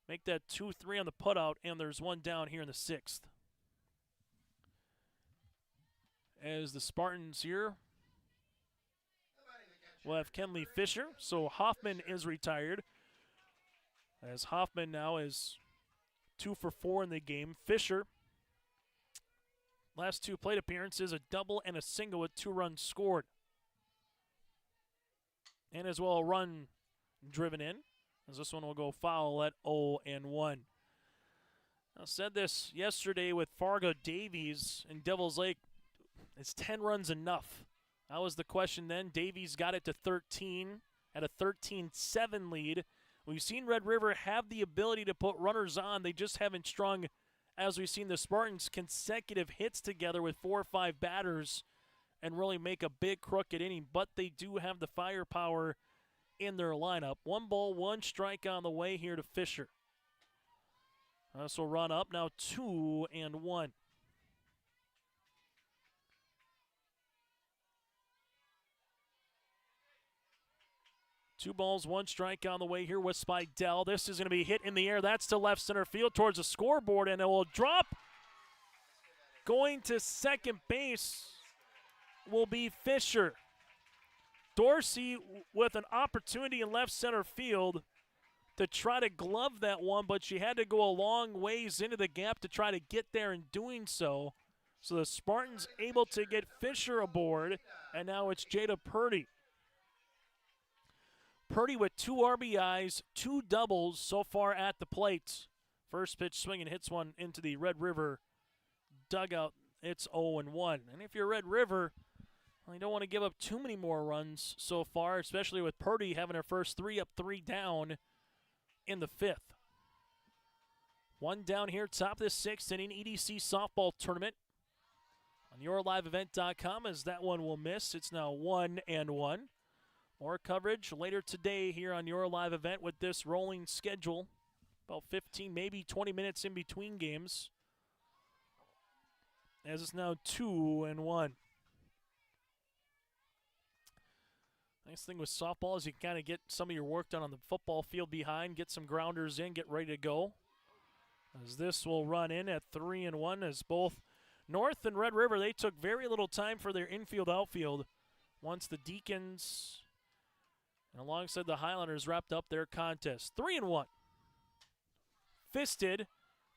Make that 2-3 on the putout, and there's 1 down here in the 6th. As the Spartans here will have Kenley Fisher, so Hoffman is retired. As Hoffman now is 2 for 4 in the game. Fisher, last 2 plate appearances, a double and a single with 2 runs scored. And as well a run driven in, as this one will go foul at 0-1. I said this yesterday with Fargo Davies in Devil's Lake. Is 10 runs enough? That was the question then. Davies got it to 13 at a 13-7 lead. We've seen Red River have the ability to put runners on. They just haven't strung, as we've seen the Spartans, consecutive hits together with 4 or 5 batters and really make a big crooked inning. But they do have the firepower in their lineup. 1 ball, 1 strike on the way here to Fisher. This will run up now 2-1. Two balls, 1 strike on the way here with Spidell. This is going to be hit in the air. That's to left center field towards the scoreboard, and it will drop. Going to second base will be Fisher. Dorsey with an opportunity in left center field to try to glove that one, but she had to go a long ways into the gap to try to get there in doing so. So the Spartans able to get Fisher aboard, and now it's Jada Purdy. Purdy with 2 RBIs, 2 doubles so far at the plate. First pitch swinging, hits one into the Red River dugout. It's 0-1. And if you're Red River, Well, you don't want to give up too many more runs so far, especially with Purdy having her first 3 up, 3 down in the 5th. 1 down here, top of the 6th inning, EDC softball tournament. On yourliveevent.com, as that one will miss. It's now 1-1. More coverage later today here on Your Live Event with this rolling schedule. About 15, maybe 20 minutes in between games. As it's now 2-1. Nice thing with softball is you can kind of get some of your work done on the football field behind, get some grounders in, get ready to go. As this will run in at 3-1 as both North and Red River, they took very little time for their infield-outfield once the Deacons and alongside the Highlanders wrapped up their contest. 3-1. Fisted,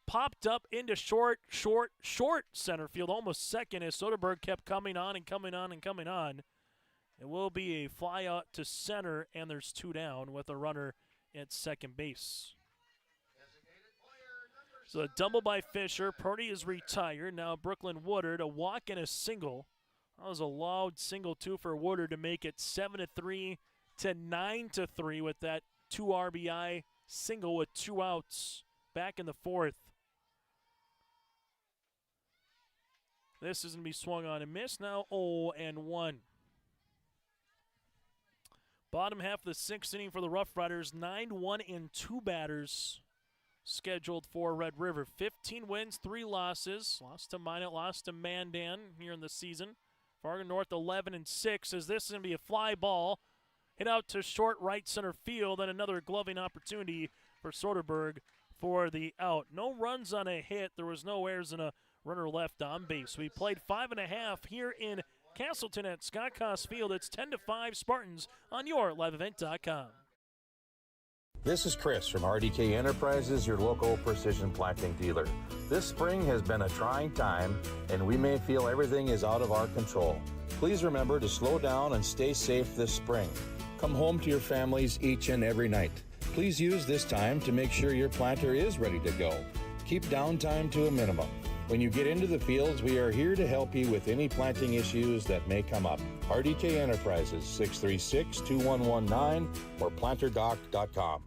popped up into short center field, almost second as Soderberg kept coming on and coming on and coming on. It will be a fly out to center, and there's 2 down with a runner at second base. So a double by Fisher. Purdy is retired. Now Brooklyn Woodard, a walk and a single. That was a loud single, too, for Woodard to make it 7-3 to 9-3 with that 2 RBI single with 2 outs back in the 4th. This is going to be swung on and missed. Now 0-1. Bottom half of the 6th inning for the Rough Riders. 9-1 and 2 batters scheduled for Red River. 15 wins, 3 losses. Lost to Minot, lost to Mandan here in the season. Fargo North 11-6 as this is going to be a fly ball. Hit out to short right center field and another gloving opportunity for Soderberg for the out. No runs on a hit. There was no errors and a runner left on base. We played 5.5 here in Castleton at Scott Koss Field. It's 10-5 Spartans on yourliveevent.com. This is Chris from RDK Enterprises, your local precision planting dealer. This spring has been a trying time, and we may feel everything is out of our control. Please remember to slow down and stay safe this spring. Come home to your families each and every night. Please use this time to make sure your planter is ready to go. Keep downtime to a minimum. When you get into the fields, we are here to help you with any planting issues that may come up. RDK Enterprises, 636-2119 or planterdoc.com.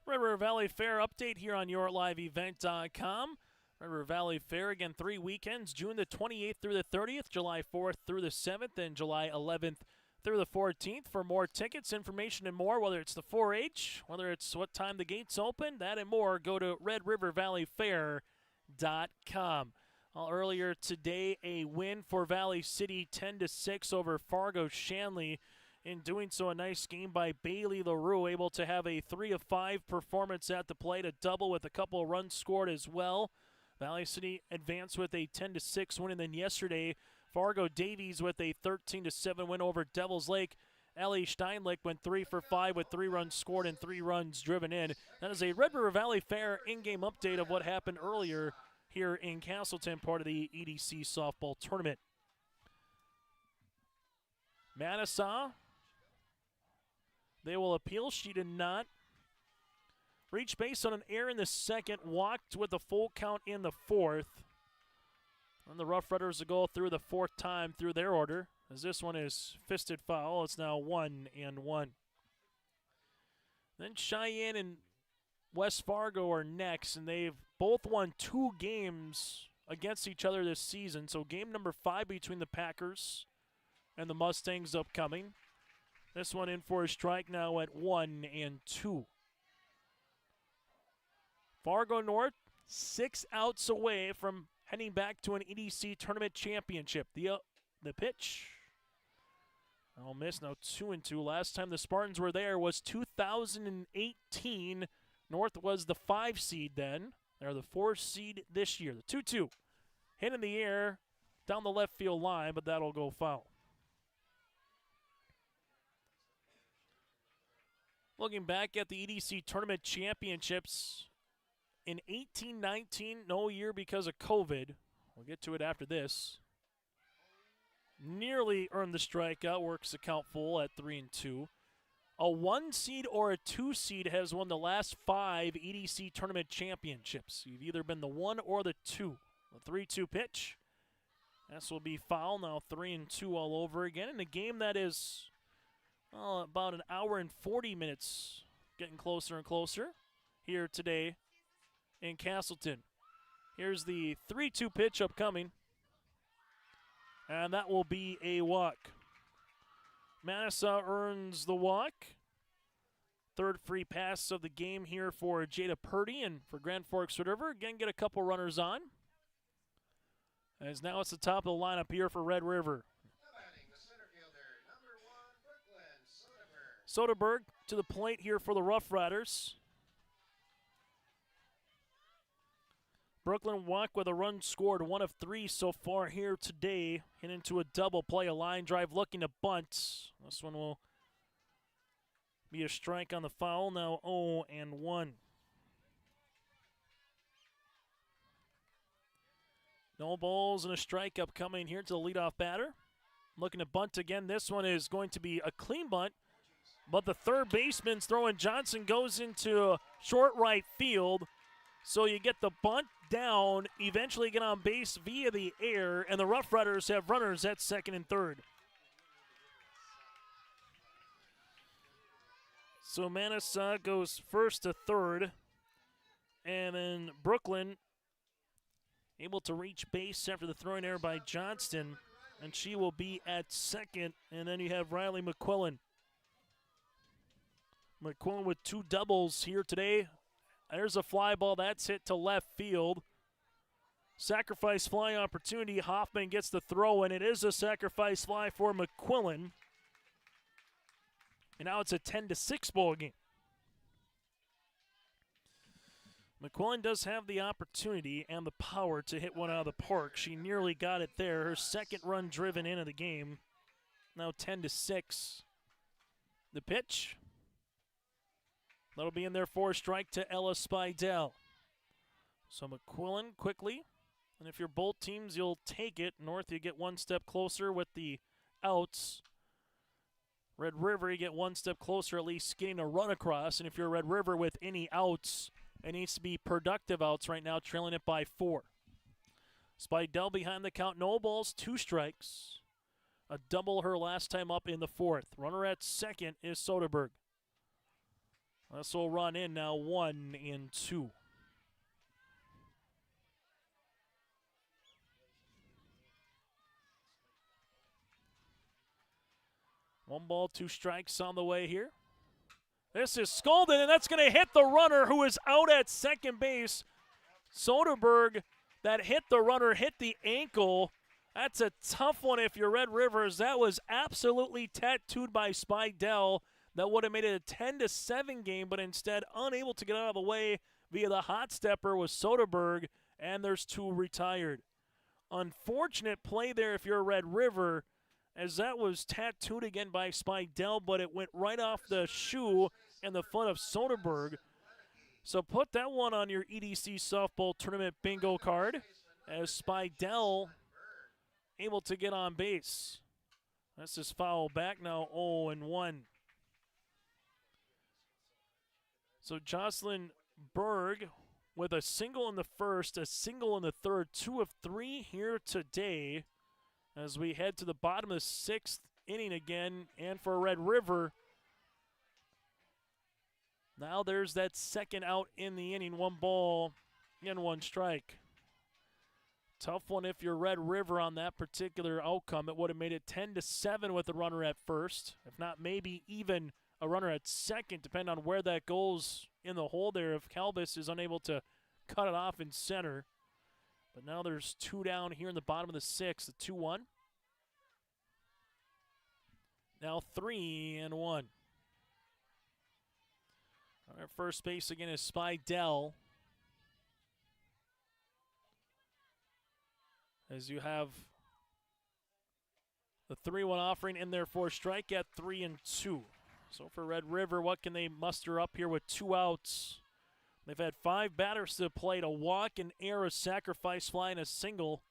Red River Valley Fair update here on yourliveevent.com. Red River Valley Fair, again, 3 weekends, June the 28th through the 30th, July 4th through the 7th, and July 11th through the 14th. For more tickets, information, and more, whether it's the 4-H, whether it's what time the gates open, that and more, go to redrivervalleyfair.com. Earlier today, a win for Valley City, 10-6 over Fargo Shanley. In doing so, a nice game by Bailey LaRue, able to have a 3 of 5 performance at the plate, a double with a couple of runs scored as well. Valley City advanced with a 10-6 win, and then yesterday, Fargo Davies with a 13-7 win over Devils Lake. Ellie Steinlich went 3 for 5 with 3 runs scored and 3 runs driven in. That is a Red River Valley Fair in-game update of what happened earlier here in Castleton, part of the EDC softball tournament. Manasseh, they will appeal. She did not reach base on an error in the second, walked with a full count in the 4th. And the Rough Riders will go through the 4th time through their order, as this one is fisted foul. It's now 1-1. Then Cheyenne and West Fargo are next, and they've both won 2 games against each other this season. So game number 5 between the Packers and the Mustangs upcoming. This one in for a strike now at 1-2. Fargo North 6 outs away from heading back to an EDC tournament championship. The pitch. I'll miss now 2-2. Last time the Spartans were there was 2018. North was the 5 seed then. They're the 4 seed this year. The 2-2. Hit in the air down the left field line, but that'll go foul. Looking back at the EDC tournament championships, in 18-19, no year because of COVID. We'll get to it after this. Nearly earned the strikeout, works the count full at 3-2. A 1 seed or a 2 seed has won the last 5 EDC tournament championships. You've either been the 1 or the 2. The 3-2 pitch. This will be foul, now 3-2 all over again in a game that is about an hour and 40 minutes, getting closer and closer here today in Castleton. Here's the 3-2 pitch upcoming, and that will be a walk. Manassa earns the walk. Third free pass of the game here for Jada Purdy and for Grand Forks Red River. Again, get a couple runners on. As now it's the top of the lineup here for Red River. Soderberg to the plate here for the Rough Riders. Brooklyn walk with a run scored, 1 of 3 so far here today. Hit into a double play, a line drive looking to bunt. This one will be a strike on the foul, now 0-1. No balls and a strike upcoming here to the leadoff batter. Looking to bunt again. This one is going to be a clean bunt, but the third baseman's throwing Johnson goes into short right field. So you get the bunt down, eventually get on base via the air, and the Rough Riders have runners at second and third. So Manassa goes first to third, and then Brooklyn able to reach base after the throwing error by Johnston, and she will be at second, and then you have Riley McQuillan. McQuillan with 2 doubles here today. There's a fly ball that's hit to left field. Sacrifice fly opportunity. Hoffman gets the throw, and it is a sacrifice fly for McQuillan. And now it's a 10-6 ball game. McQuillan does have the opportunity and the power to hit one out of the park. She nearly got it there. Her second run driven into the game. Now 10-6. The pitch. That'll be in there for a strike to Ella Spidell. So McQuillan quickly. And if you're both teams, you'll take it. North, you get one step closer with the outs. Red River, you get one step closer, at least getting a run across. And if you're Red River with any outs, it needs to be productive outs right now, trailing it by 4. Spidell behind the count, no balls, 2 strikes. A double her last time up in the 4th. Runner at second is Soderberg. This will run in now 1-2. One ball, 2 strikes on the way here. This is Skolden, and that's going to hit the runner who is out at second base. Soderberg, that hit the runner, hit the ankle. That's a tough one if you're Red Rivers. That was absolutely tattooed by Spidell. That would have made it a 10-7 game, but instead unable to get out of the way via the hot stepper was Soderberg, and there's 2 retired. Unfortunate play there if you're a Red River, as that was tattooed again by Spidell, but it went right off the shoe and the foot of Soderberg. So put that one on your EDC softball tournament bingo card, as Spidell able to get on base. That's his foul back now, 0-1. So Jocelyn Berg with a single in the first, a single in the third, 2 of 3 here today as we head to the bottom of the 6th inning again. And for Red River, now there's that second out in the inning, 1 ball and 1 strike. Tough one if you're Red River on that particular outcome. It would have made it 10-7 with the runner at first, if not maybe even a runner at second, depending on where that goes in the hole there if Calvis is unable to cut it off in center. But now there's 2 down here in the bottom of the 6th, the 2-1. Now 3-1. On our first base again is Spidell. As you have the 3-1 offering in there for a strike at 3-2. So for Red River, what can they muster up here with 2 outs? They've had 5 batters to the plate, a walk, an error, a sacrifice fly, and a single.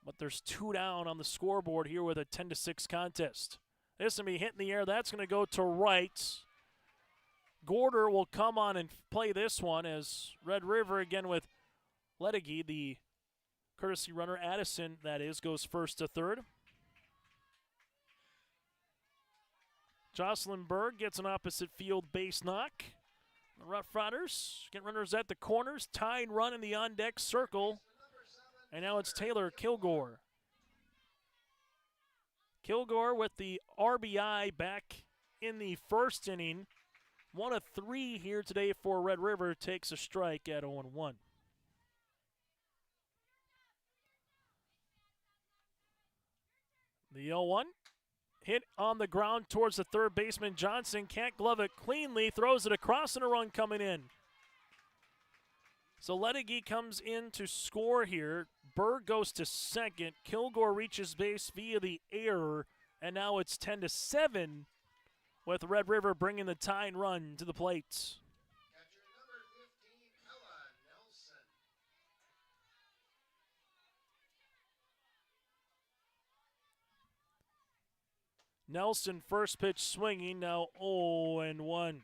But there's 2 down on the scoreboard here with a 10-6 contest. This is going to be hit in the air. That's going to go to right. Gorder will come on and play this one as Red River again with Ledegy, the Courtesy runner Addison, that is, goes first to third. Jocelyn Berg gets an opposite field base knock. The Rough Riders get runners at the corners. Tying run in the on-deck circle. And now it's Taylor Kilgore. Kilgore with the RBI back in the first inning. 1 of 3 here today for Red River. Takes a strike at 0-1. The 0-1. Hit on the ground towards the third baseman. Johnson can't glove it cleanly. Throws it across and a run coming in. So Ledegi comes in to score here. Berg goes to second. Kilgore reaches base via the error. And now it's 10-7 with Red River bringing the tying run to the plate. Nelson first pitch swinging, now 0-1.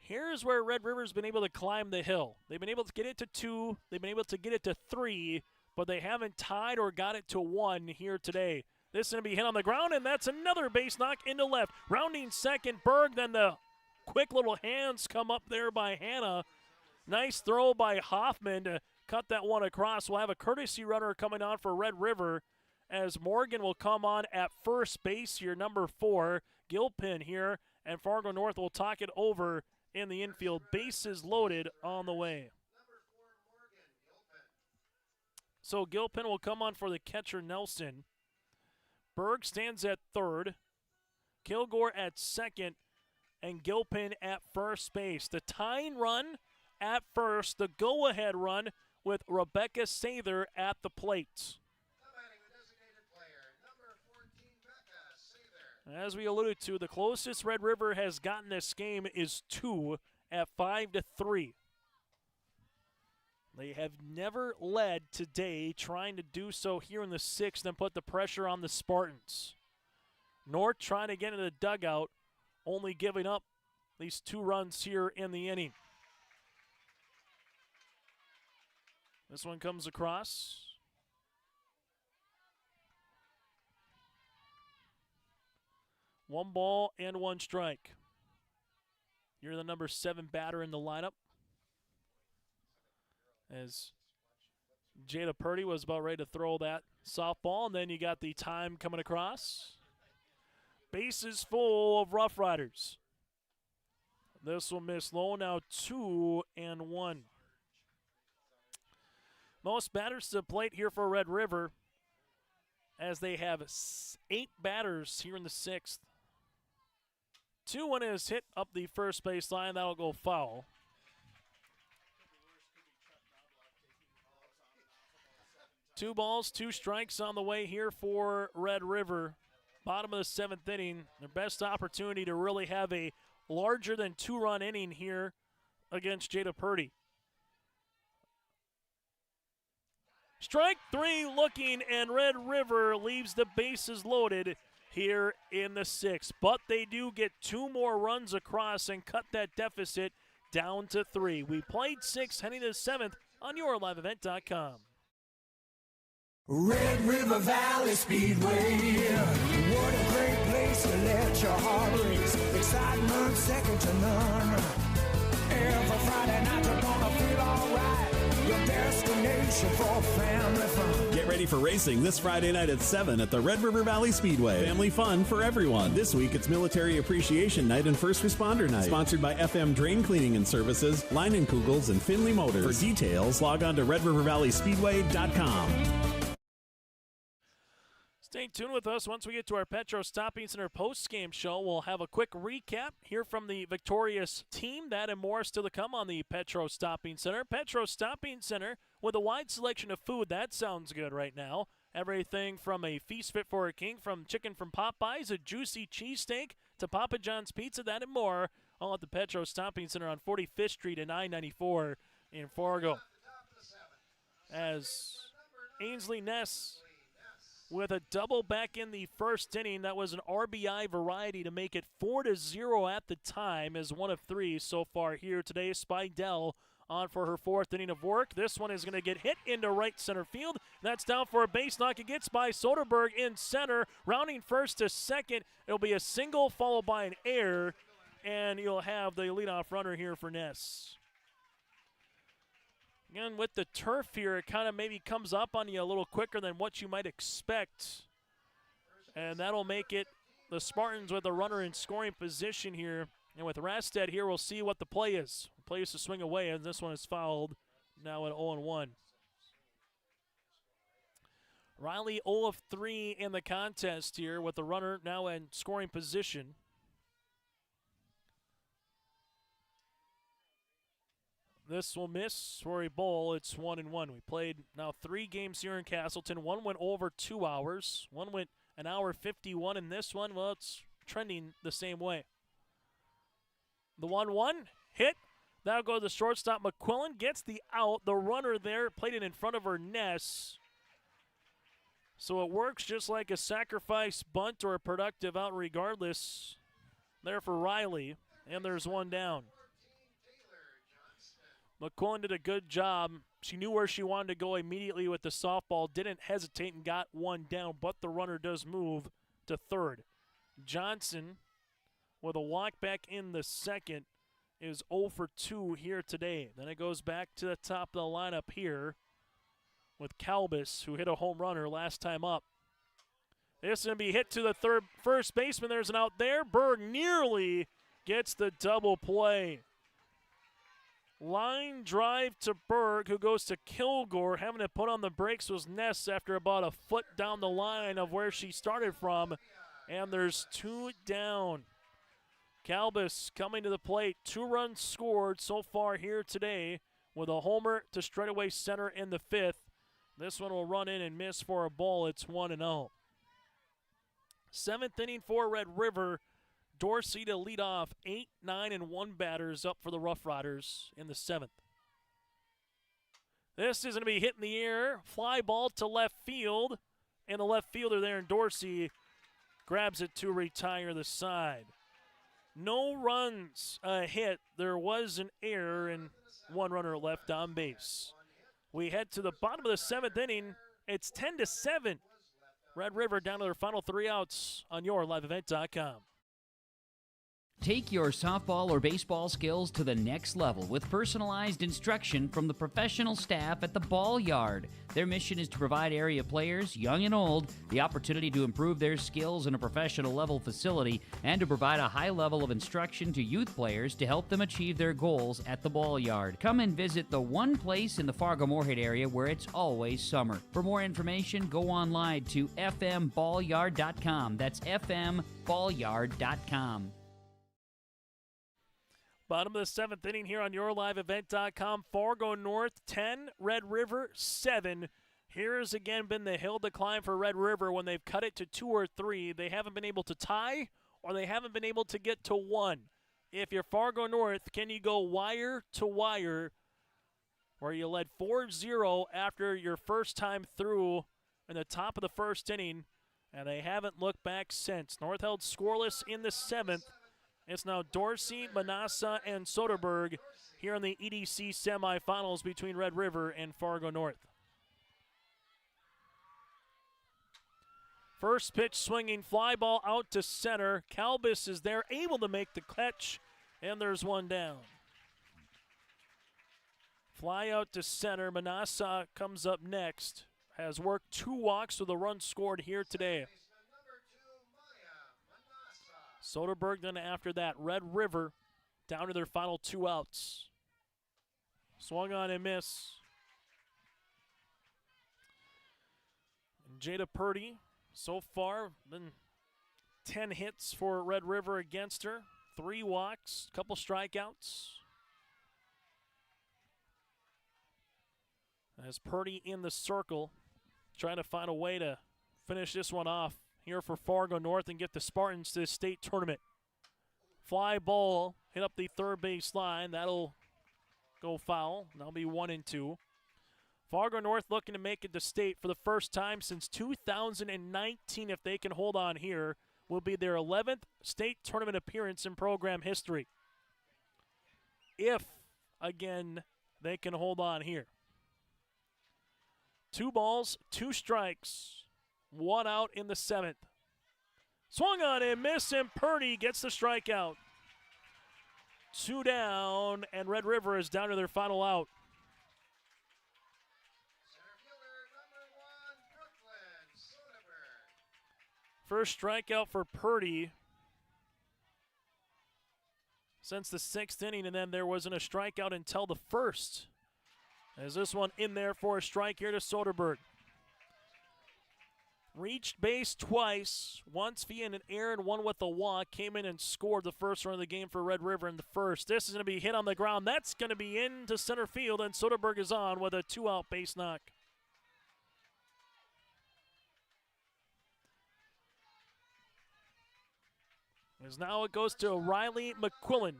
Here's where Red River's been able to climb the hill. They've been able to get it to 2, they've been able to get it to 3, but they haven't tied or got it to 1 here today. This is going to be hit on the ground, and that's another base knock into left. Rounding second, Berg, then the quick little hands come up there by Hanna. Nice throw by Hoffman to cut that one across. We'll have a courtesy runner coming on for Red River, as Morgan will come on at first base here, number 4. Gilpin here, and Fargo North will talk it over in the infield. Bases loaded on the way. So Gilpin will come on for the catcher, Nelson. Berg stands at third. Kilgore at second, and Gilpin at first base. The tying run at first, the go-ahead run with Rebecca Sather at the plate. As we alluded to, the closest Red River has gotten this game is 2 at 5-3. They have never led today, trying to do so here in the 6th and put the pressure on the Spartans. North trying to get into the dugout, only giving up these 2 runs here in the inning. This one comes across. One ball and 1 strike. You're the number 7 batter in the lineup. As Jada Purdy was about ready to throw that softball, and then you got the time coming across. Bases full of Rough Riders. This will miss low, now 2-1. Most batters to the plate here for Red River, as they have 8 batters here in the 6th. 2-1 is hit up the first base line. That'll go foul. Two balls, 2 strikes on the way here for Red River. Bottom of the 7th inning. Their best opportunity to really have a larger than 2-run inning here against Jada Purdy. Strike 3 looking, and Red River leaves the bases loaded here in the 6th. But they do get 2 more runs across and cut that deficit down to 3. We played 6 heading to the 7th on YourLiveEvent.com. Red River Valley Speedway, what a great place to let your heart race. Excitement second to none. Every Friday night you're gonna feel alright. Your destination for family fun. Get ready for racing this Friday night at 7 at the Red River Valley Speedway. Family fun for everyone. This week it's Military Appreciation Night and First Responder Night. Sponsored by FM Drain Cleaning and Services, Leinenkugels, and Finley Motors. For details, log on to RedRiverValleySpeedway.com. Stay tuned with us. Once we get to our Petro Stopping Center post-game show, we'll have a quick recap, hear from the victorious team. That and more still to come on the Petro Stopping Center. Petro Stopping Center with a wide selection of food. That sounds good right now. Everything from a feast fit for a king, from chicken from Popeyes, a juicy cheesesteak, to Papa John's Pizza, that and more, all at the Petro Stopping Center on 45th Street and I-94 in Fargo. As Ainsley Ness with a double back in the first inning. That was an RBI variety to make it 4-0 at the time, as 1 of 3 so far here today. Spidell on for her 4th inning of work. This one is going to get hit into right center field. That's down for a base knock. It gets by Soderberg in center. Rounding first to second. It'll be a single followed by an error, and you'll have the leadoff runner here for Ness. Again, with the turf here, it kind of maybe comes up on you a little quicker than what you might expect. And that'll make it the Spartans with a runner in scoring position here. And with Rasted here, we'll see what the play is. The play is to swing away, and this one is fouled now at 0-1. Riley 0 of 3 in the contest here with the runner now in scoring position. This will miss for a ball. It's 1-1. We played now 3 games here in Castleton. One went over 2 hours. One went an hour 51, and this one, well, it's trending the same way. The 1-1 hit. That'll go to the shortstop. McQuillan gets the out. The runner there played it in front of her Ness. So it works just like a sacrifice bunt or a productive out regardless. There for Riley, and there's one down. McQuillan did a good job. She knew where she wanted to go immediately with the softball, didn't hesitate and got one down, but the runner does move to third. Johnson, with a walk back in the second, is 0 for 2 here today. Then it goes back to the top of the lineup here with Kalbus, who hit a home runner last time up. This is going to be hit to the first baseman. There's an out there. Berg nearly gets the double play. Line drive to Berg, who goes to Kilgore. Having to put on the brakes was Ness after about a foot down the line of where she started from. And there's 2 down. Kalbus coming to the plate. 2 runs scored so far here today with a homer to straightaway center in the 5th. This one will run in and miss for a ball. It's 1-0. 7th inning for Red River. Dorsey to lead off. 8, 9, and 1 batters up for the Rough Riders in the 7th. This is going to be hit in the air. Fly ball to left field. And the left fielder there in Dorsey grabs it to retire the side. No runs hit. There was an error and 1 runner left on base. We head to the bottom of the 7th inning. It's 10-7. Red River down to their final 3 outs on YourLiveEvent.com. Take your softball or baseball skills to the next level with personalized instruction from the professional staff at the Ball Yard. Their mission is to provide area players, young and old, the opportunity to improve their skills in a professional level facility and to provide a high level of instruction to youth players to help them achieve their goals at the Ball Yard. Come and visit the one place in the Fargo-Moorhead area where it's always summer. For more information, go online to fmballyard.com. That's fmballyard.com. Bottom of the 7th inning here on YourLiveEvent.com. Fargo North 10, Red River 7. Here has again been the hill decline for Red River when they've cut it to 2 or 3. They haven't been able to tie or they haven't been able to get to 1. If you're Fargo North, can you go wire to wire where you led 4-0 after your first time through in the top of the 1st inning, and they haven't looked back since. North held scoreless in the 7th. It's now Dorsey, Manassa, and Soderberg here in the EDC semifinals between Red River and Fargo North. First pitch swinging, fly ball out to center. Kalbus is there, able to make the catch, and there's one down. Fly out to center. Manassa comes up next. Has worked 2 walks with a run scored here today. Soderberg then after that. Red River down to their final 2 outs. Swung on and miss. And Jada Purdy, so far, been 10 hits for Red River against her. 3 walks, couple strikeouts. As Purdy in the circle, trying to find a way to finish this one off here for Fargo North and get the Spartans to the state tournament. Fly ball hit up the 3rd base line. That'll go foul. That'll be 1-2. Fargo North looking to make it to state for the first time since 2019. If they can hold on here, will be their 11th state tournament appearance in program history. If, again, they can hold on here. 2 balls, 2 strikes, 1 out in the 7th. Swung on and missed, and Purdy gets the strikeout. 2 down, and Red River is down to their final out. First strikeout for Purdy since the 6th inning, and then there wasn't a strikeout until the 1st. As this one in there for a strike here to Soderberg. Reached base twice, once via an error and one with a walk. Came in and scored the first run of the game for Red River in the 1st. This is going to be hit on the ground. That's going to be into center field, and Soderberg is on with a 2-out base knock. As now it goes to Riley McQuillan.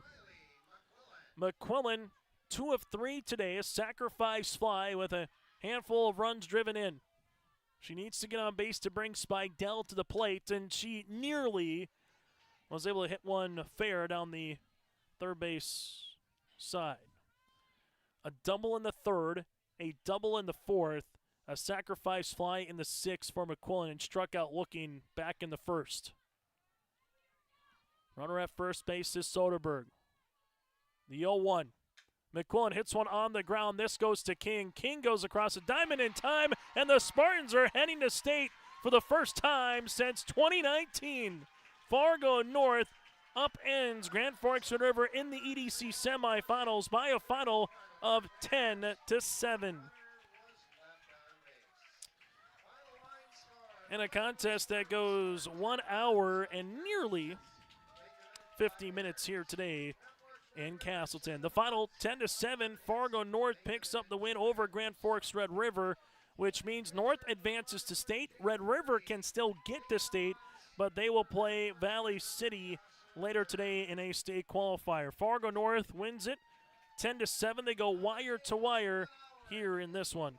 McQuillan, 2 of 3 today, a sacrifice fly with a handful of runs driven in. She needs to get on base to bring Spidell to the plate, and she nearly was able to hit one fair down the third base side. A double in the 3rd, a double in the 4th, a sacrifice fly in the 6th for McQuillan, and struck out looking back in the 1st. Runner at first base is Soderberg. The 0-1. McQuillan hits one on the ground. This goes to King. King goes across a diamond in time, and the Spartans are heading to state for the first time since 2019. Fargo North upends Grand Forks Red River in the EDC semifinals by a final of 10-7. In a contest that goes 1 hour and nearly 50 minutes here today in Castleton. The final 10-7, Fargo North picks up the win over Grand Forks Red River, which means North advances to state. Red River can still get to state, but they will play Valley City later today in a state qualifier. Fargo North wins it 10-7. They go wire to wire here in this one.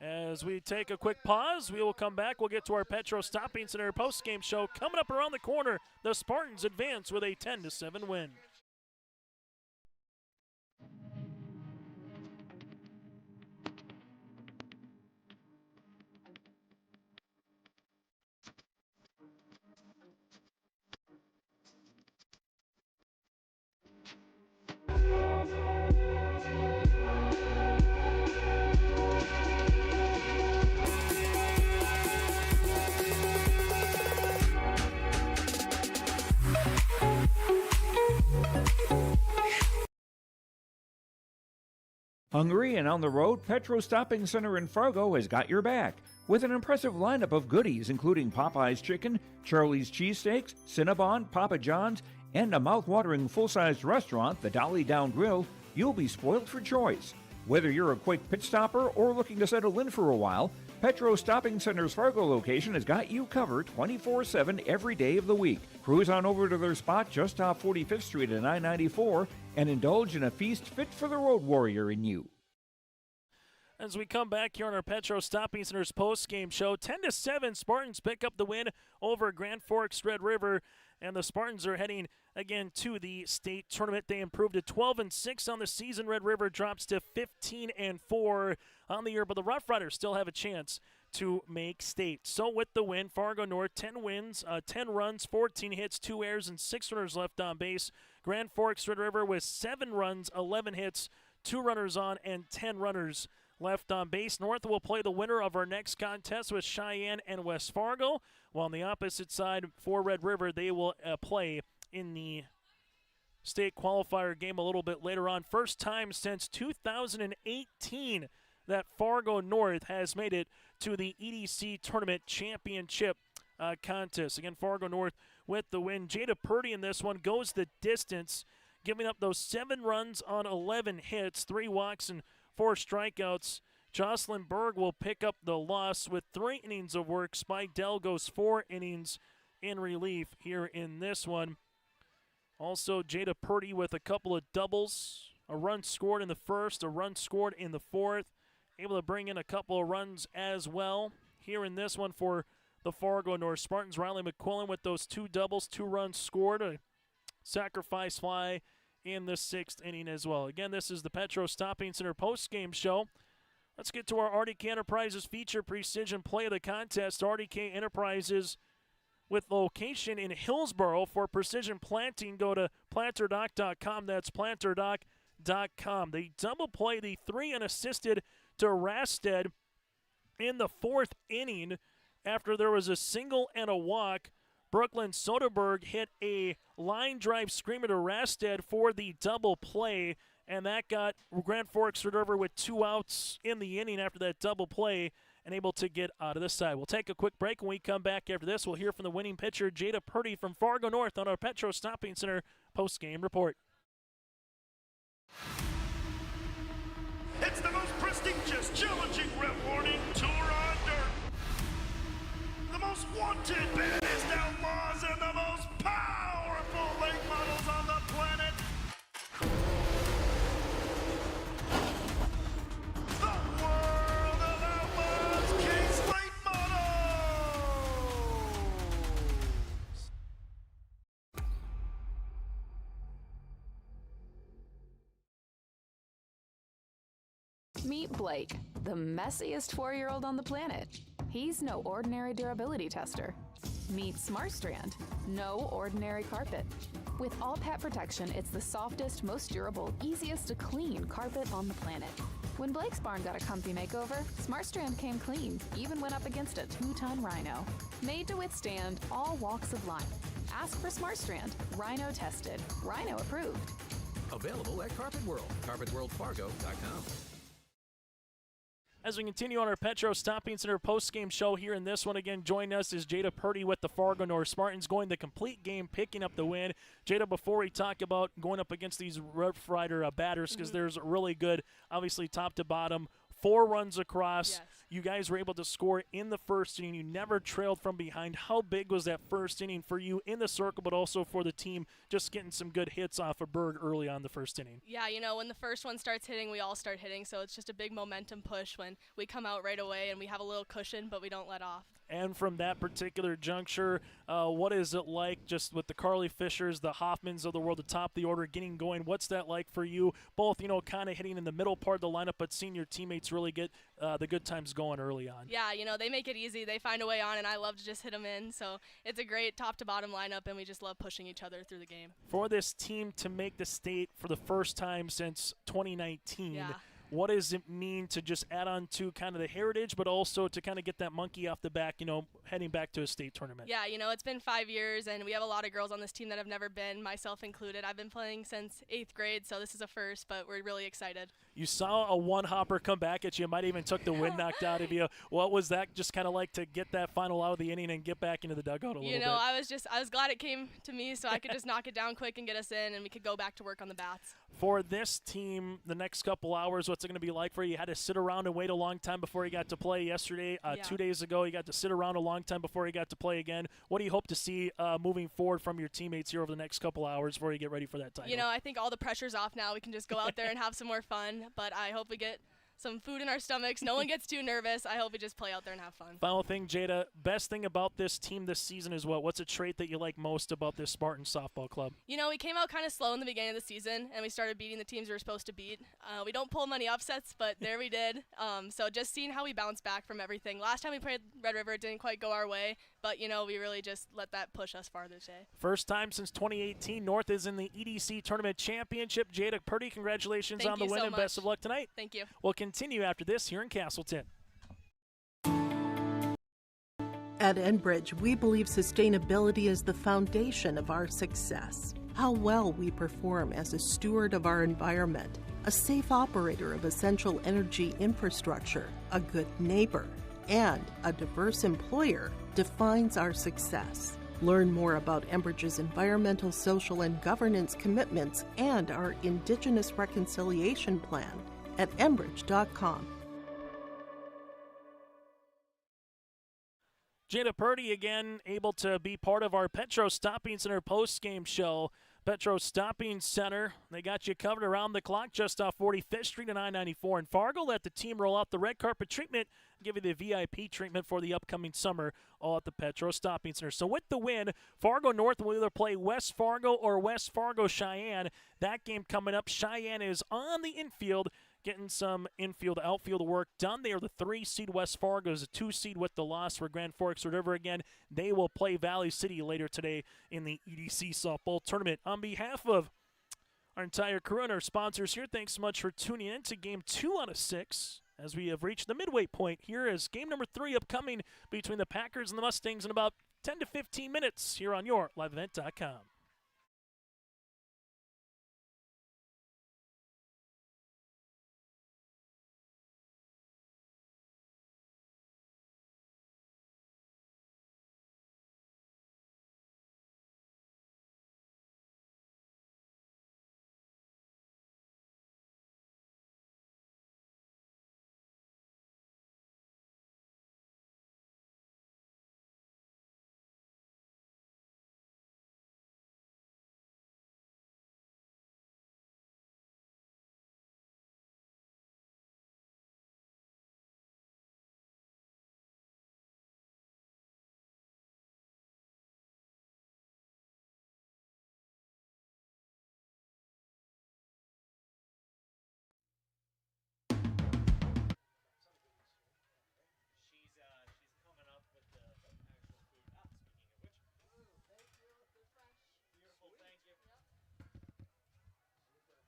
As we take a quick pause, we will come back. We'll get to our Petro Stopping Center post-game show. Coming up around the corner, the Spartans advance with a 10-7 win. Hungry and on the road, Petro Stopping Center in Fargo has got your back. With an impressive lineup of goodies including Popeye's Chicken, Charlie's Cheesesteaks, Cinnabon, Papa John's, and a mouth-watering full-sized restaurant, the Dolly Down Grill, you'll be spoiled for choice. Whether you're a quick pit stopper or looking to settle in for a while, Petro Stopping Center's Fargo location has got you covered 24/7 every day of the week. Cruise on over to their spot just off 45th Street and I-94 and indulge in a feast fit for the road warrior in you. As we come back here on our Petro Stopping Center's post-game show, 10-7, Spartans pick up the win over Grand Forks Red River, and the Spartans are heading again to the state tournament. They improved to 12-6 on the season. Red River drops to 15-4 on the year, but the Rough Riders still have a chance to make state. So with the win, Fargo North 10 wins, 10 runs, 14 hits, 2 errors, and 6 runners left on base. Grand Forks Red River with 7 runs, 11 hits, 2 runners on, and 10 runners left on base. North will play the winner of our next contest with Cheyenne and West Fargo, while on the opposite side for Red River, they will play in the state qualifier game a little bit later on. First time since 2018 that Fargo North has made it to the EDC Tournament Championship contest. Again, Fargo North with the win. Jada Purdy in this one goes the distance, giving up those 7 runs on 11 hits, 3 walks, and 4 strikeouts. Jocelyn Berg will pick up the loss with 3 innings of work. Spidell goes 4 innings in relief here in this one. Also, Jada Purdy with a couple of doubles. A run scored in the 1st, a run scored in the 4th. Able to bring in a couple of runs as well here in this one for the Fargo North Spartans. Riley McQuillan with those 2 doubles, 2 runs scored. A sacrifice fly in the 6th inning as well. Again, this is the Petro Stopping Center postgame show. Let's get to our RDK Enterprises feature precision play of the contest. RDK Enterprises with location in Hillsboro for precision planting. Go to planterdoc.com. That's planterdoc.com. They double play the 3 unassisted to Rasted in the 4th inning after there was a single and a walk. Brooklyn Soderberg hit a line drive screamer to Rasted for the double play, and that got Grand Forks over with 2 outs in the inning after that double play and able to get out of the side. We'll take a quick break. When we come back after this, we'll hear from the winning pitcher, Jada Purdy from Fargo North, on our Petro Stopping Center post-game report. It's the most prestigious, challenging, rewarding tour on dirt. The most wanted, baddest outlaws, and the most powerful late models on the planet. The world of outlaws, King's Late Models. Meet Blake, the messiest 4-year-old on the planet. He's no ordinary durability tester. Meet Smartstrand, no ordinary carpet. With all pet protection, it's the softest, most durable, easiest to clean carpet on the planet. When Blake's barn got a comfy makeover, Smartstrand came clean, even went up against a 2-ton rhino. Made to withstand all walks of life. Ask for Smartstrand, rhino tested, rhino approved. Available at Carpet World, carpetworldfargo.com. As we continue on our Petro Stopping Center post-game show here in this one, again, joining us is Jada Purdy with the Fargo North Spartans, going the complete game, picking up the win. Jada, before we talk about going up against these Rough Rider batters, because there's really good, obviously top to bottom, 4 runs across. Yes. You guys were able to score in the first inning. You never trailed from behind. How big was that first inning for you in the circle, but also for the team, just getting some good hits off of Berg early on the first inning? Yeah, you know, when the first one starts hitting, we all start hitting, so it's just a big momentum push when we come out right away and we have a little cushion, but we don't let off. And from that particular juncture, what is it like just with the Carly Fishers, the Hoffmans of the world, the top of the order, getting going? What's that like for you? Both, you know, kind of hitting in the middle part of the lineup, but seeing your teammates really get the good times going early on. Yeah, you know, they make it easy. They find a way on, and I love to just hit them in. So it's a great top-to-bottom lineup, and we just love pushing each other through the game. For this team to make the state for the first time since 2019, yeah. What does it mean to just add on to kind of the heritage, but also to kind of get that monkey off the back, you know, heading back to a state tournament? Yeah, you know, it's been 5 years, and we have a lot of girls on this team that have never been, myself included. I've been playing since 8th grade, so this is a first, but we're really excited. You saw a one-hopper come back at you. Might even took the wind knocked out of you. What was that just kind of like to get that final out of the inning and get back into the dugout a little bit? You know, I was glad it came to me so I could just knock it down quick and get us in, and we could go back to work on the bats. For this team, the next couple hours, what's it going to be like for you? You had to sit around and wait a long time before you got to play yesterday. 2 days ago, you got to sit around a long time before you got to play again. What do you hope to see moving forward from your teammates here over the next couple hours before you get ready for that title? You know, I think all the pressure's off now. We can just go out there and have some more fun, but I hope we get some food in our stomachs. No one gets too nervous. I hope we just play out there and have fun. Final thing, Jada, best thing about this team this season is what? What's a trait that you like most about this Spartan softball club? You know, we came out kind of slow in the beginning of the season, and we started beating the teams we were supposed to beat. We don't pull many upsets, but there we did. So just seeing how we bounce back from everything. Last time we played Red River, it didn't quite go our way, but, you know, we really just let that push us farther today. First time since 2018, North is in the EDC Tournament Championship. Jada Purdy, congratulations on the win and best of luck tonight. Thank you. We'll continue after this here in Castleton. At Enbridge, we believe sustainability is the foundation of our success. How well we perform as a steward of our environment, a safe operator of essential energy infrastructure, a good neighbor, and a diverse employer defines our success. Learn more about Enbridge's environmental, social, and governance commitments and our Indigenous Reconciliation Plan at enbridge.com. Jada Purdy again able to be part of our Petro Stopping Center post-game show. Petro Stopping Center, they got you covered around the clock just off 45th Street and I-94 in Fargo. Let the team roll out the red carpet treatment, give you the VIP treatment for the upcoming summer, all at the Petro Stopping Center. So with the win, Fargo North will either play West Fargo or West Fargo Cheyenne. That game coming up, Cheyenne is on the infield, getting some infield, outfield work done. They are the 3 seed. West Fargo is a 2 seed with the loss for Grand Forks River again. They will play Valley City later today in the EDC softball tournament. On behalf of our entire crew and our sponsors here, thanks so much for tuning in to Game 2 out of 6 as we have reached the midway point here as Game number 3 upcoming between the Packers and the Mustangs in about 10 to 15 minutes here on your liveevent.com.